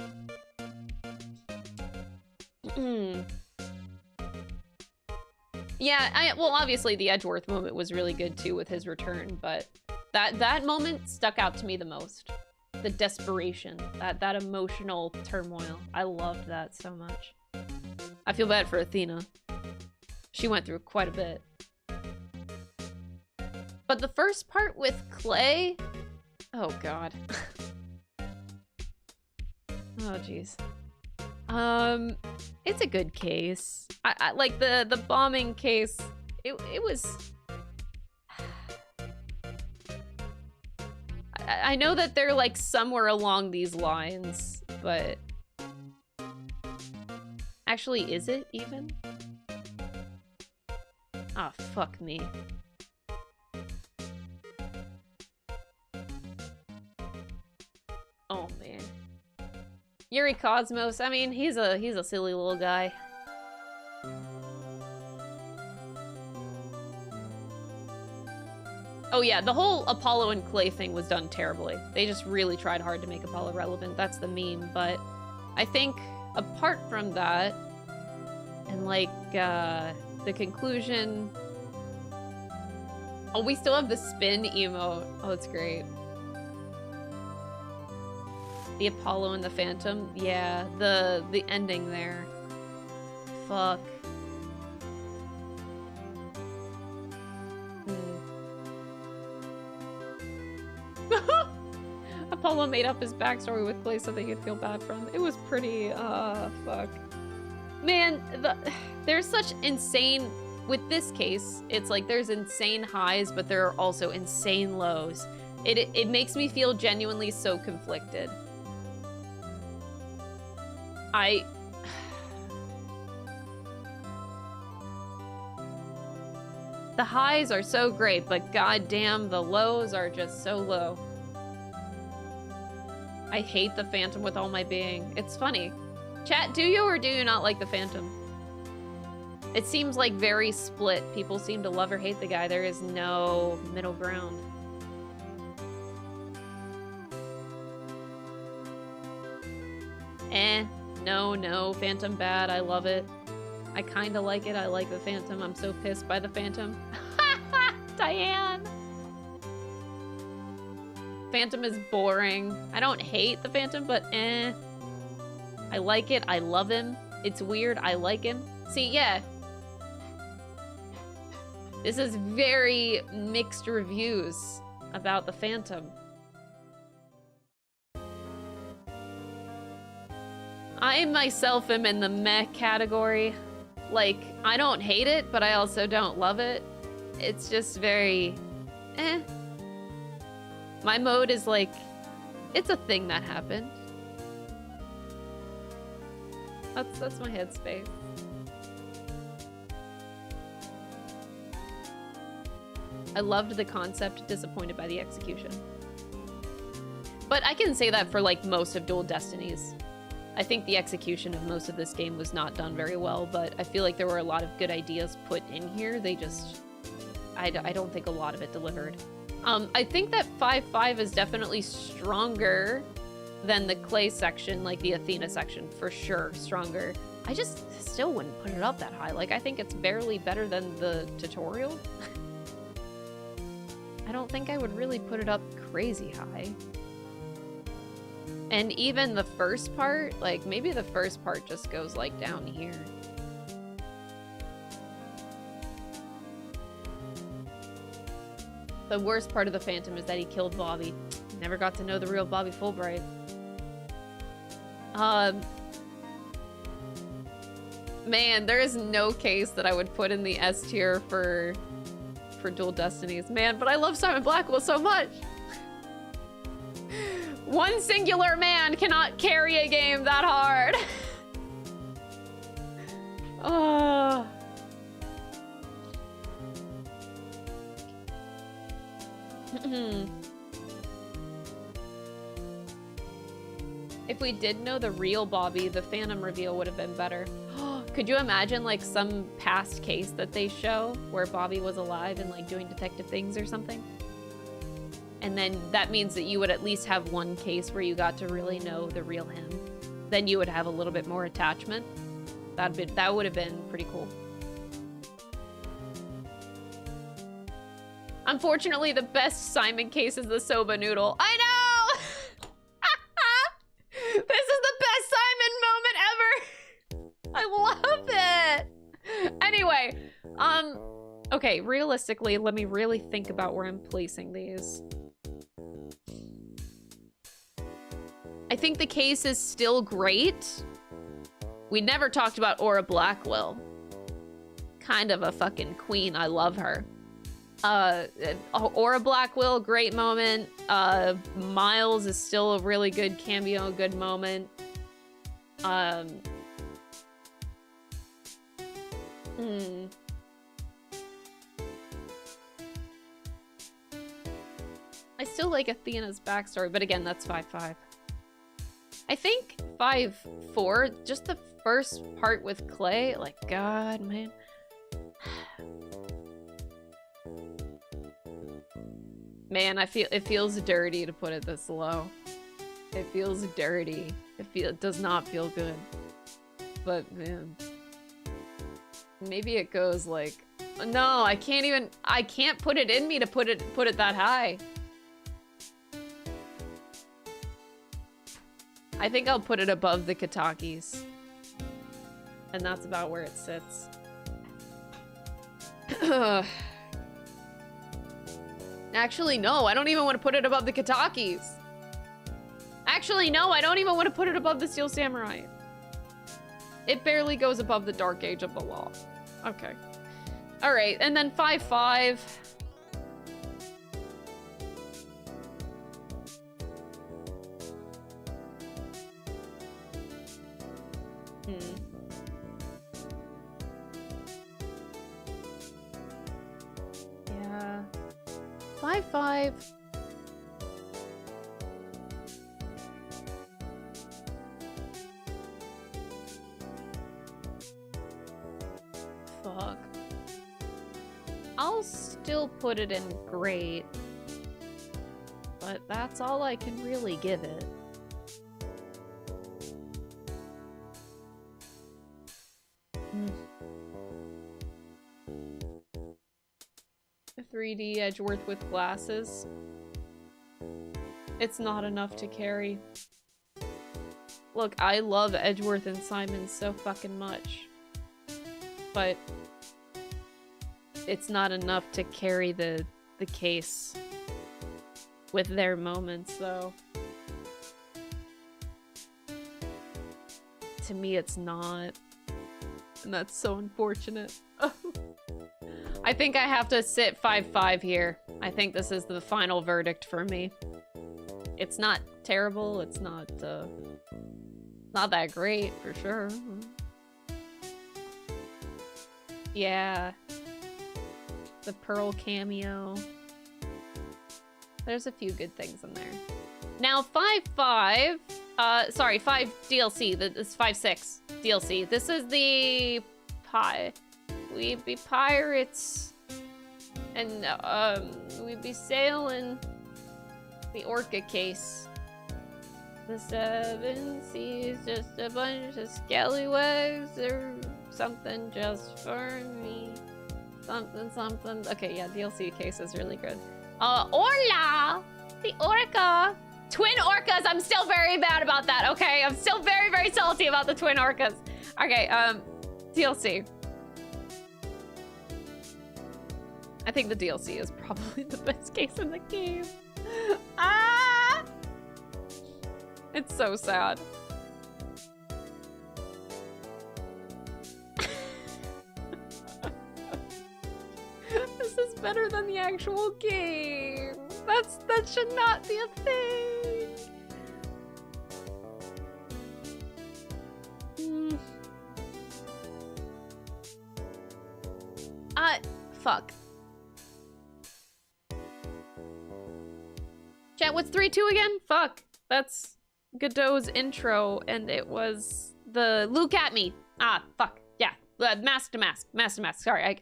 Yeah, well, obviously the Edgeworth moment was really good too with his return, but that moment stuck out to me the most. The desperation, that emotional turmoil. I loved that so much. I feel bad for Athena. She went through quite a bit. But the first part with Clay, oh god. Oh jeez. It's a good case. I like the bombing case. It was. I know that they're like somewhere along these lines, but actually, is it even? Ah, oh, fuck me. Oh man. Yuri Cosmos, I mean, he's a silly little guy. Oh yeah, the whole Apollo and Clay thing was done terribly. They just really tried hard to make Apollo relevant. That's the meme, but I think apart from that, and like the conclusion. Oh, we still have the spin emote. Oh, it's great. The Apollo and the Phantom. Yeah, the ending there. Fuck. Apollo made up his backstory with Clay so that he'd feel bad for him. It was pretty, fuck. Man, there's such insane... With this case, it's like there's insane highs, but there are also insane lows. It makes me feel genuinely so conflicted. The highs are so great, but goddamn, the lows are just so low. I hate the Phantom with all my being. It's funny. Chat, do you or do you not like the Phantom? It seems like very split. People seem to love or hate the guy. There is no middle ground. No, Phantom bad. I love it. I kinda like it. I like the Phantom. I'm so pissed by the Phantom. Diane! Phantom is boring. I don't hate the Phantom, but I like it. I love him. It's weird. I like him. See, yeah. This is very mixed reviews about the Phantom. I myself am in the meh category. Like, I don't hate it, but I also don't love it. It's just very eh. My mode is like, it's a thing that happened. That's my headspace. I loved the concept, disappointed by the execution. But I can say that for like most of Dual Destinies. I think the execution of most of this game was not done very well, but I feel like there were a lot of good ideas put in here. They just... I don't think a lot of it delivered. I think that 5-5 is definitely stronger than the Clay section, like the Athena section, for sure, stronger. I just still wouldn't put it up that high. Like, I think it's barely better than the tutorial. I don't think I would really put it up crazy high. And even the first part, like, maybe the first part just goes, like, down here. The worst part of the Phantom is that he killed Bobby. Never got to know the real Bobby Fulbright. Man, there is no case that I would put in the S tier for Dual Destinies. Man, but I love Simon Blackwell so much. One singular man cannot carry a game that hard. Oh. If we did know the real Bobby, the Phantom reveal would have been better. Could you imagine like some past case that they show where Bobby was alive and like doing detective things or something? And then that means that you would at least have one case where you got to really know the real him. Then you would have a little bit more attachment. That would have been pretty cool. Unfortunately, the best Simon case is the soba noodle. I know! This is the best Simon moment ever! I love it! Anyway, okay, realistically, let me really think about where I'm placing these. I think the case is still great. We never talked about Aura Blackwell. Kind of a fucking queen, I love her. Aura Blackwell, great moment. Miles is still a really good cameo, good moment. I still like Athena's backstory, but again, that's 5-5. I think 5-4, just the first part with Clay, like, God, man. Man, it feels dirty to put it this low. It feels dirty. It does not feel good. But man, maybe it goes like, no, I can't put it in me to put it that high. I think I'll put it above the Katakis. And that's about where it sits. Actually, no, I don't even want to put it above the Katakis. Actually, no, I don't even want to put it above the Steel Samurai. It barely goes above the Dark Age of the Law. Okay. All right, and then 5-5. Yeah. 5-5. Fuck. I'll still put it in great. But that's all I can really give it. A 3D Edgeworth with glasses. It's not enough to carry. Look, I love Edgeworth and Simon so fucking much. But it's not enough to carry the case with their moments, though. To me, it's not. And that's so unfortunate. I think I have to sit 5-5 here. I think this is the final verdict for me. It's not terrible. It's not that great, for sure. Yeah. The Pearl cameo. There's a few good things in there. Now 5.5, sorry, 5 DLC, this is 5.6 DLC. This is the we be pirates, and we be sailing the orca case. The 7 seas, just a bunch of scallywags or something just for me. Something, something. Okay, yeah, DLC case is really good. Orla! The orca! Twin orcas! I'm still very bad about that, okay? I'm still very, very salty about the twin orcas. Okay, DLC. I think the DLC is probably the best case in the game. Ah! It's so sad. This is better than the actual game. That should not be a thing. Fuck. Chat, what's 3-2 again? Fuck. That's Godot's intro, and it was the Look at Me. Ah, fuck. Yeah. Mask to Mask. Mask to Mask. Sorry.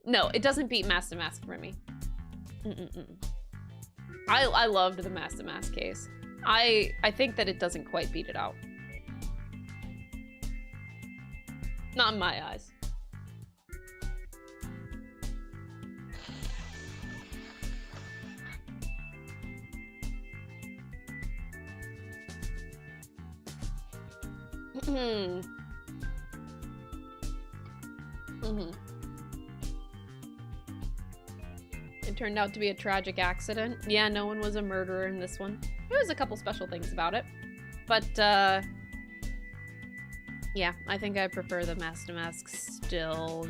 No, it doesn't beat Mask to Mask for me. I loved the Mask to Mask case. I think that it doesn't quite beat it out. Not in my eyes. It turned out to be a tragic accident. Yeah, no one was a murderer in this one. There was a couple special things about it. But, yeah, I think I prefer the Mask to Mask still.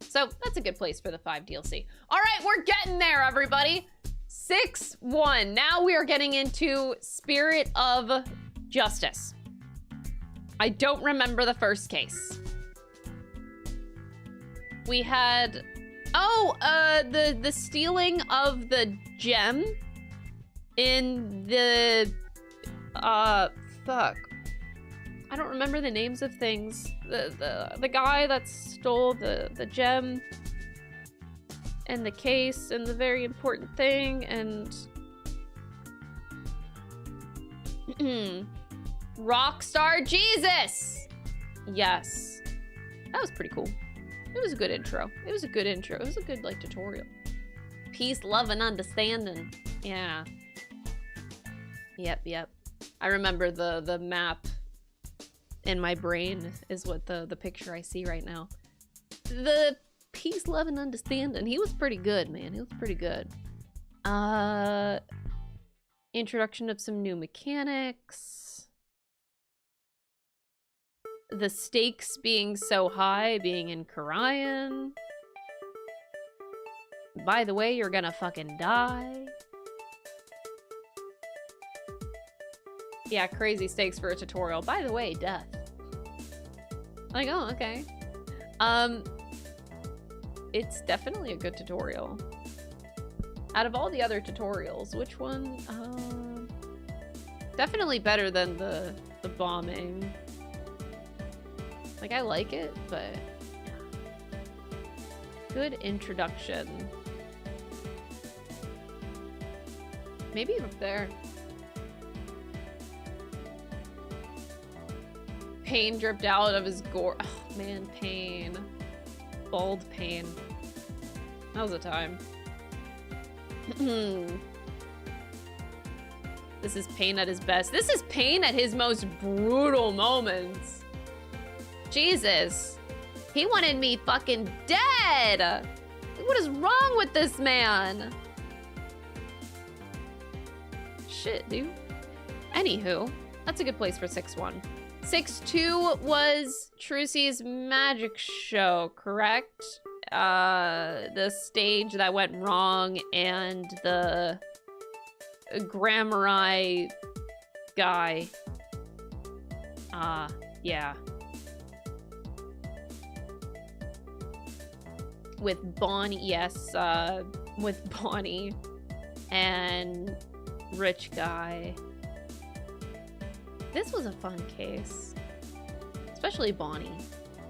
So, that's a good place for the 5 DLC. Alright, we're getting there, everybody! 6-1. Now we are getting into Spirit of Justice. I don't remember the first case. We had... Oh, the stealing of the gem in the... fuck. I don't remember the names of things. The guy that stole the gem and the case and the very important thing and... Rockstar Jesus! Yes. That was pretty cool. It was a good intro. It was a good intro. It was a good, like, tutorial. Peace, love, and understanding. Yeah. Yep. I remember the map in my brain is what the picture I see right now. The peace, love, and understanding. He was pretty good, man. He was pretty good. Introduction of some new mechanics. The stakes being so high, being in Korean. By the way, you're gonna fucking die. Yeah, crazy stakes for a tutorial. By the way, death. Like, oh, okay. It's definitely a good tutorial. Out of all the other tutorials, which one? Definitely better than the bombing. Like, I like it, but good introduction. Maybe up there. Pain dripped out of his gore. Oh, man, pain. Bald pain. That was a time. This is Pain at his best. This is Pain at his most brutal moments. Jesus. He wanted me fucking dead. What is wrong with this man? Shit, dude. Anywho, that's a good place for 6-1. 6-2 was Trucy's magic show, correct? The stage that went wrong and the Grammari guy. Yeah. With Bonnie, yes, with Bonnie. And rich guy. This was a fun case. Especially Bonnie.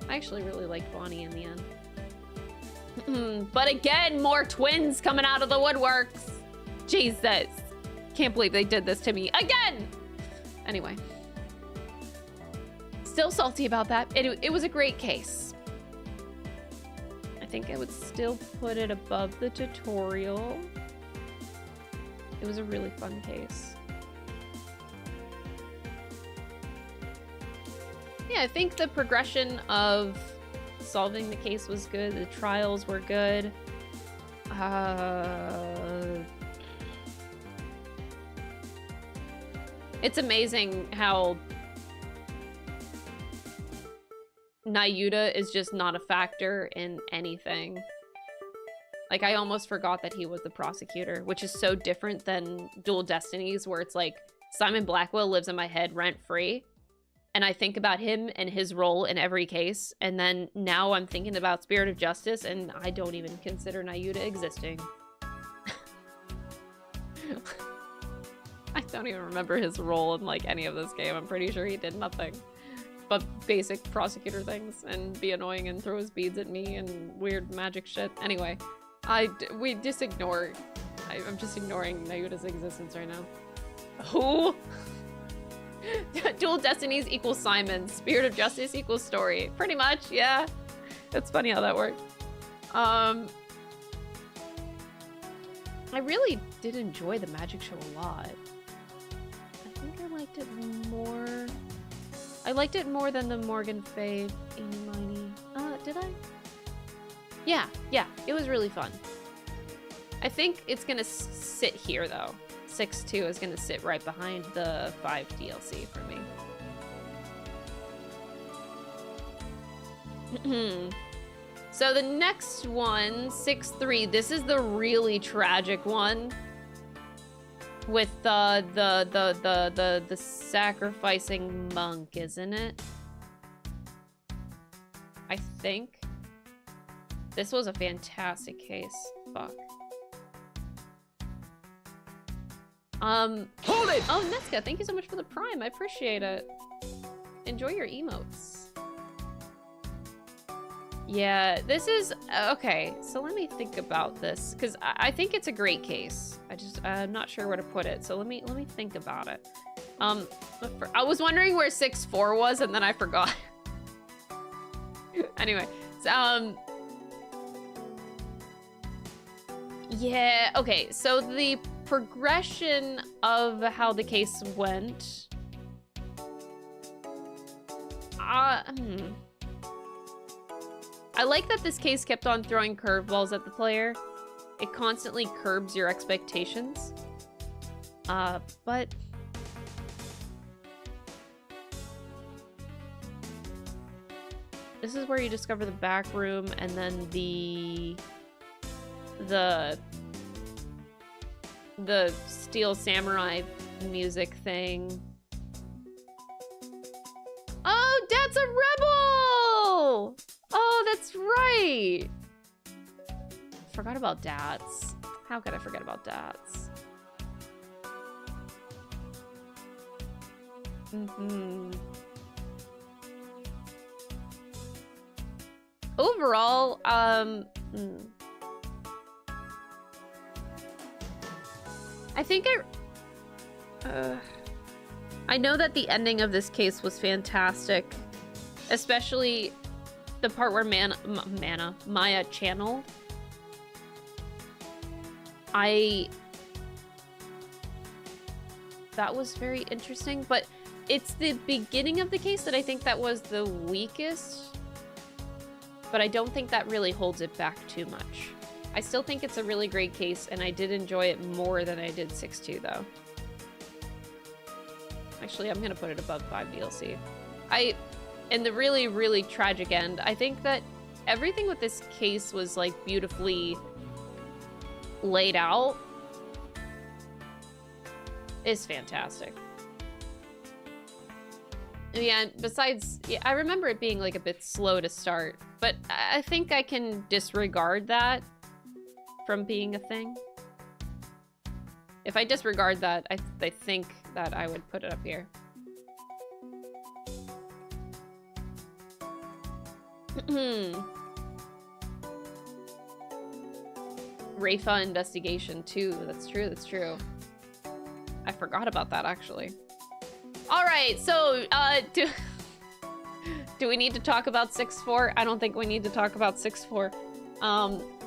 I actually really liked Bonnie in the end. But again, more twins coming out of the woodworks. Jesus. Can't believe they did this to me again. Anyway. Still salty about that. It was a great case. I think I would still put it above the tutorial. It was a really fun case. Yeah, I think the progression of solving the case was good. The trials were good. It's amazing how Nayuta is just not a factor in anything. Like, I almost forgot that he was the prosecutor, which is so different than Dual Destinies, where it's like Simon Blackwell lives in my head rent-free. And I think about him and his role in every case. And then now I'm thinking about Spirit of Justice, and I don't even consider Nayuta existing. I don't even remember his role in, like, any of this game. I'm pretty sure he did nothing but basic prosecutor things and be annoying and throw his beads at me and weird magic shit. Anyway, we just ignore... I'm just ignoring Nayuta's existence right now. Who? Dual Destinies equals Simon. Spirit of Justice equals story. Pretty much, yeah. It's funny how that worked. I really did enjoy the magic show a lot. I think I liked it more... I liked it more than the Morgan Fay Eeny Miny. Did I? Yeah, it was really fun. I think it's gonna sit here though. 6-2 is gonna sit right behind the 5 DLC for me. So the next one, 6-3, this is the really tragic one. With the sacrificing monk, isn't it? I think. This was a fantastic case. Fuck. Hold it! Oh, Neska, thank you so much for the Prime. I appreciate it. Enjoy your emotes. Yeah, this is... Okay, so let me think about this. Because I think it's a great case. I'm not sure where to put it. So let me think about it. I was wondering where 6-4 was, and then I forgot. Anyway, so, yeah, okay, so the progression of how the case went... I like that this case kept on throwing curveballs at the player. It constantly curbs your expectations. But... This is where you discover the back room and then the Steel Samurai music thing. Oh, Dad's a rebel! Oh, that's right! Forgot about Dats. How could I forget about Dats? Overall, I think I know that the ending of this case was fantastic, especially the part where Maya channeled. That was very interesting, but it's the beginning of the case that I think that was the weakest, but I don't think that really holds it back too much. I still think it's a really great case, and I did enjoy it more than I did 6-2 though. Actually, I'm gonna put it above 5 DLC. In the really, really tragic end, I think that everything with this case was like beautifully laid out. Is fantastic. Yeah, besides, yeah, I remember it being like a bit slow to start, but I think I can disregard that from being a thing. If I disregard that, I think that I would put it up here. Rafa investigation too. That's true, that's true. I forgot about that actually. All right, so do we need to talk about 6-4? I don't think we need to talk about 6-4.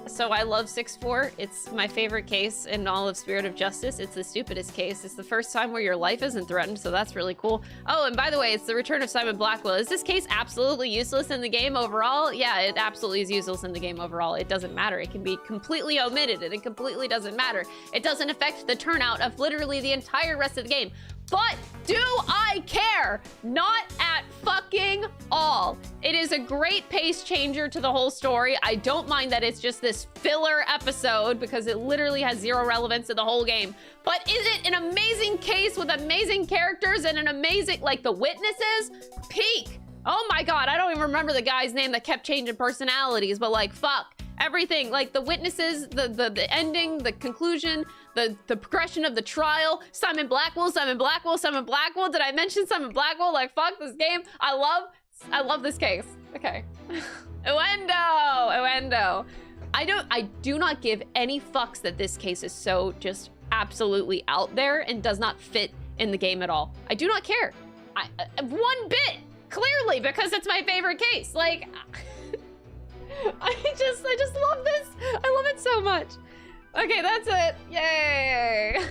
So I love 6-4. It's my favorite case in all of Spirit of Justice. It's the stupidest case. It's the first time where your life isn't threatened, so that's really cool. Oh, and by the way, it's the return of Simon Blackwell. Is this case absolutely useless in the game overall? Yeah, it absolutely is useless in the game overall. It doesn't matter. It can be completely omitted, and it completely doesn't matter. It doesn't affect the turnout of literally the entire rest of the game. But do I care? Not at fucking all. It is a great pace changer to the whole story. I don't mind that it's just this filler episode because it literally has zero relevance to the whole game. But is it an amazing case with amazing characters and an amazing, like the witnesses? Peak. Oh my God, I don't even remember the guy's name that kept changing personalities, but like, fuck. Everything, like the witnesses, the ending, the conclusion, the progression of the trial, Simon Blackwell. Did I mention Simon Blackwell? Like, fuck this game. I love this case. Okay. Uendo. I do not give any fucks that this case is so just absolutely out there and does not fit in the game at all. I do not care. One bit, clearly, because it's my favorite case. Like, I just love this. I love it so much. Okay, that's it. Yay.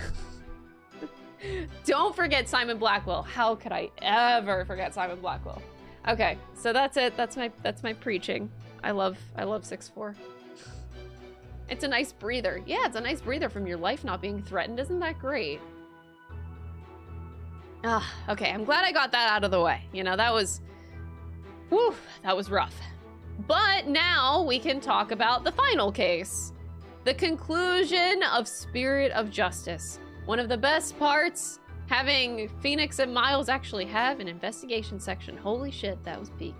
Don't forget Simon Blackwell. How could I ever forget Simon Blackwell? Okay, so that's it. That's my preaching. I love 6-4. It's a nice breather. Yeah, it's a nice breather from your life not being threatened. Isn't that great? Okay, I'm glad I got that out of the way. You know, that was rough. But now we can talk about the final case. The conclusion of Spirit of Justice. One of the best parts, having Phoenix and Miles actually have an investigation section. Holy shit, that was peak.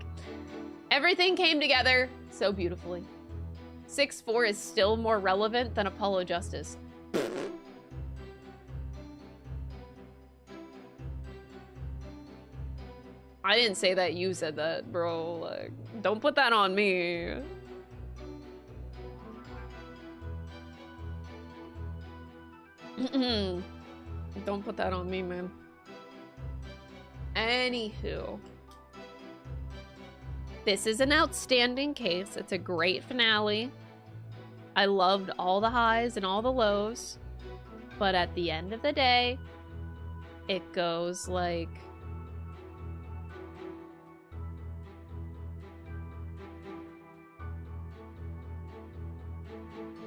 Everything came together so beautifully. 6-4 is still more relevant than Apollo Justice. I didn't say that, you said that, bro. Like, don't put that on me. Don't put that on me, man. Anywho. This is an outstanding case. It's a great finale. I loved all the highs and all the lows. But at the end of the day, it goes like...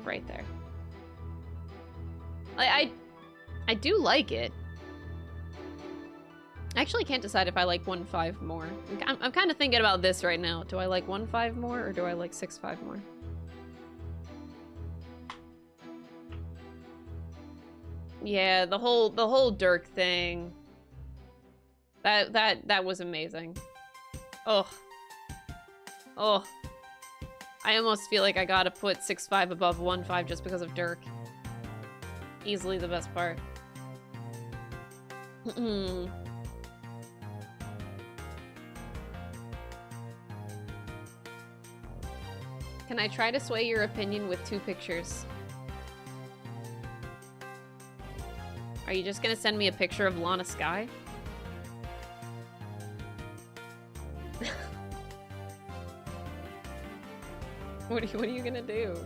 right there. I do like it. I actually can't decide if I like 1-5 more. I'm kind of thinking about this right now. Do I like 1-5 more or do I like 6-5 more? Yeah, the whole Dirk thing. That was amazing. Oh. I almost feel like I gotta put 6-5 above 1-5 just because of Dirk. Easily the best part. Can I try to sway your opinion with 2 pictures? Are you just gonna send me a picture of Lana Sky? What are you gonna do?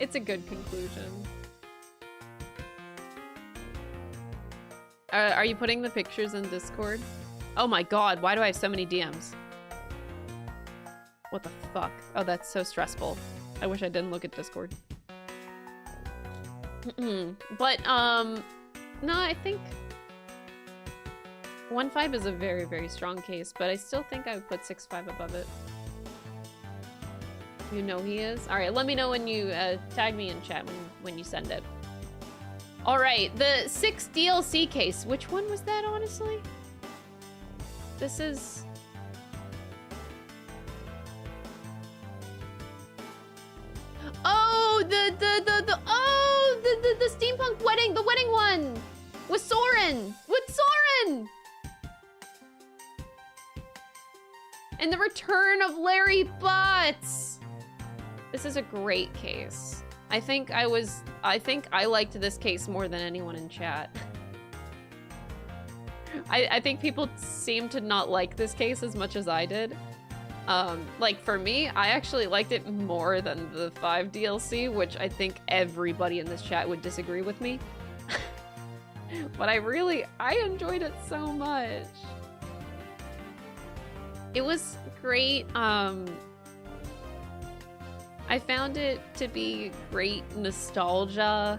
It's a good conclusion. Are you putting the pictures in Discord? Oh my god, why do I have so many DMs? What the fuck? Oh, that's so stressful. I wish I didn't look at Discord. But, no, I think 1-5 is a very, very strong case, but I still think I would put 6-5 above it. You know he is? Alright, let me know when you tag me in chat when you send it. Alright, the 6 DLC case. Which one was that, honestly? This is... the steampunk wedding, the wedding one with Soren, and the return of Larry Butts. This is a great case. I think I liked this case more than anyone in chat. I think people seem to not like this case as much as I did. Like for me, I actually liked it more than the 5 DLC, which I think everybody in this chat would disagree with me. But I enjoyed it so much. It was great. I found it to be great nostalgia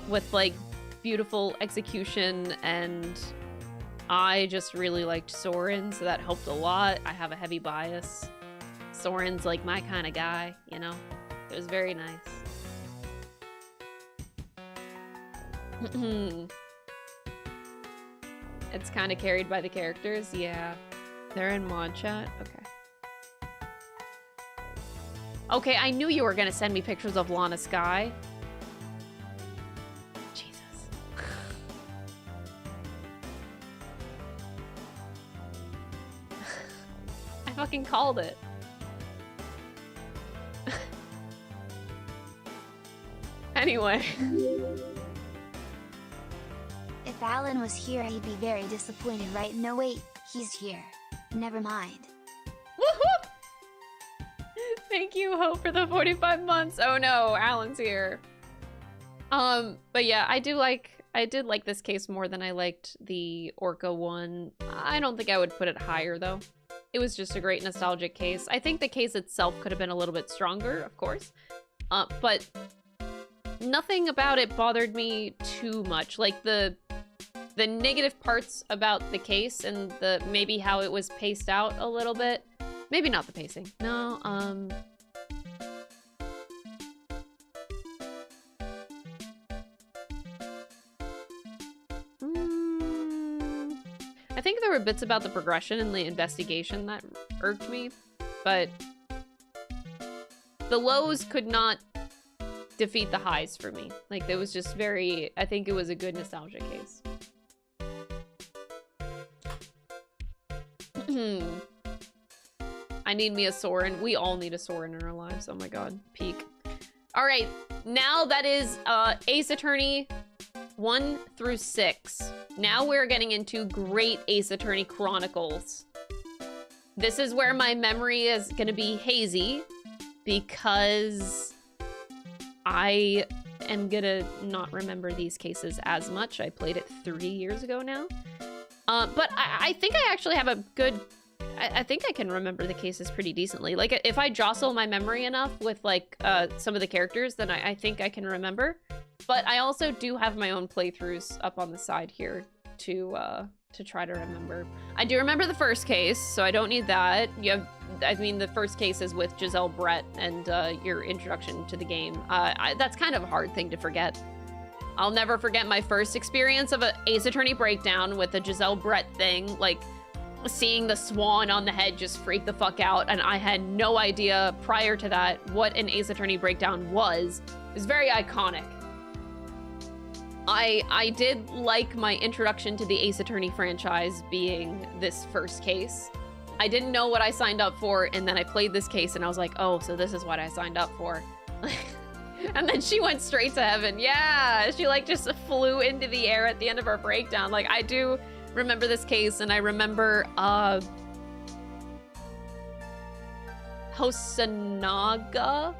with like beautiful execution, and I just really liked Soren, so that helped a lot. I have a heavy bias. Soren's like my kind of guy, you know? It was very nice. It's kind of carried by the characters, yeah. They're in mod chat, okay. Okay, I knew you were gonna send me pictures of Lana Sky. Jesus. I fucking called it. Anyway. If Alan was here, he'd be very disappointed, right? No, wait, he's here. Never mind. Woohoo! Thank you, Hope, for the 45 months. Oh no, Alan's here. But yeah, I did like this case more than I liked the Orca one. I don't think I would put it higher though. It was just a great nostalgic case. I think the case itself could have been a little bit stronger, of course. But nothing about it bothered me too much. Like the negative parts about the case and the maybe how it was paced out a little bit. Maybe not the pacing. No, I think there were bits about the progression and the investigation that irked me, but the lows could not defeat the highs for me. Like, it was just very, I think it was a good nostalgia case. I need me a Soren. We all need a Soren in our lives. Oh my god. Peak. All right. Now that is Ace Attorney 1 through 6. Now we're getting into Great Ace Attorney Chronicles. This is where my memory is going to be hazy because I am going to not remember these cases as much. I played it 3 years ago now. But I think I actually have a good... I think I can remember the cases pretty decently. Like, if I jostle my memory enough with, like, some of the characters, then I think I can remember. But I also do have my own playthroughs up on the side here to try to remember. I do remember the first case, so I don't need that. You have, I mean, the first case is with Giselle Brett and your introduction to the game. That's kind of a hard thing to forget. I'll never forget my first experience of an Ace Attorney breakdown with the Giselle Brett thing. Like, seeing the swan on the head just freak the fuck out, and I had no idea prior to that what an Ace Attorney breakdown was. It was very iconic. I did like my introduction to the Ace Attorney franchise being this first case. I didn't know what I signed up for, and then I played this case and I was like, oh, so this is what I signed up for. And then she went straight to heaven. Yeah, she like just flew into the air at the end of our breakdown. Like, I do remember this case, and I remember Hosanaga.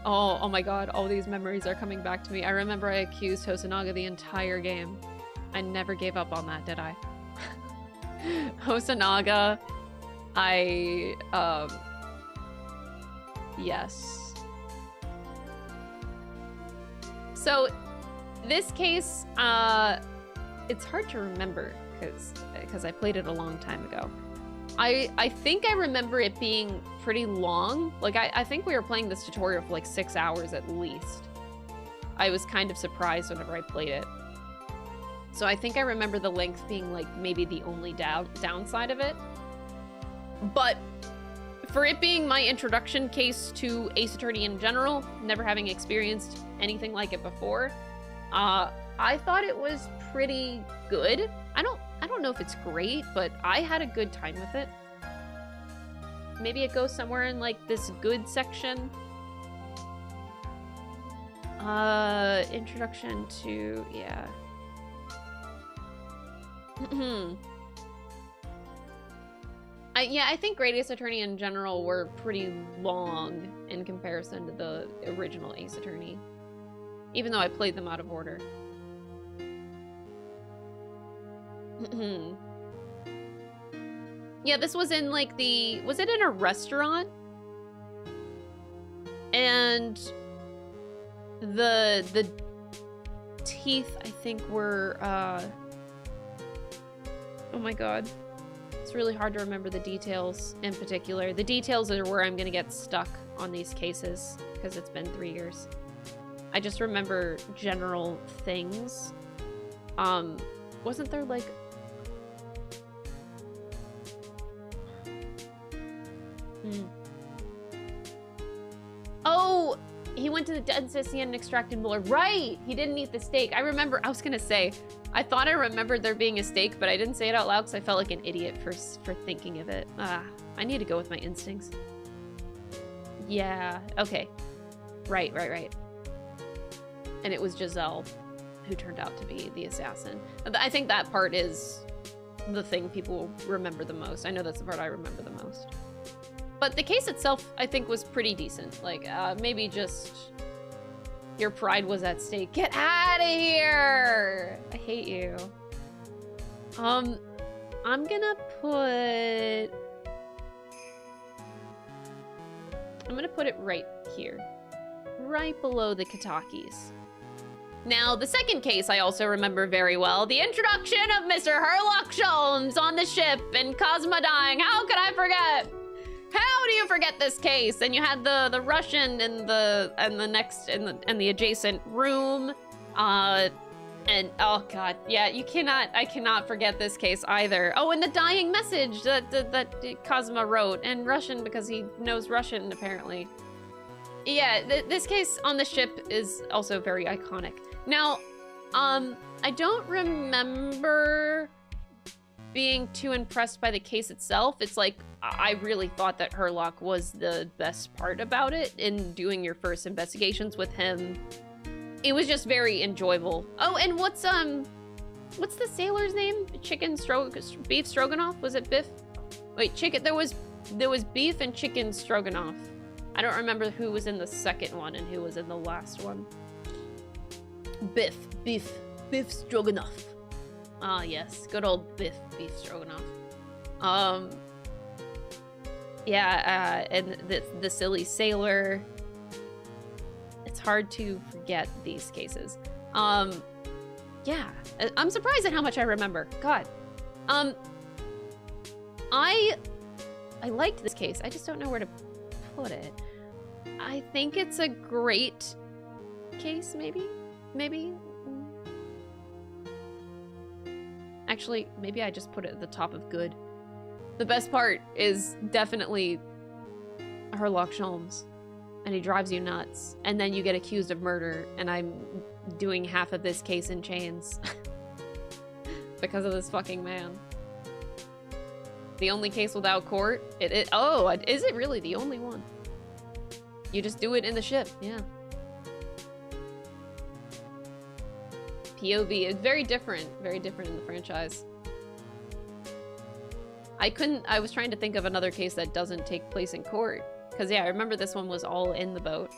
Oh my god, all these memories are coming back to me. I remember I accused Hosanaga the entire game. I never gave up on that, did I? Hosanaga, yes. So this case, it's hard to remember because I played it a long time ago. I think I remember it being pretty long. Like, I think we were playing this tutorial for like 6 hours at least. I was kind of surprised whenever I played it. So I think I remember the length being like maybe the only downside of it. But For it being my introduction case to Ace Attorney in general, never having experienced anything like it before, I thought it was pretty good. I don't know if it's great, but I had a good time with it. Maybe it goes somewhere in like this good section. Introduction to, yeah. I think Great Ace Attorney in general were pretty long in comparison to the original Ace Attorney. Even though I played them out of order. Yeah, this was in like the... Was it in a restaurant? And the teeth, I think, were... Oh my god. It's really hard to remember the details in particular. The details are where I'm gonna get stuck on these cases, because it's been 3 years. I just remember general things. Wasn't there like... Oh! He went to the dentist, he had an extracted molar. Right! He didn't eat the steak. I remember, I was gonna say, I thought I remembered there being a steak, but I didn't say it out loud because I felt like an idiot for thinking of it. I need to go with my instincts. Yeah, okay. Right. And it was Giselle who turned out to be the assassin. I think that part is the thing people remember the most. I know that's the part I remember the most. But the case itself, I think, was pretty decent. Like, maybe just your pride was at stake. Get out of here! I hate you. I'm gonna put it right here. Right below the Katakis. Now, the second case I also remember very well. The introduction of Mr. Herlock Sholmes on the ship and Cosma dying. How could I forget? How do you forget this case? And you had the Russian in the adjacent room. And oh god, yeah, I cannot forget this case either. Oh, and the dying message that Cosma wrote in Russian because he knows Russian apparently. Yeah, this case on the ship is also very iconic. Now, I don't remember being too impressed by the case itself. It's like, I really thought that Herlock was the best part about it in doing your first investigations with him. It was just very enjoyable. Oh, and what's the sailor's name? Beef Stroganoff? Was it Biff? Wait, chicken, there was beef and chicken stroganoff. I don't remember who was in the second one and who was in the last one. Beef Stroganoff. Ah, yes, good old beef stroganoff. Yeah, and the silly sailor. It's hard to forget these cases. Yeah, I'm surprised at how much I remember. God. I liked this case. I just don't know where to put it. I think it's a great case, maybe? Actually, maybe I just put it at the top of good. The best part is definitely Herlock Sholmes, and he drives you nuts, and then you get accused of murder, and I'm doing half of this case in chains because of this fucking man. The only case without court? Oh, is it really the only one? You just do it in the ship, yeah. POV is very different in the franchise. I was trying to think of another case that doesn't take place in court. Because yeah, I remember this one was all in the boat.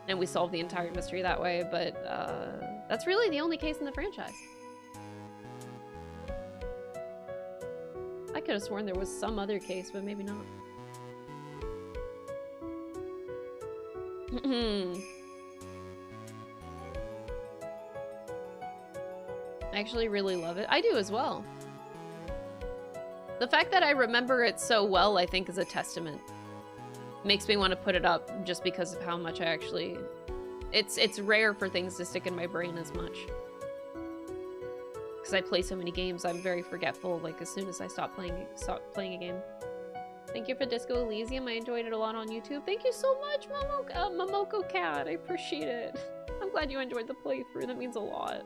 And we solved the entire mystery that way, but that's really the only case in the franchise. I could have sworn there was some other case, but maybe not. I actually really love it. I do as well. The fact that I remember it so well, I think, is a testament. Makes me want to put it up just because of how much I actually... It's rare for things to stick in my brain as much. Because I play so many games, I'm very forgetful, like, as soon as I stop playing a game. Thank you for Disco Elysium. I enjoyed it a lot on YouTube. Thank you so much, Momoko Cat. I appreciate it. I'm glad you enjoyed the playthrough. That means a lot.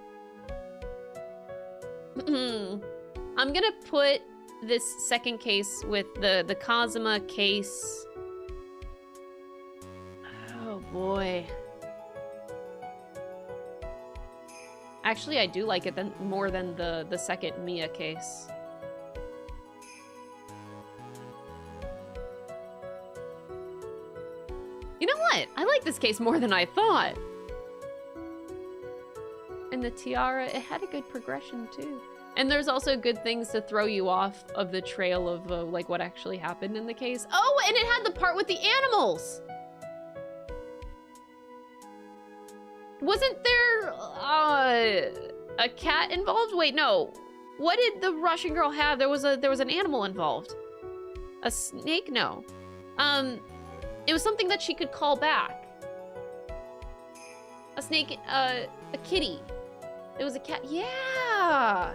I'm gonna put this second case with the Kazuma case. Oh boy. Actually, I do like it more than the second Mia case. You know what? I like this case more than I thought. And the tiara, it had a good progression too. And there's also good things to throw you off of the trail of like what actually happened in the case. Oh, and it had the part with the animals. Wasn't there a cat involved? Wait, no. What did the Russian girl have? There was an animal involved. A snake? No. It was something that she could call back. A snake, a kitty. It was a cat. Yeah.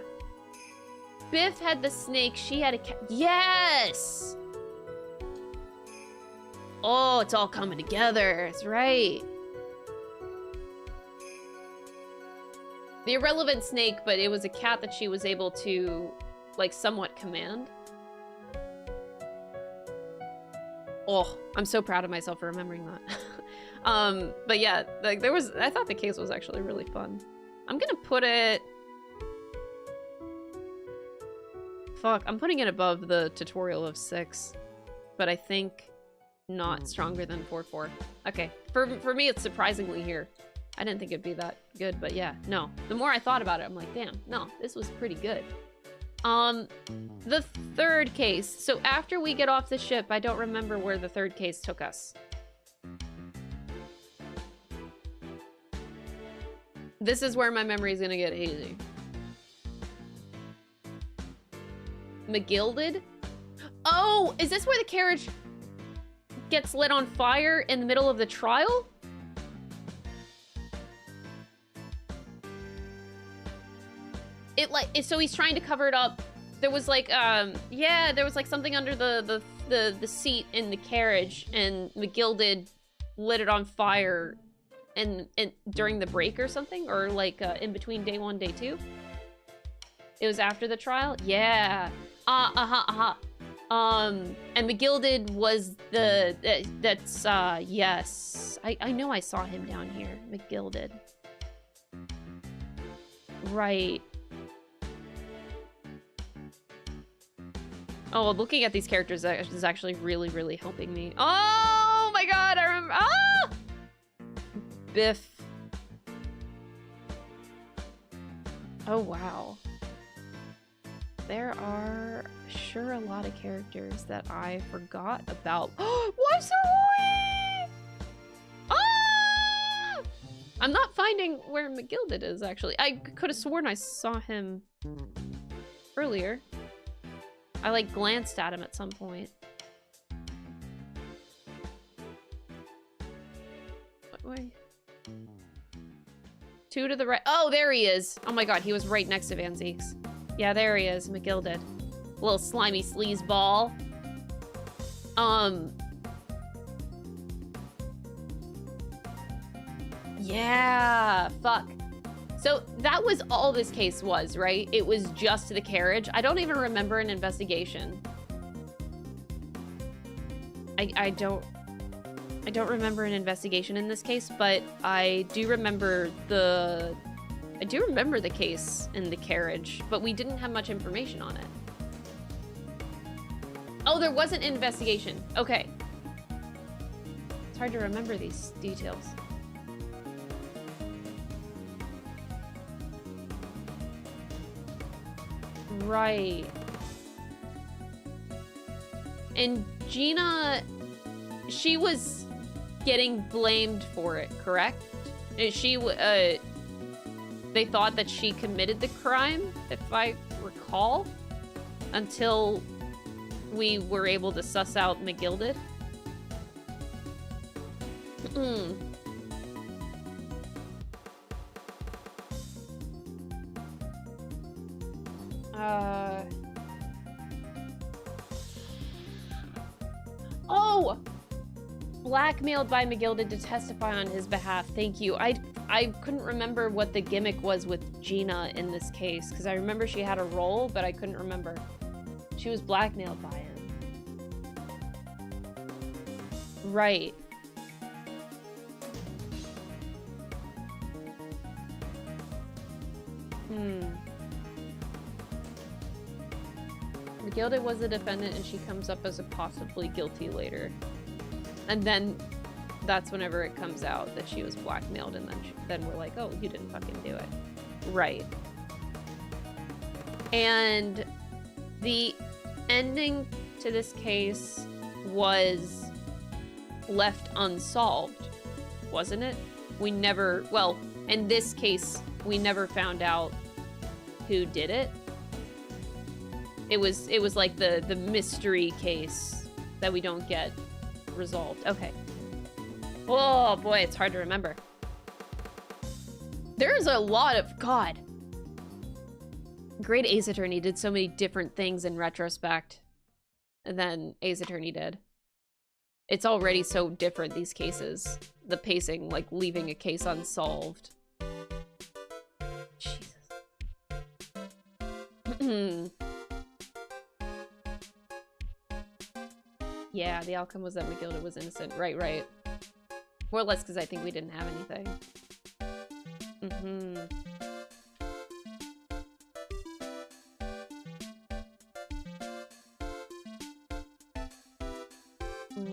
Biff had the snake. She had a cat. Yes. Oh, it's all coming together. That's right. The irrelevant snake, but it was a cat that she was able to, like, somewhat command. Oh, I'm so proud of myself for remembering that. But yeah, like I thought the case was actually really fun. I'm gonna put it... Fuck, I'm putting it above the tutorial of 6. But I think not stronger than 4-4. Okay, for me it's surprisingly here. I didn't think it'd be that good, but yeah, no. The more I thought about it, I'm like, damn, no, this was pretty good. The third case. So after we get off the ship, I don't remember where the third case took us. This is where my memory is gonna get hazy. McGilded? Oh, is this where the carriage gets lit on fire in the middle of the trial? So he's trying to cover it up. There was like, yeah, there was like something under the seat in the carriage, and McGilded lit it on fire and during the break or something, or like in between day 1, day 2. It was after the trial? Yeah. And McGilded was yes. I know I saw him down here, McGilded. Right. Oh, looking at these characters is actually really, really helping me. Oh my god, I remember. Ah! Biff. Oh, wow. There are sure a lot of characters that I forgot about. What's the Ah! I'm not finding where McGilded is, actually. I could have sworn I saw him earlier. I, like, glanced at him at some point. What way? 2 to the right. Oh, there he is. Oh my god, he was right next to Van Zeeks. Yeah, there he is, McGilded. Little slimy sleaze ball. Yeah, fuck. So that was all this case was, right? It was just the carriage. I don't even remember an investigation. I don't remember an investigation in this case, but I do remember the case in the carriage, but we didn't have much information on it. Oh, there was an investigation. Okay. It's hard to remember these details. Right. And Gina, she was getting blamed for it, correct? She, they thought that she committed the crime, if I recall, until we were able to suss out McGilded. blackmailed by McGilded to testify on his behalf. Thank you. I couldn't remember what the gimmick was with Gina in this case, because I remember she had a role, but I couldn't remember. She was blackmailed by him. Right. McGilded was the defendant and she comes up as a possibly guilty later. And then that's whenever it comes out that she was blackmailed, and then we're like, oh, you didn't fucking do it. Right. And the ending to this case was left unsolved, wasn't it? We never, well, in this case, we never found out who did it. It was like the mystery case that we don't get resolved. Okay. Oh boy, it's hard to remember. There's a lot of, God. Great Ace Attorney did so many different things in retrospect than Ace Attorney did. It's already so different, these cases. The pacing, like leaving a case unsolved. Jesus. Yeah, the outcome was that McGilded was innocent. Right, right. More or less because I think we didn't have anything.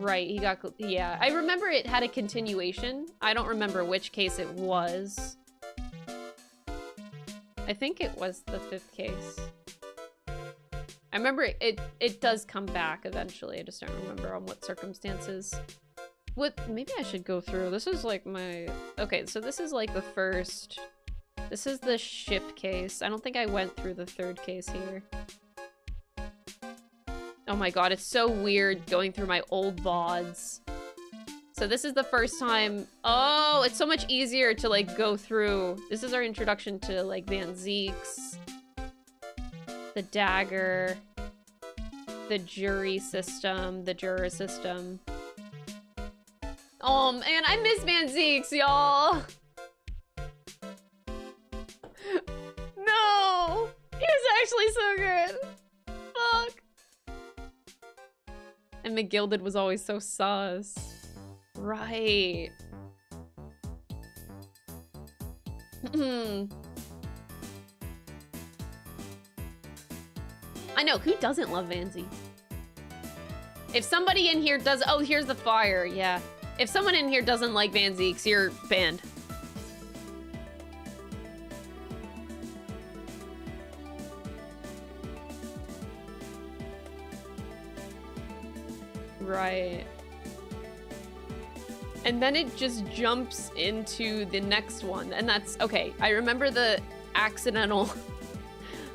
Right, he got... Yeah, I remember it had a continuation. I don't remember which case it was. I think it was the 5th case. I remember it does come back eventually. I just don't remember on what circumstances. Maybe I should go through. This is like my... Okay, so this is like the first... This is the ship case. I don't think I went through the 3rd case here. Oh my god, it's so weird going through my old VODs. So this is the first time... Oh, it's so much easier to like go through. This is our introduction to like Van Zeek's. The dagger. The jury system. The juror system. Oh man, I miss Van Zeek's, y'all. No! He was actually so good. Fuck. And McGilded was always so sus. Right. I know, who doesn't love Van Zee? If somebody in here does... Oh, here's the fire, yeah. If someone in here doesn't like Van Zeek's, you're banned. Right. And then it just jumps into the next one, and that's... Okay, I remember the accidental...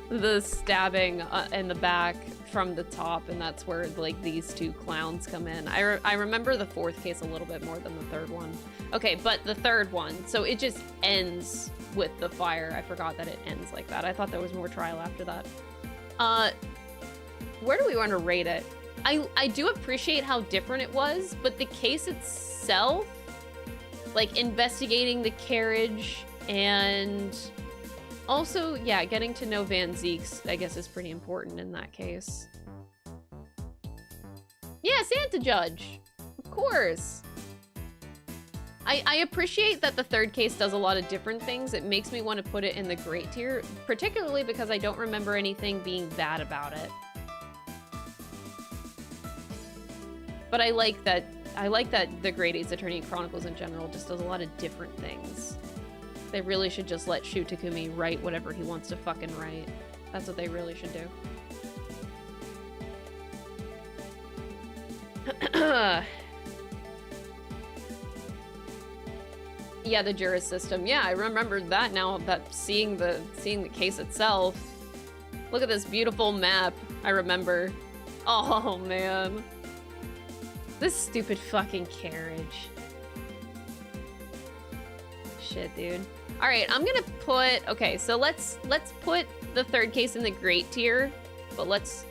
the stabbing in the back from the top, and that's where like these two clowns come in. I remember the 4th case a little bit more than the 3rd one. Okay, but the 3rd one, so it just ends with the fire. I forgot that it ends like that. I thought there was more trial after that. Where do we want to rate it? I do appreciate how different it was, but the case itself, like investigating the carriage and also, yeah, getting to know Van Zeek's, I guess, is pretty important in that case. Yeah, Santa Judge. Of course. I appreciate that the 3rd case does a lot of different things. It makes me want to put it in the great tier, particularly because I don't remember anything being bad about it. But I like that the Great Ace Attorney Chronicles in general just does a lot of different things. They really should just let Shu Takumi write whatever he wants to fucking write. That's what they really should do. Yeah, the jury system. Yeah, I remember that now, that seeing the case itself. Look at this beautiful map. I remember. Oh man. This stupid fucking carriage. Shit, dude. All right, I'm gonna put... Okay, so let's put the 3rd case in the great tier, but let's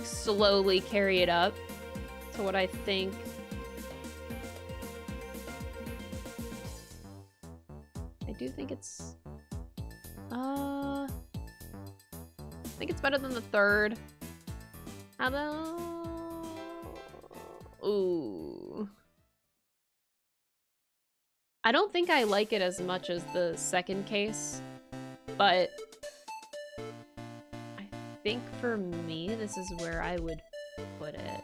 slowly carry it up to what I think I do think it's... I think it's better than the third. How about... Ooh. I don't think I like it as much as the second case, but I think for me, this is where I would put it.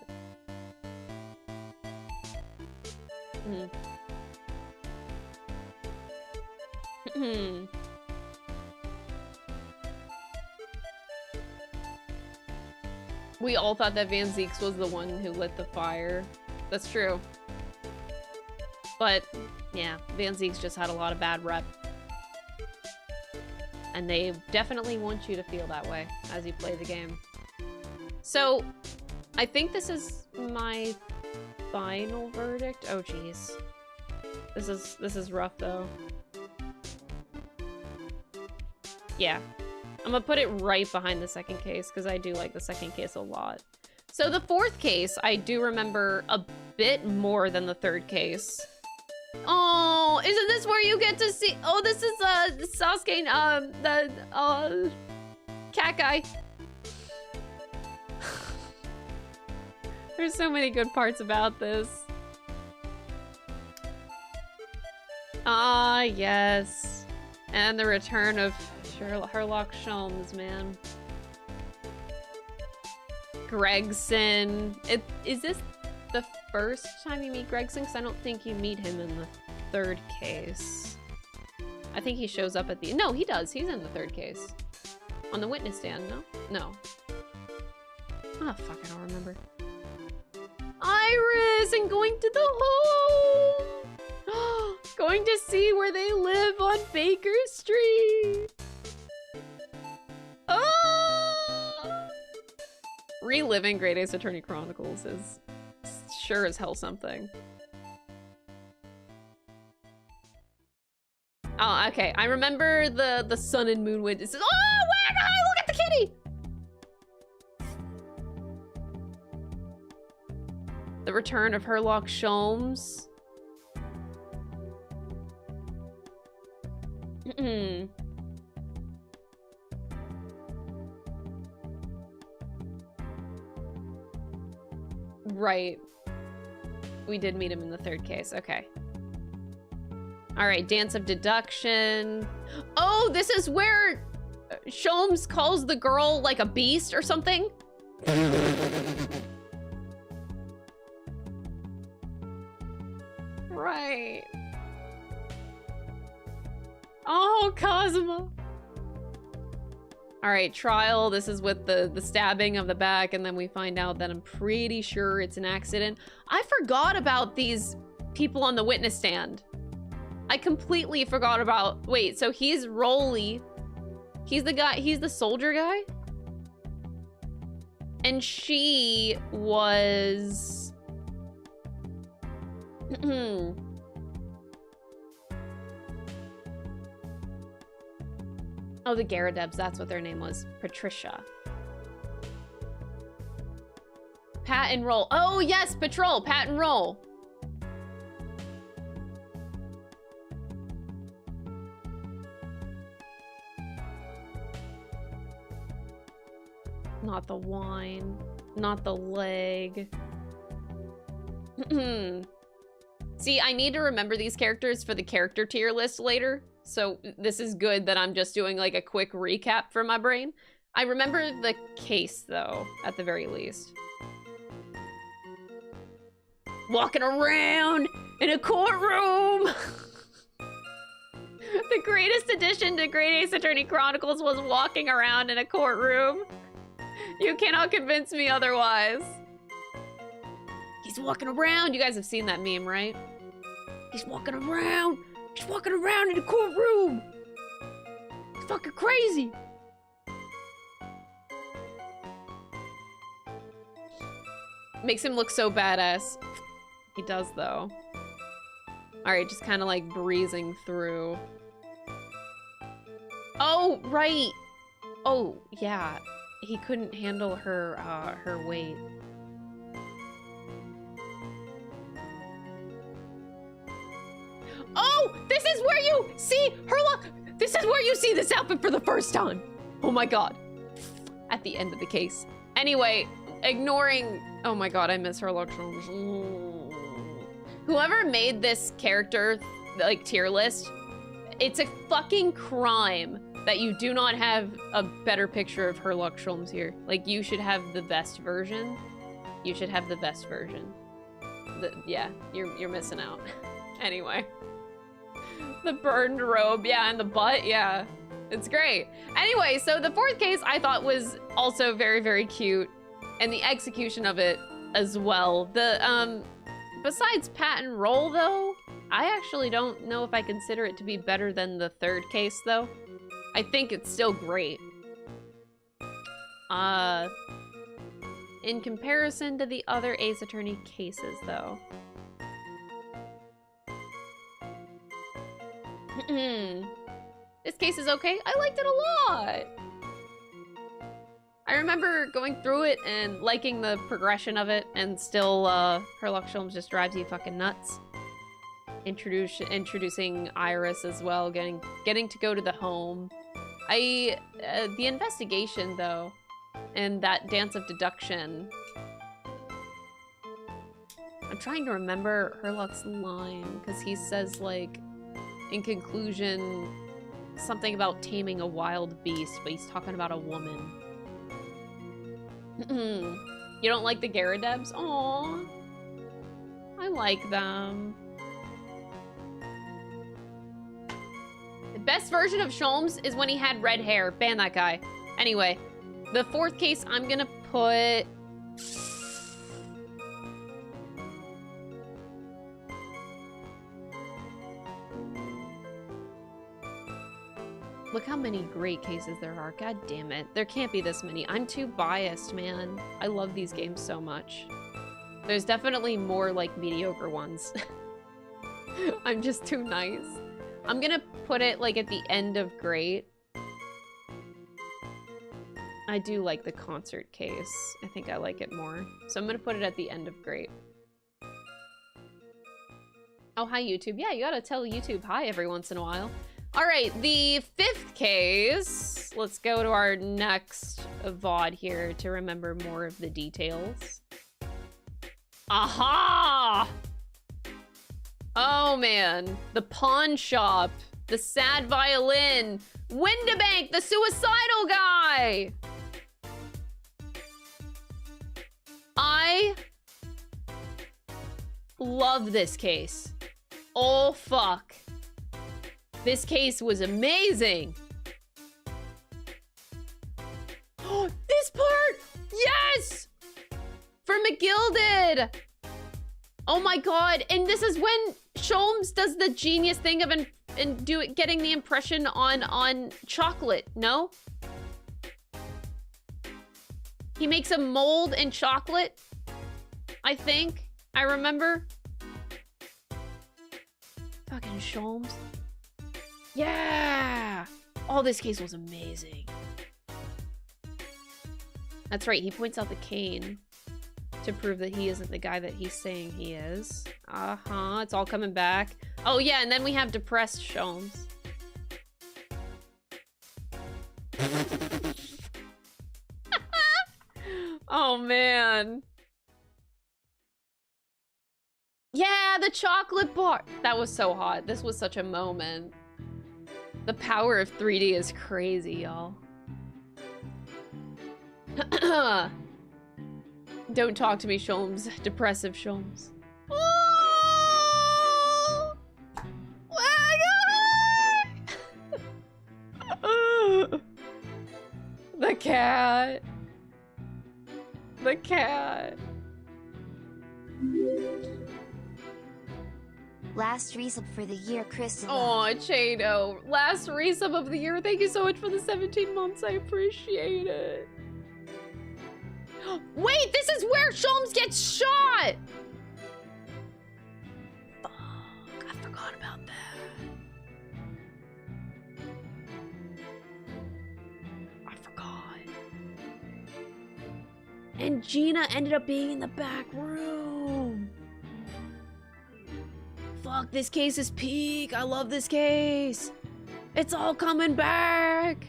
We all thought that Van Zieks was the one who lit the fire. That's true. But, yeah, Van Zieks just had a lot of bad rep. And they definitely want you to feel that way as you play the game. So, I think this is my final verdict. Oh, jeez. This is rough, though. Yeah. I'm gonna put it right behind the second case, because I do like the second case a lot. So the fourth case, I do remember a bit more than the third case. Oh, isn't this where you get to see? Oh, this is Sasuke, the cat guy. There's so many good parts about this. Ah, yes. And the return of Sherlock Sholmes, man. Gregson. Is this the first time you meet Gregson? Because I don't think you meet him in the third case. I think he shows up at the... No, he does. He's in the third case. On the witness stand, no? No. Oh, fuck, I don't remember. Iris! And going to the home! Going to see where they live on Baker Street! Oh! Reliving Great Ace Attorney Chronicles is sure as hell something. Oh, okay. I remember the sun and moon witnesses. Oh, look at the kitty! The return of Sherlock Sholmes. Right. We did meet him in the third case. Okay. All right, Dance of Deduction. Oh, this is where Sholmes calls the girl like a beast or something? Right. Oh, Cosmo. All right, trial. This is with the stabbing of the back, and then we find out that I'm pretty sure it's an accident. I forgot about these people on the witness stand. I completely forgot about... Wait, so he's Rolly. He's the guy... He's the soldier guy? And she was... Oh, the Garadebs, that's what their name was. Patricia. Pat and Roll. Oh, yes, Patrol. Pat and Roll. Not the wine. Not the leg. See, I need to remember these characters for the character tier list later. So this is good that I'm just doing like a quick recap for my brain. I remember the case though, at the very least. Walking around in a courtroom. The greatest addition to Great Ace Attorney Chronicles was walking around in a courtroom. You cannot convince me otherwise. He's walking around. You guys have seen that meme, right? He's walking around. He's walking around in the courtroom. It's fucking crazy. Makes him look so badass. He does, though. All right, just kind of like breezing through. Oh, right. Oh, yeah. He couldn't handle her, her weight. Oh, this is where you see Herlock. This is where you see this outfit for the first time. Oh my God. At the end of the case. Anyway, ignoring, oh my God, I miss Herlock Sholmes. Whoever made this character, like, tier list, it's a fucking crime that you do not have a better picture of Herlock Sholmes here. Like, you should have the best version. You should have the best version. Yeah, you're missing out. Anyway. The burned robe, yeah, and the butt, yeah. It's great. Anyway, so the fourth case I thought was also very, very cute. And the execution of it as well. The, besides Pat and Roll, though, I actually don't know if I consider it to be better than the third case, though. I think it's still great. In comparison to the other Ace Attorney cases, though. This case is okay. I liked it a lot. I remember going through it and liking the progression of it, and still, Herlock Sholmes just drives you fucking nuts. Introducing Iris as well, getting to go to the home. The investigation, though, and that dance of deduction. I'm trying to remember Herlock's line, because he says, like, in conclusion, something about taming a wild beast, but he's talking about a woman. You don't like the Gyarados? Aww. I like them. The best version of Sholmes is when he had red hair. Ban that guy. Anyway, the fourth case I'm gonna put... Look how many great cases there are. God damn it. There can't be this many. I'm too biased, man. I love these games so much. There's definitely more, like, mediocre ones. I'm just too nice. I'm gonna put it, like, at the end of great. I do like the concert case. I think I like it more. So I'm gonna put it at the end of great. Oh, hi, YouTube. Yeah, you gotta tell YouTube hi every once in a while. All right, the fifth case. Let's go to our next VOD here to remember more of the details. Aha! Oh man, the pawn shop, the sad violin, Windibank, the suicidal guy. I love this case. Oh fuck. This case was amazing. Oh, this part! Yes! For McGilded! Oh my god, and this is when Sholmes does the genius thing of getting the impression on chocolate, no? He makes a mold in chocolate, I think. I remember. Fucking Sholmes. Yeah! Oh, this case was amazing. That's right, he points out the cane to prove that he isn't the guy that he's saying he is. Uh-huh, it's all coming back. Oh yeah, and then we have depressed Sholmes. Oh man. Yeah, the chocolate bar. That was so hot. This was such a moment. The power of 3D is crazy, y'all. Don't talk to me, Sholmes. Depressive Sholmes. Oh! The cat. The cat. Last resub for the year, Kristen. Oh, Chado. Last resub of the year. Thank you so much for the 17 months. I appreciate it. Wait, this is where Sholmes gets shot! Fuck, I forgot about that. I forgot. And Gina ended up being in the back room. Fuck, this case is peak. I love this case. It's all coming back.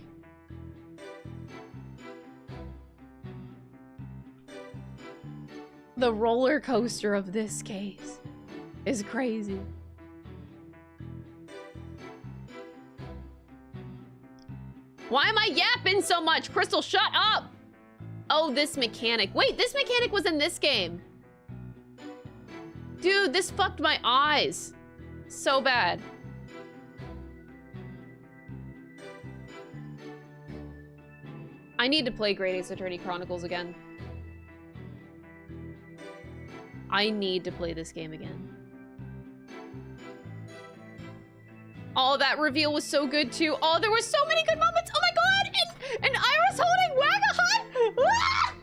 The roller coaster of this case is crazy. Why am I yapping so much? Crystal, shut up! Oh, this mechanic. Wait, this mechanic was in this game. Dude, this fucked my eyes. So bad. I need to play Great Ace Attorney Chronicles again. I need to play this game again. Oh, that reveal was so good too. Oh, there were so many good moments. Oh my god! And Iris holding Wagahut! Ah!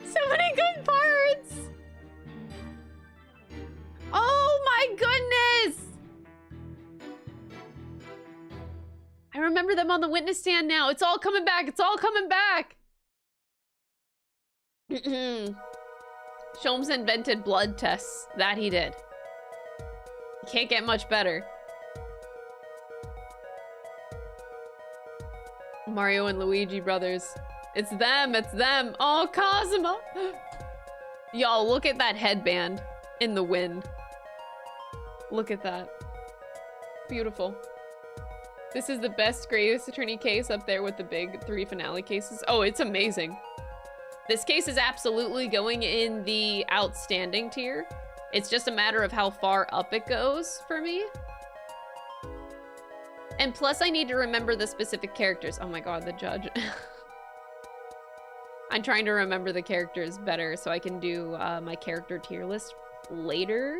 So many good parts! Oh my goodness! I remember them on the witness stand now. It's all coming back. It's all coming back. Sholmes invented blood tests. That he did. Can't get much better. Mario and Luigi brothers. It's them. It's them. Oh, Cosmo. Y'all, look at that headband in the wind. Look at that. Beautiful. This is the best Great Ace Attorney case up there with the big 3 finale cases. Oh, it's amazing. This case is absolutely going in the outstanding tier. It's just a matter of how far up it goes for me. And plus I need to remember the specific characters. Oh my god, the judge. I'm trying to remember the characters better so I can do my character tier list later.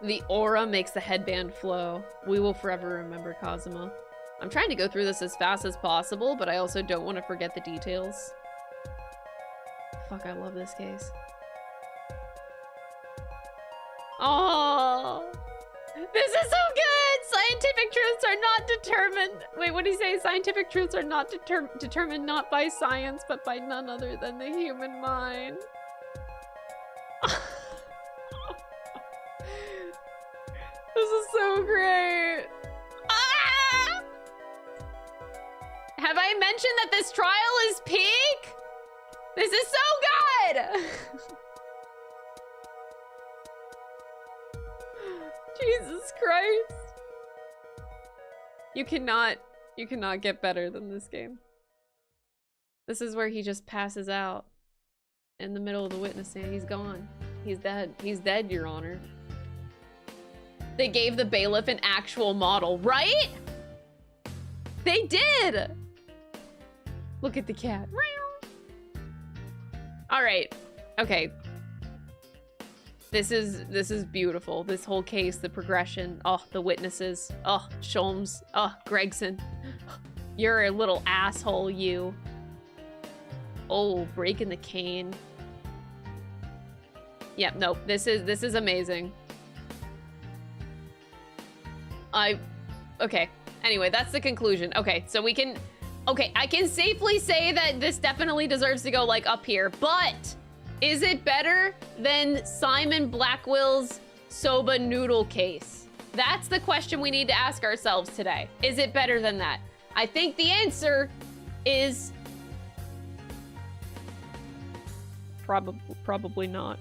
The aura makes the headband flow. We will forever remember Cosmo. I'm trying to go through this as fast as possible, but I also don't want to forget the details. Fuck, I love this case. Oh, this is so good! Scientific truths are not determined. Wait, what did he say? Scientific truths are not determined not by science, but by none other than the human mind. This is so great. Ah! Have I mentioned that this trial is peak? This is so good! Jesus Christ. You cannot get better than this game. This is where he just passes out in the middle of the witness stand. He's gone. He's dead. He's dead, Your Honor. They gave the bailiff an actual model, right? They did! Look at the cat. All right, okay. This is beautiful. This whole case, the progression. Oh, the witnesses. Oh, Sholmes. Oh, Gregson. You're a little asshole, you. Oh, breaking the cane. Yep, nope. This is amazing. Okay. Anyway, that's the conclusion. Okay, so we can... Okay, I can safely say that this definitely deserves to go, like, up here. But is it better than Simon Blackwell's soba noodle case? That's the question we need to ask ourselves today. Is it better than that? I think the answer is... Probably not.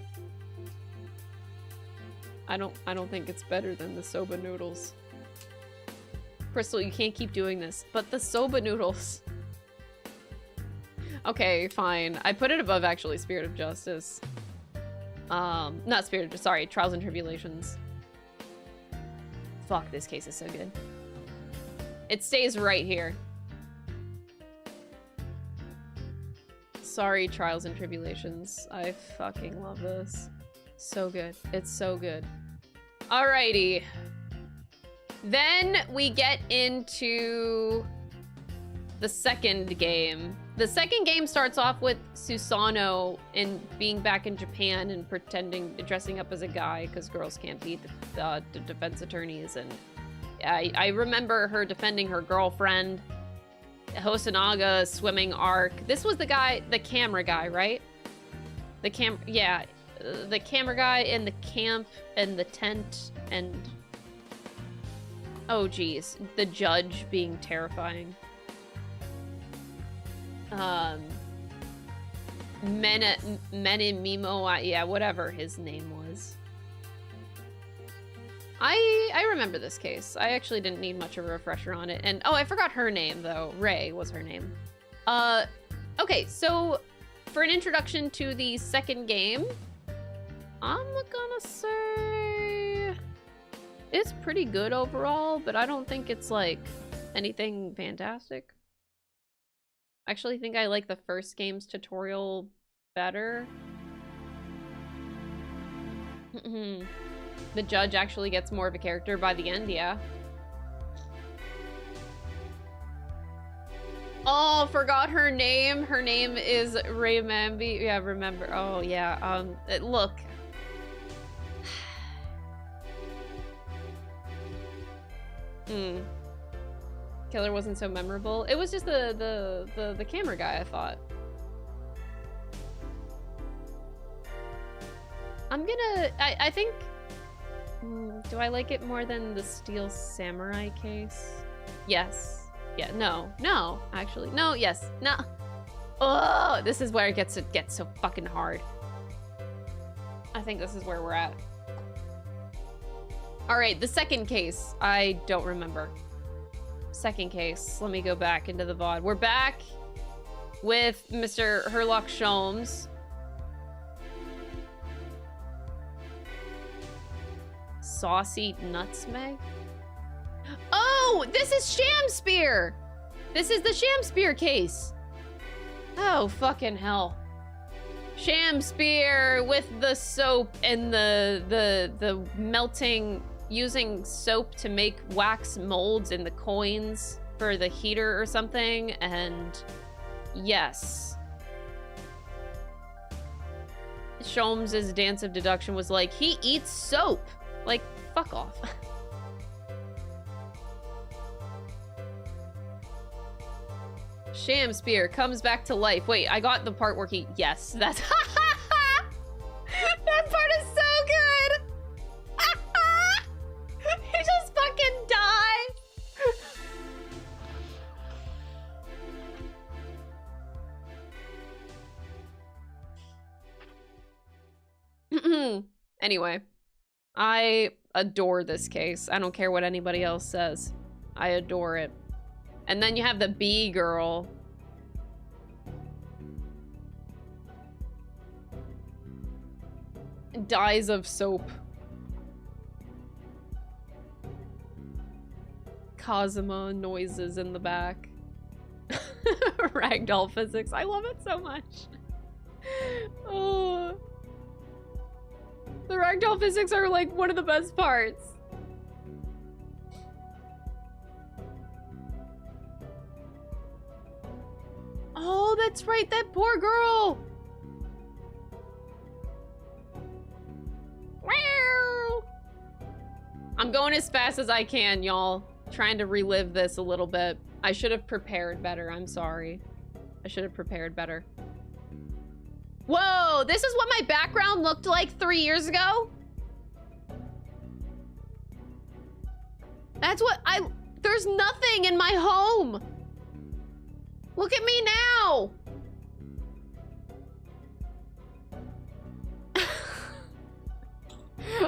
I don't think it's better than the soba noodles. Crystal, you can't keep doing this. But the soba noodles. Okay, fine. I put it above, actually, Spirit of Justice. Not Spirit of Justice, sorry, Trials and Tribulations. Fuck, this case is so good. It stays right here. Sorry, Trials and Tribulations. I fucking love this. So good. It's so good. Alrighty. Then we get into the second game. The second game starts off with Susano and being back in Japan and dressing up as a guy because girls can't be the defense attorneys. And I remember her defending her girlfriend. Hosonaga swimming arc. This was the guy, the camera guy, right? The camera guy in the camp and the tent and... Oh, geez. The judge being terrifying. Menimimo, yeah, whatever his name was. I remember this case. I actually didn't need much of a refresher on it. And, oh, I forgot her name, though. Ray was her name. Okay, so for an introduction to the second game, I'm gonna say it's pretty good overall, but I don't think it's, like, anything fantastic. I actually think I like the first game's tutorial better. The judge actually gets more of a character by the end, yeah. Oh, forgot her name. Her name is Raymambi. Yeah, remember. Oh, yeah. Look. Killer wasn't so memorable. It was just the camera guy, I thought. I'm gonna... I think... do I like it more than the Steel Samurai case? Yes. Yeah, no, actually. No, yes, no. Oh, this is where it gets so fucking hard. I think this is where we're at. All right, the second case. I don't remember. Second case. Let me go back into the VOD. We're back with Mr. Herlock Sholmes. Saucy Nutsmeg? Oh, this is Shamspear! This is the Shamspear case. Oh, fucking hell. Shamspear with the soap and the melting, using soap to make wax molds in the coins for the heater or something, and yes. Sholmes' dance of deduction was like, he eats soap. Like, fuck off. Shamspear comes back to life. Wait, I got the part where he... Yes, that's... That part is so good! He just fucking died! Anyway. I adore this case. I don't care what anybody else says. I adore it. And then you have the bee girl. Dies of soap. Cosima noises in the back. Ragdoll physics. I love it so much. Oh. The ragdoll physics are like one of the best parts. Oh, that's right, that poor girl. Wow. I'm going as fast as I can, y'all. Trying to relive this a little bit. I should have prepared better. I'm sorry. I should have prepared better. Whoa, this is what my background looked like 3 years ago? That's what there's nothing in my home. Look at me now.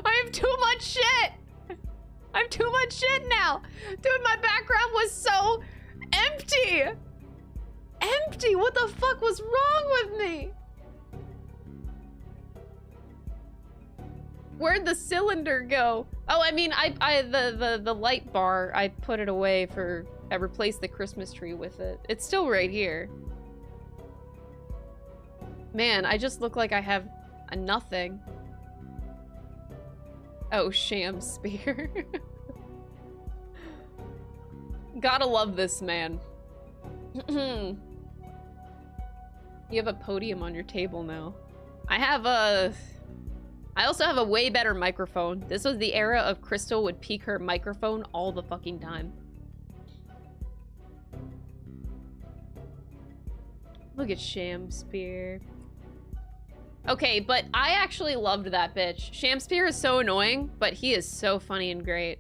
I have too much shit. I have too much shit now. Dude, my background was so empty. Empty, what the fuck was wrong with me? Where'd the cylinder go? Oh, I mean, the light bar, I put it away for, I replaced the Christmas tree with it. It's still right here. Man, I just look like I have a nothing. Oh, Shamspear. Gotta love this man. You have a podium on your table now. I also have a way better microphone. This was the era of Crystal would peek her microphone all the fucking time. Look at Shamspear. Okay, but I actually loved that bitch. Shamspear is so annoying, but he is so funny and great.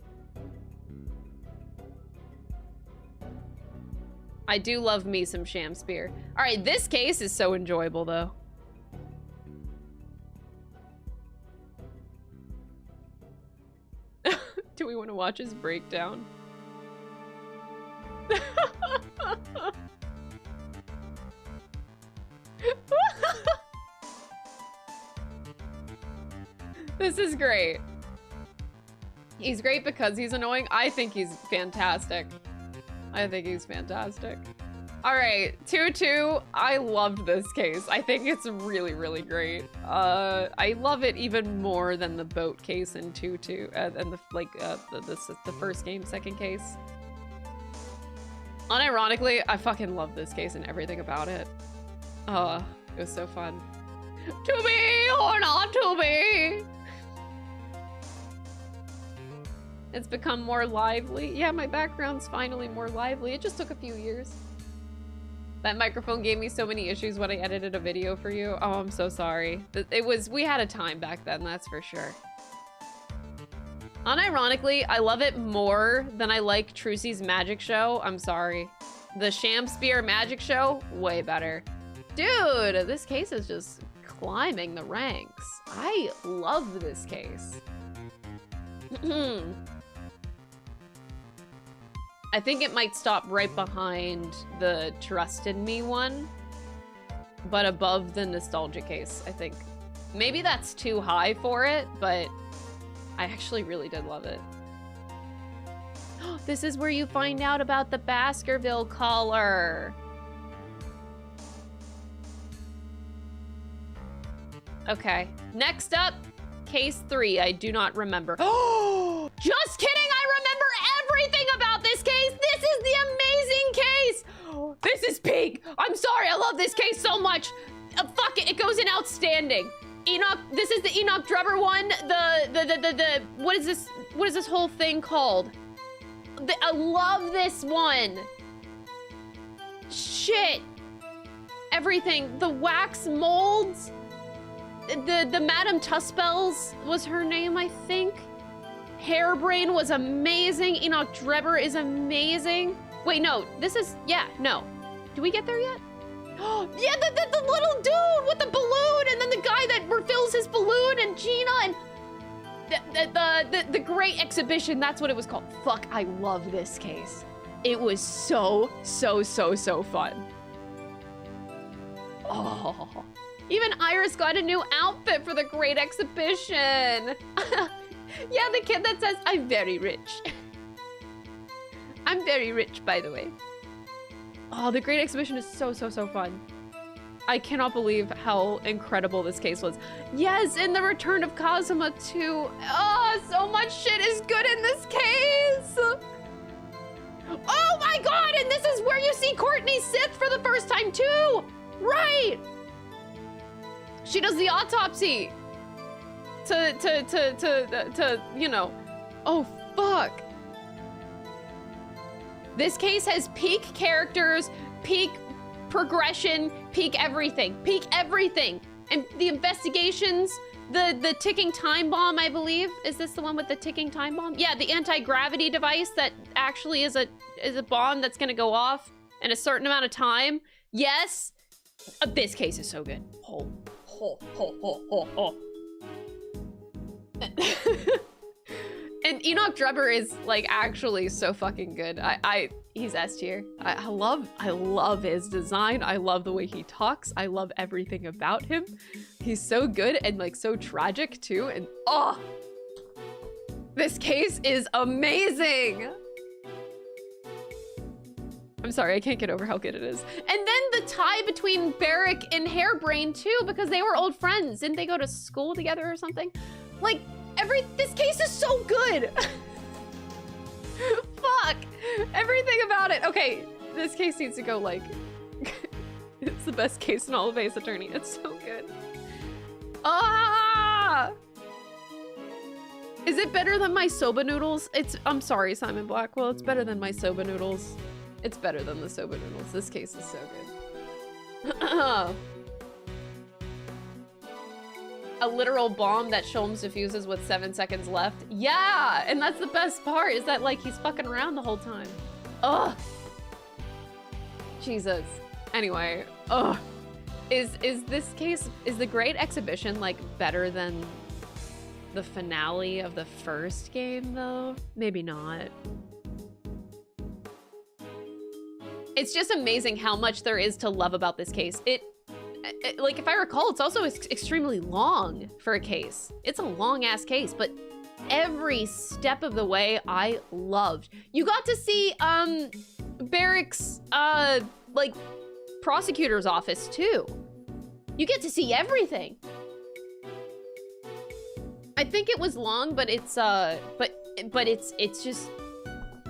I do love me some Shamspear. All right, this case is so enjoyable though. Do we want to watch his breakdown? This is great. He's great because he's annoying. I think he's fantastic. I think he's fantastic. All right, 2-2. I loved this case. I think it's really, really great. I love it even more than the boat case in 2-2 and the first game, second case. Unironically, I fucking love this case and everything about it. It was so fun. To be or not to be. It's become more lively. Yeah, my background's finally more lively. It just took a few years. That microphone gave me so many issues when I edited a video for you. Oh, I'm so sorry. We had a time back then, that's for sure. Unironically, I love it more than I like Trucy's magic show. I'm sorry. The Shamspear magic show, way better. Dude, this case is just climbing the ranks. I love this case. I think it might stop right behind the Trust in Me one, but above the nostalgia case, I think. Maybe that's too high for it, but I actually really did love it. This is where you find out about the Baskerville color. Okay, next up, case 3. I do not remember. Oh, just kidding! I remember everything about this case. This is the amazing case. This is peak. I'm sorry, I love this case so much. Fuck it, it goes in outstanding. Enoch, this is the Enoch Drebber one. What is this? What is this whole thing called? I love this one. Shit. Everything. The wax molds. The Madame Tuspels was her name, I think. Hairbrain was amazing. Enoch Drebber is amazing. Wait, no, this is, yeah, no. Do we get there yet? Oh, yeah, the little dude with the balloon, and then the guy that refills his balloon, and Gina, and the great exhibition, that's what it was called. Fuck, I love this case. It was so fun. Oh. Even Iris got a new outfit for the great exhibition. Yeah, the kid that says, I'm very rich. I'm very rich, by the way. Oh, the great exhibition is so fun. I cannot believe how incredible this case was. Yes, and the return of Kazuma too. Oh, so much shit is good in this case. Oh my god, and this is where you see Courtney Sith for the first time too. Right. She does the autopsy to you know. Oh, fuck. This case has peak characters, peak progression, peak everything. Peak everything. And the investigations, the ticking time bomb, I believe. Is this the one with the ticking time bomb? Yeah, the anti-gravity device that actually is a bomb that's gonna go off in a certain amount of time. Yes. This case is so good. And Enoch Drebber is like actually so fucking good. He's S tier. I love his design. I love the way he talks. I love everything about him. He's so good and like so tragic too. And oh, this case is amazing. I'm sorry, I can't get over how good it is. And then the tie between Barrick and Hairbrain too, because they were old friends. Didn't they go to school together or something? Like, this case is so good. Fuck, everything about it. Okay, this case needs to go like, it's the best case in all of Ace Attorney. It's so good. Ah! Is it better than my soba noodles? I'm sorry, Simon Blackwell. It's better than my soba noodles. It's better than the soba noodles. This case is so good. A literal bomb that Sholmes defuses with 7 seconds left. Yeah, and that's the best part, is that like he's fucking around the whole time. Ugh. Jesus. Anyway, ugh. Is this case, is the Great Exhibition like better than the finale of the first game though? Maybe not. It's just amazing how much there is to love about this case. It like, if I recall, it's also extremely long for a case. It's a long ass case, but every step of the way I loved. You got to see Barrick's like prosecutor's office too. You get to see everything. I think it was long, but it's it's just,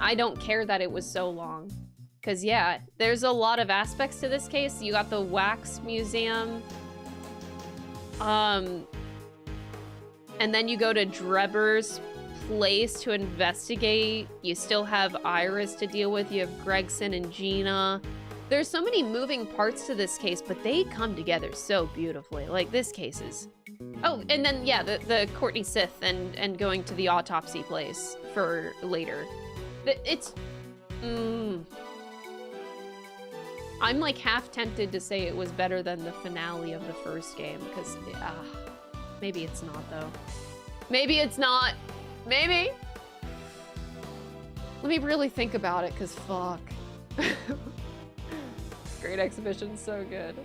I don't care that it was so long. Cause yeah, there's a lot of aspects to this case. You got the wax museum. And then you go to Drebber's place to investigate. You still have Iris to deal with. You have Gregson and Gina. There's so many moving parts to this case, but they come together so beautifully. Like, this case is... Oh, and then, yeah, the Courtney Sith and going to the autopsy place for later. It's... I'm like half tempted to say it was better than the finale of the first game, because maybe it's not though. Maybe it's not. Maybe. Let me really think about it, because fuck. Great Exhibition's so good.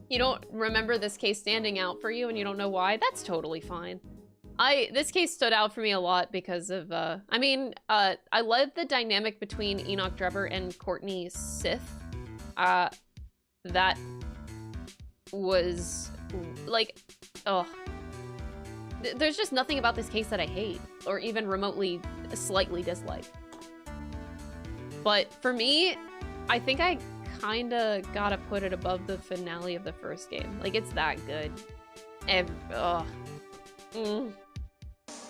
You don't remember this case standing out for you and you don't know why? That's totally fine. This case stood out for me a lot because of, I love the dynamic between Enoch Drebber and Courtney Sith. That was, like, oh. There's just nothing about this case that I hate, or even remotely slightly dislike. But for me, I think I kinda gotta put it above the finale of the first game. Like, it's that good.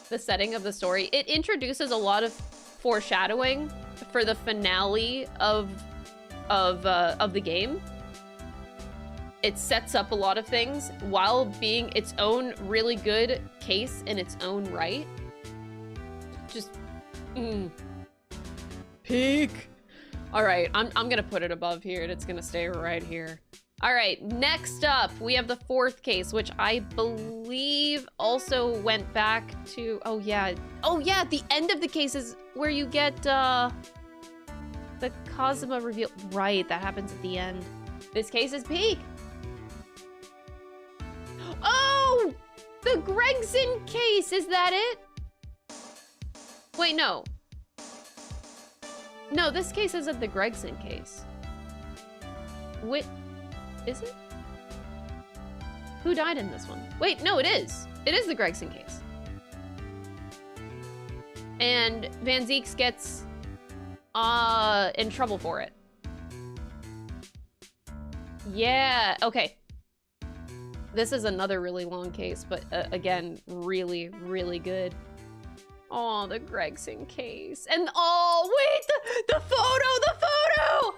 The setting of the story, it introduces a lot of foreshadowing for the finale of the game. It sets up a lot of things while being its own really good case in its own right. Just peak. All right, I'm gonna put it above here and it's gonna stay right here. All right, next up, we have the fourth case, which I believe also went back to, oh yeah, the end of the case is where you get the Cosima reveal. Right, that happens at the end. This case is peak. Oh, the Gregson case, is that it? Wait, no. No, this case isn't the Gregson case. Is it? Who died in this one? Wait, no, it is. It is the Gregson case. And Van Zieks gets in trouble for it. Yeah, okay. This is another really long case, but again, really, really good. Oh, the Gregson case. And oh, wait, the photo!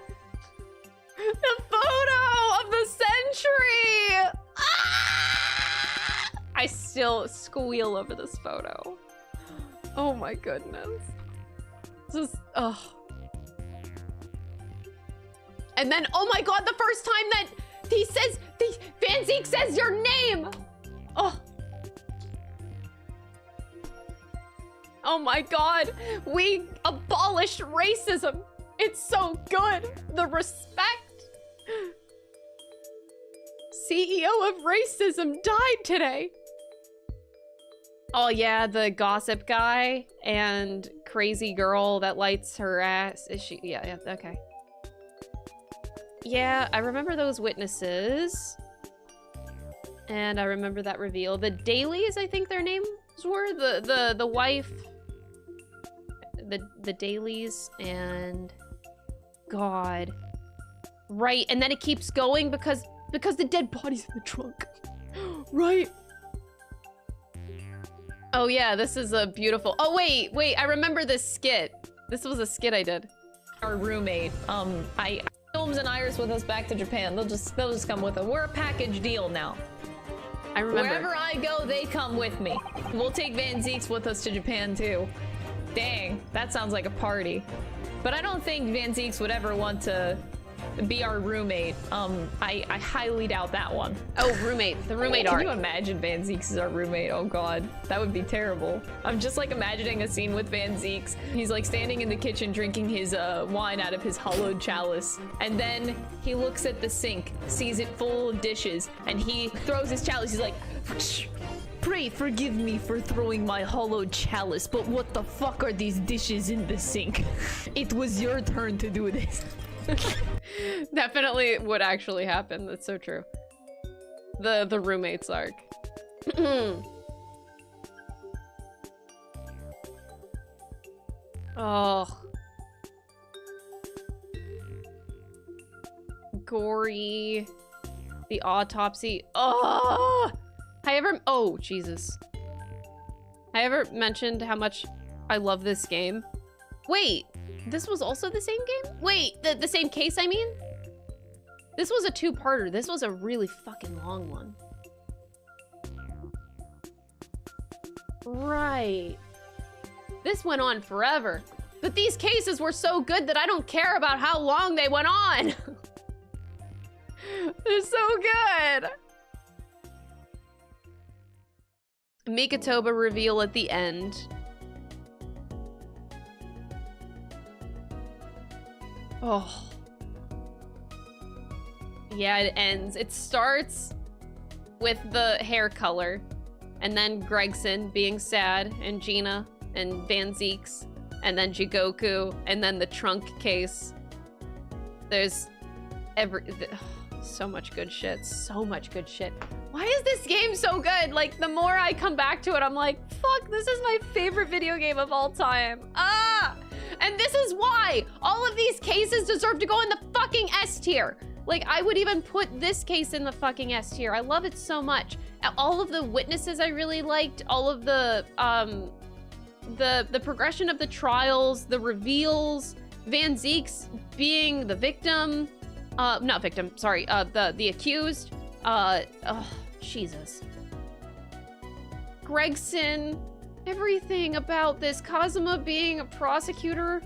The photo of the century! Ah! I still squeal over this photo. Oh my goodness. This is, oh. And then, oh my god, the first time that he says, Van Zieks says your name! Oh. Oh my god, we abolished racism. It's so good. The respect. CEO of racism died today. Oh yeah, the gossip guy and crazy girl that lights her ass. Is she? Yeah, okay. Yeah, I remember those witnesses. And I remember that reveal. The Dailies, I think their names were. The wife. The Dailies and... God. Right, and then it keeps going because the dead body's in the trunk. Right. Oh yeah, this is a beautiful... Oh wait, I remember this skit. This was a skit I did. our roommate. Holmes and Iris with us back to Japan. They'll just come with us. We're a package deal now. I remember. Wherever I go, they come with me. We'll take Van Zeeks with us to Japan too. Dang, that sounds like a party. But I don't think Van Zeeks would ever want to be our roommate. I highly doubt that one. Oh, roommate. The roommate arc. Can you imagine Van Zeeks as our roommate? Oh god, that would be terrible. I'm just like imagining a scene with Van Zeeks. He's like standing in the kitchen drinking his wine out of his hollowed chalice. And then he looks at the sink, sees it full of dishes, and he throws his chalice. He's like, "Pray forgive me for throwing my hollowed chalice, but what the fuck are these dishes in the sink? It was your turn to do this." Definitely would actually happen. That's so true. The roommates arc. Oh. Gory. The autopsy. Oh! Oh, Jesus. I ever mentioned how much I love this game? Wait, this was also the same game? Wait, the same case, I mean? This was a two-parter. This was a really fucking long one. Right. This went on forever. But these cases were so good that I don't care about how long they went on. They're so good. Mikitoba reveal at the end. Oh. Yeah, it ends. It starts with the hair color, and then Gregson being sad, and Gina, and Van Zeeks, and then Jigoku, and then the trunk case. There's so much good shit. So much good shit. Why is this game so good? Like, the more I come back to it, I'm like, fuck, this is my favorite video game of all time. Ah! And this is why all of these cases deserve to go in the fucking S tier. Like, I would even put this case in the fucking S tier. I love it so much. All of the witnesses I really liked, all of the progression of the trials, the reveals, Van Zeeks being the victim, not victim, sorry, the accused, oh, Jesus. Gregson, everything about this, Kazuma being a prosecutor.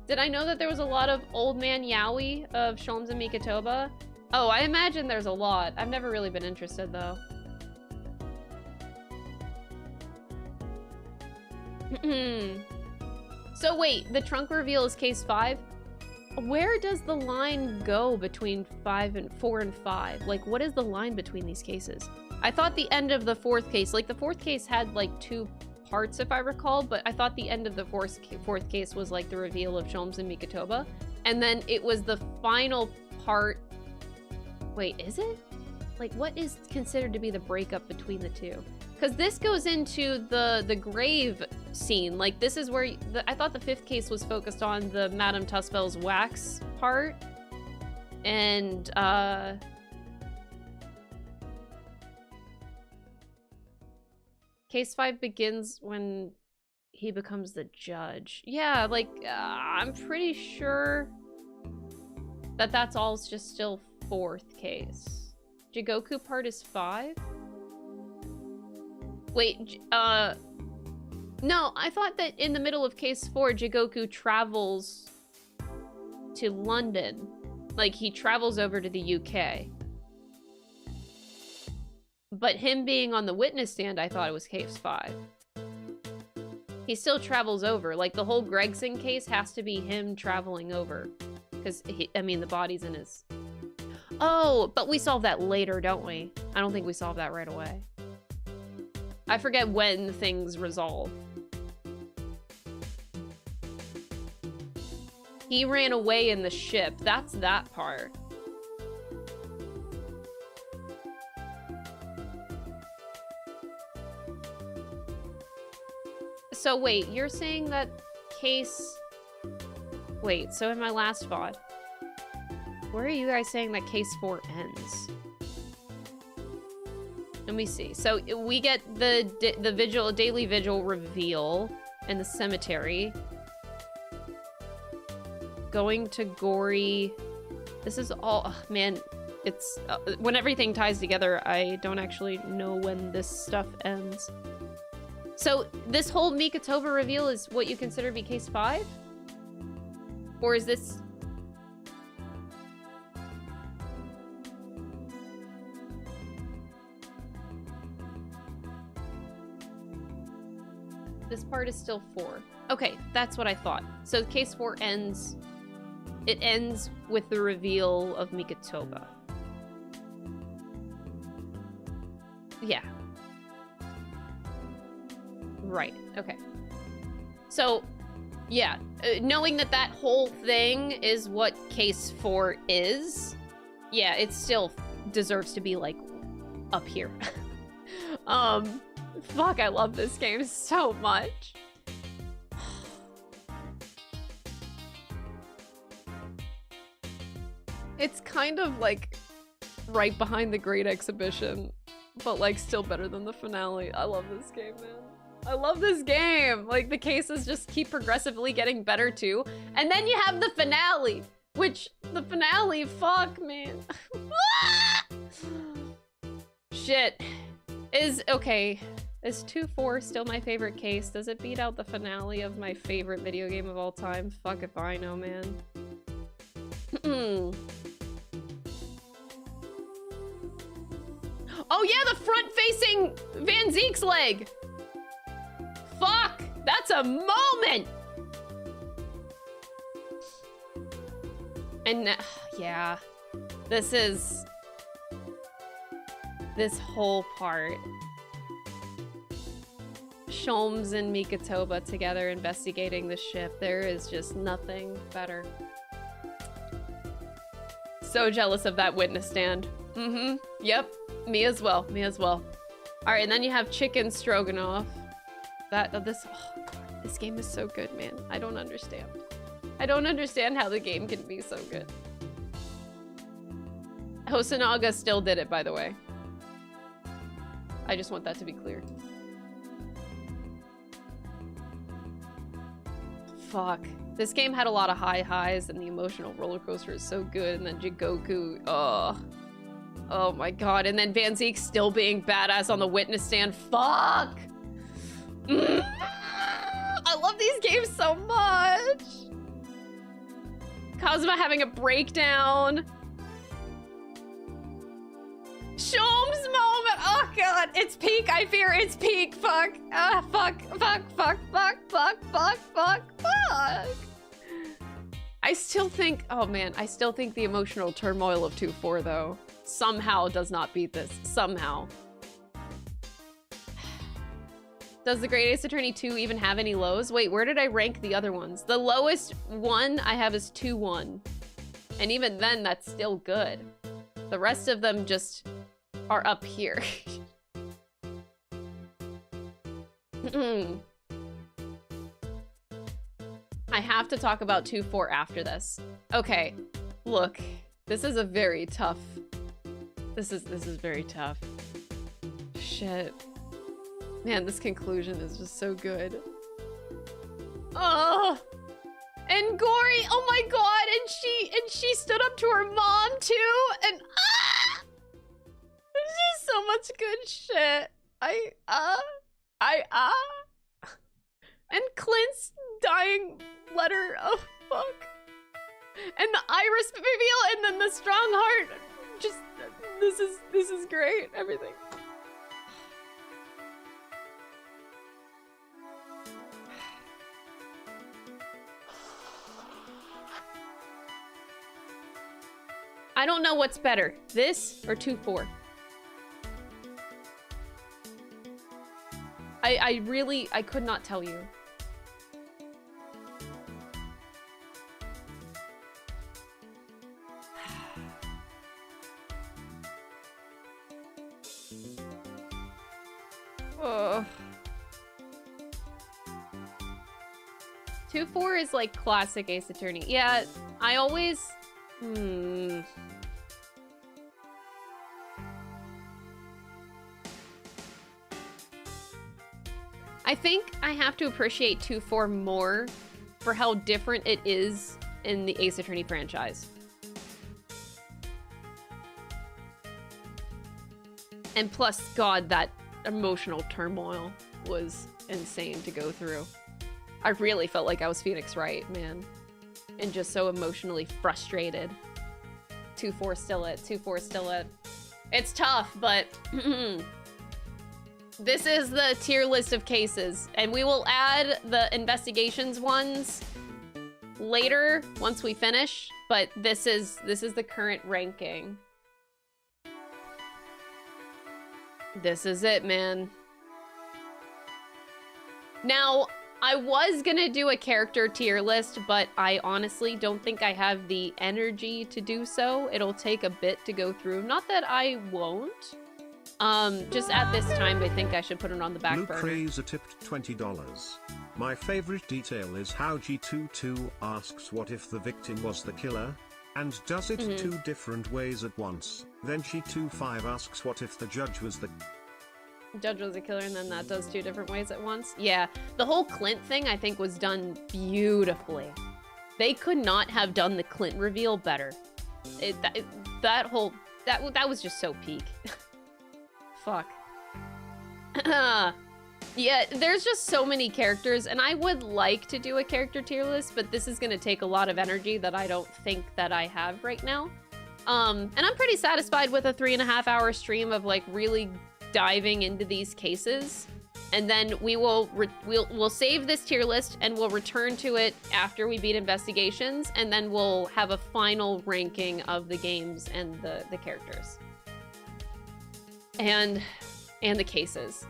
Did I know that there was a lot of old man yaoi of Sholmes and Mikitoba? Oh, I imagine there's a lot. I've never really been interested, though. So wait, the trunk reveal is case 5? Where does the line go between 4 and 5? Like, what is the line between these cases? I thought the end of the 4th case, like the 4th case had like 2 parts if I recall, but I thought the end of the 4th case was like the reveal of Sholmes and Mikitoba. And then it was the final part. Wait, is it? Like, what is considered to be the breakup between the two? Because this goes into the grave scene. Like, this is where I thought the 5th case was focused on the Madame Tussville's wax part. And, Case 5 begins when he becomes the judge. Yeah, like, I'm pretty sure that that's all just still 4th case. Jigoku part is 5? Wait, no, I thought that in the middle of case 4, Jigoku travels to London. Like, he travels over to the UK. But him being on the witness stand, I thought it was case 5. He still travels over. Like, the whole Gregson case has to be him traveling over. Because, I mean, the body's in his... Oh, but we solve that later, don't we? I don't think we solve that right away. I forget when things resolve. He ran away in the ship. That's that part. So wait, you're saying that case... Wait, so in my last VOD, where are you guys saying that case 4 ends? Let me see. So we get the daily vigil reveal in the cemetery. Going to Gory. This is all, oh, man, it's, when everything ties together, I don't actually know when this stuff ends. So this whole Mikatoba reveal is what you consider to be case 5? Or is this... This part is still 4. Okay, that's what I thought. So case 4 ends... It ends with the reveal of Mikatoba. Yeah. Right, okay. So, yeah. Knowing that that whole thing is what case 4 is, yeah, it still deserves to be, like, up here. Fuck, I love this game so much. It's kind of like right behind the Great Exhibition, but like still better than the finale. I love this game, man. I love this game. Like the cases just keep progressively getting better too. And then you have the finale, which the finale, fuck, man. Shit. Okay. Is 2-4 still my favorite case? Does it beat out the finale of my favorite video game of all time? Fuck if I know, man. Oh yeah, the front-facing Van Zeek's leg! Fuck! That's a moment! And yeah, this whole part. Sholmes and Mikatoba together investigating the ship. There is just nothing better. So jealous of that witness stand. Mm-hmm. Yep. Me as well. Me as well. All right, and then you have chicken stroganoff. This game is so good, man. I don't understand. I don't understand how the game can be so good. Hosonaga still did it, by the way. I just want that to be clear. Fuck. This game had a lot of high highs and the emotional roller coaster is so good, and then Jigoku, oh my god, and then Van Zeek still being badass on the witness stand. Fuck! I love these games so much! Kazuma having a breakdown. Sholmes moment! Oh god, it's peak, I fear it's peak, fuck! Fuck. I still think, oh man, I still think the emotional turmoil of 2-4 though somehow does not beat this, somehow. Does the Great Ace Attorney 2 even have any lows? Wait, where did I rank the other ones? The lowest one I have is 2-1. And even then, that's still good. The rest of them just are up here. I have to talk about 2-4 after this. Okay, look, this is a very tough. This is very tough. Shit. Man, this conclusion is just so good. Oh, and Gory, oh my god, and she stood up to her mom too, and there's just so much good shit. And Clint's dying letter, oh fuck. And the iris reveal, and then the strong heart. Just, this is great, everything. I don't know what's better, this or 2-4. I could not tell you. Oh. 2-4 is like classic Ace Attorney. Yeah, I always... I think I have to appreciate 2-4 more for how different it is in the Ace Attorney franchise. And plus, God, that emotional turmoil was insane to go through. I really felt like I was Phoenix Wright, man. And just so emotionally frustrated. 2-4 still it, 2-4 still it. It's tough, but this is the tier list of cases, and we will add the investigations ones later once we finish, but this is the current ranking. This is it, man. Now, I was gonna do a character tier list, but I honestly don't think I have the energy to do so. It'll take a bit to go through. Not that I won't. Just at this time, I think I should put it on the back burner. Crazer tipped $20. My favorite detail is how G22 asks what if the victim was the killer, and does it two different ways at once. Then G25 asks what if the judge was the killer, and then that does 2 different ways at once. Yeah, the whole Clint thing I think was done beautifully. They could not have done the Clint reveal better. That was just so peak. Fuck. Yeah, there's just so many characters, and I would like to do a character tier list, but this is gonna take a lot of energy that I don't think that I have right now. And I'm pretty satisfied with a 3.5-hour stream of like really diving into these cases, and then we'll save this tier list and we'll return to it after we beat investigations, and then we'll have a final ranking of the games and the characters and the cases.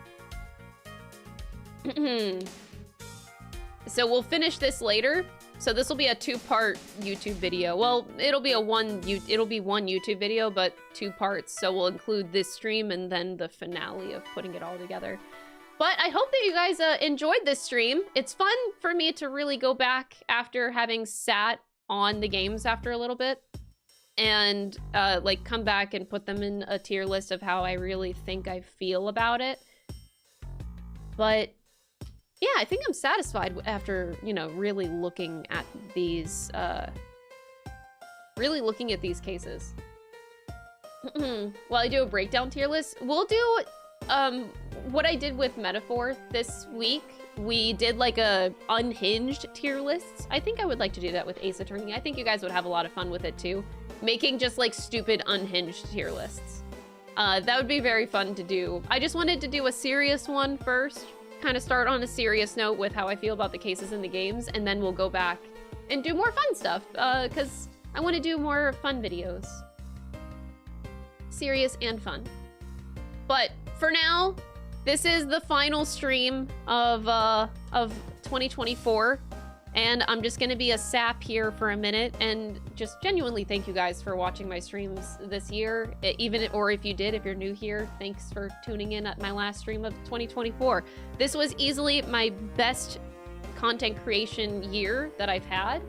So we'll finish this later. So this will be a 2-part YouTube video. Well, it'll be one YouTube video, but 2 parts. So we'll include this stream and then the finale of putting it all together. But I hope that you guys enjoyed this stream. It's fun for me to really go back after having sat on the games after a little bit, and like come back and put them in a tier list of how I really think I feel about it. But yeah, I think I'm satisfied after, you know, really looking at these cases. While I do a breakdown tier list, we'll do what I did with Metaphor this week. We did like a unhinged tier lists. I think I would like to do that with Ace Attorney. I think you guys would have a lot of fun with it too. Making just like stupid unhinged tier lists. That would be very fun to do. I just wanted to do a serious one first. Kind of start on a serious note with how I feel about the cases in the games, and then we'll go back and do more fun stuff, because I want to do more fun videos. Serious and fun. But for now, this is the final stream of 2024, and I'm just gonna be a sap here for a minute and just genuinely thank you guys for watching my streams this year. Or if you did, if you're new here, thanks for tuning in at my last stream of 2024. This was easily my best content creation year that I've had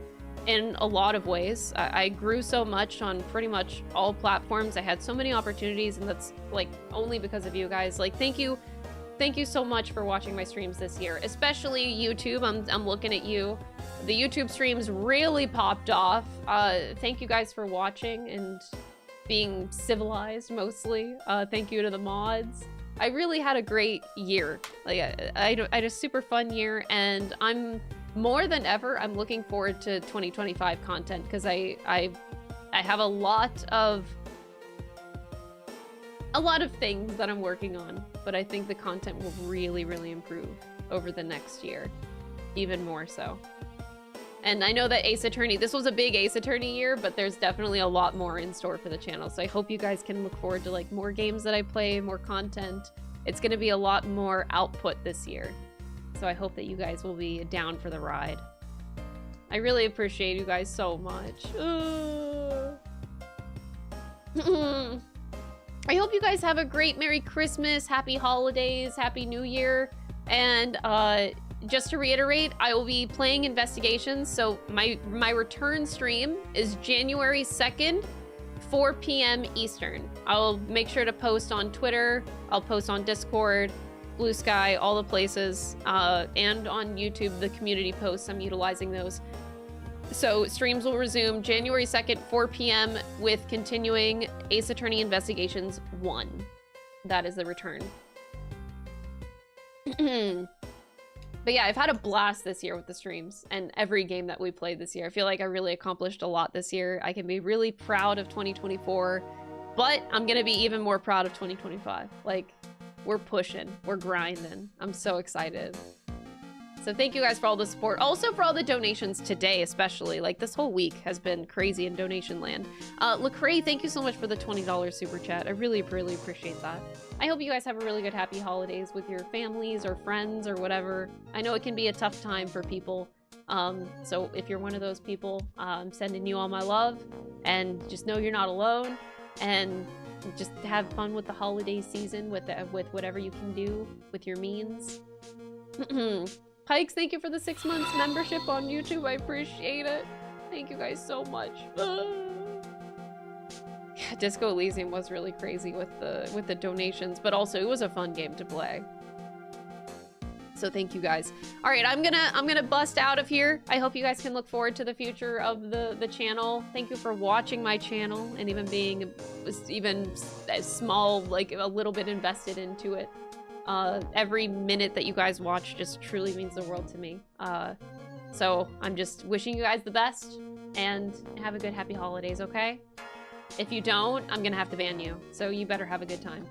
in a lot of ways. I grew so much on pretty much all platforms. I had so many opportunities, and that's like only because of you guys. Like, thank you so much for watching my streams this year, especially YouTube. I'm looking at you. The YouTube streams really popped off. Thank you guys for watching and being civilized mostly. Thank you to the mods. I really had a great year. Like I had a super fun year, and I'm more than ever, I'm looking forward to 2025 content, because I have a lot of things that I'm working on, but I think the content will really, really improve over the next year, even more so. And I know that Ace Attorney, this was a big Ace Attorney year, but there's definitely a lot more in store for the channel. So I hope you guys can look forward to like more games that I play, more content. It's going to be a lot more output this year. So I hope that you guys will be down for the ride. I really appreciate you guys so much. I hope you guys have a great Merry Christmas, Happy Holidays, Happy New Year, and just to reiterate, I will be playing Investigations, so my return stream is January 2nd, 4 p.m. Eastern. I'll make sure to post on Twitter, I'll post on Discord, Blue Sky, all the places, and on YouTube, the community posts. I'm utilizing those. So streams will resume January 2nd, 4 p.m. with continuing Ace Attorney Investigations 1. That is the return. But yeah, I've had a blast this year with the streams and every game that we played this year. I feel like I really accomplished a lot this year. I can be really proud of 2024, but I'm gonna be even more proud of 2025. Like, we're pushing, we're grinding. I'm so excited. So thank you guys for all the support. Also for all the donations today, especially. Like, this whole week has been crazy in donation land. Lecrae, thank you so much for the $20 super chat. I really, really appreciate that. I hope you guys have a really good happy holidays with your families or friends or whatever. I know it can be a tough time for people. So if you're one of those people, I'm sending you all my love. And just know you're not alone. And just have fun with the holiday season with whatever you can do with your means. Pikes, thank you for the 6 months membership on YouTube. I appreciate it. Thank you guys so much. Yeah, Disco Elysium was really crazy with the donations, but also it was a fun game to play. So thank you guys. All right, I'm gonna bust out of here. I hope you guys can look forward to the future of the channel. Thank you for watching my channel and even being even as small, like a little bit invested into it. Every minute that you guys watch just truly means the world to me. So I'm just wishing you guys the best and have a good happy holidays, okay? If you don't, I'm gonna have to ban you. So you better have a good time.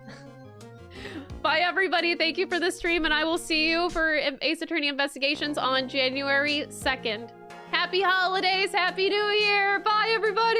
Bye everybody, thank you for the stream and I will see you for Ace Attorney Investigations on January 2nd. Happy holidays, happy new year, bye everybody!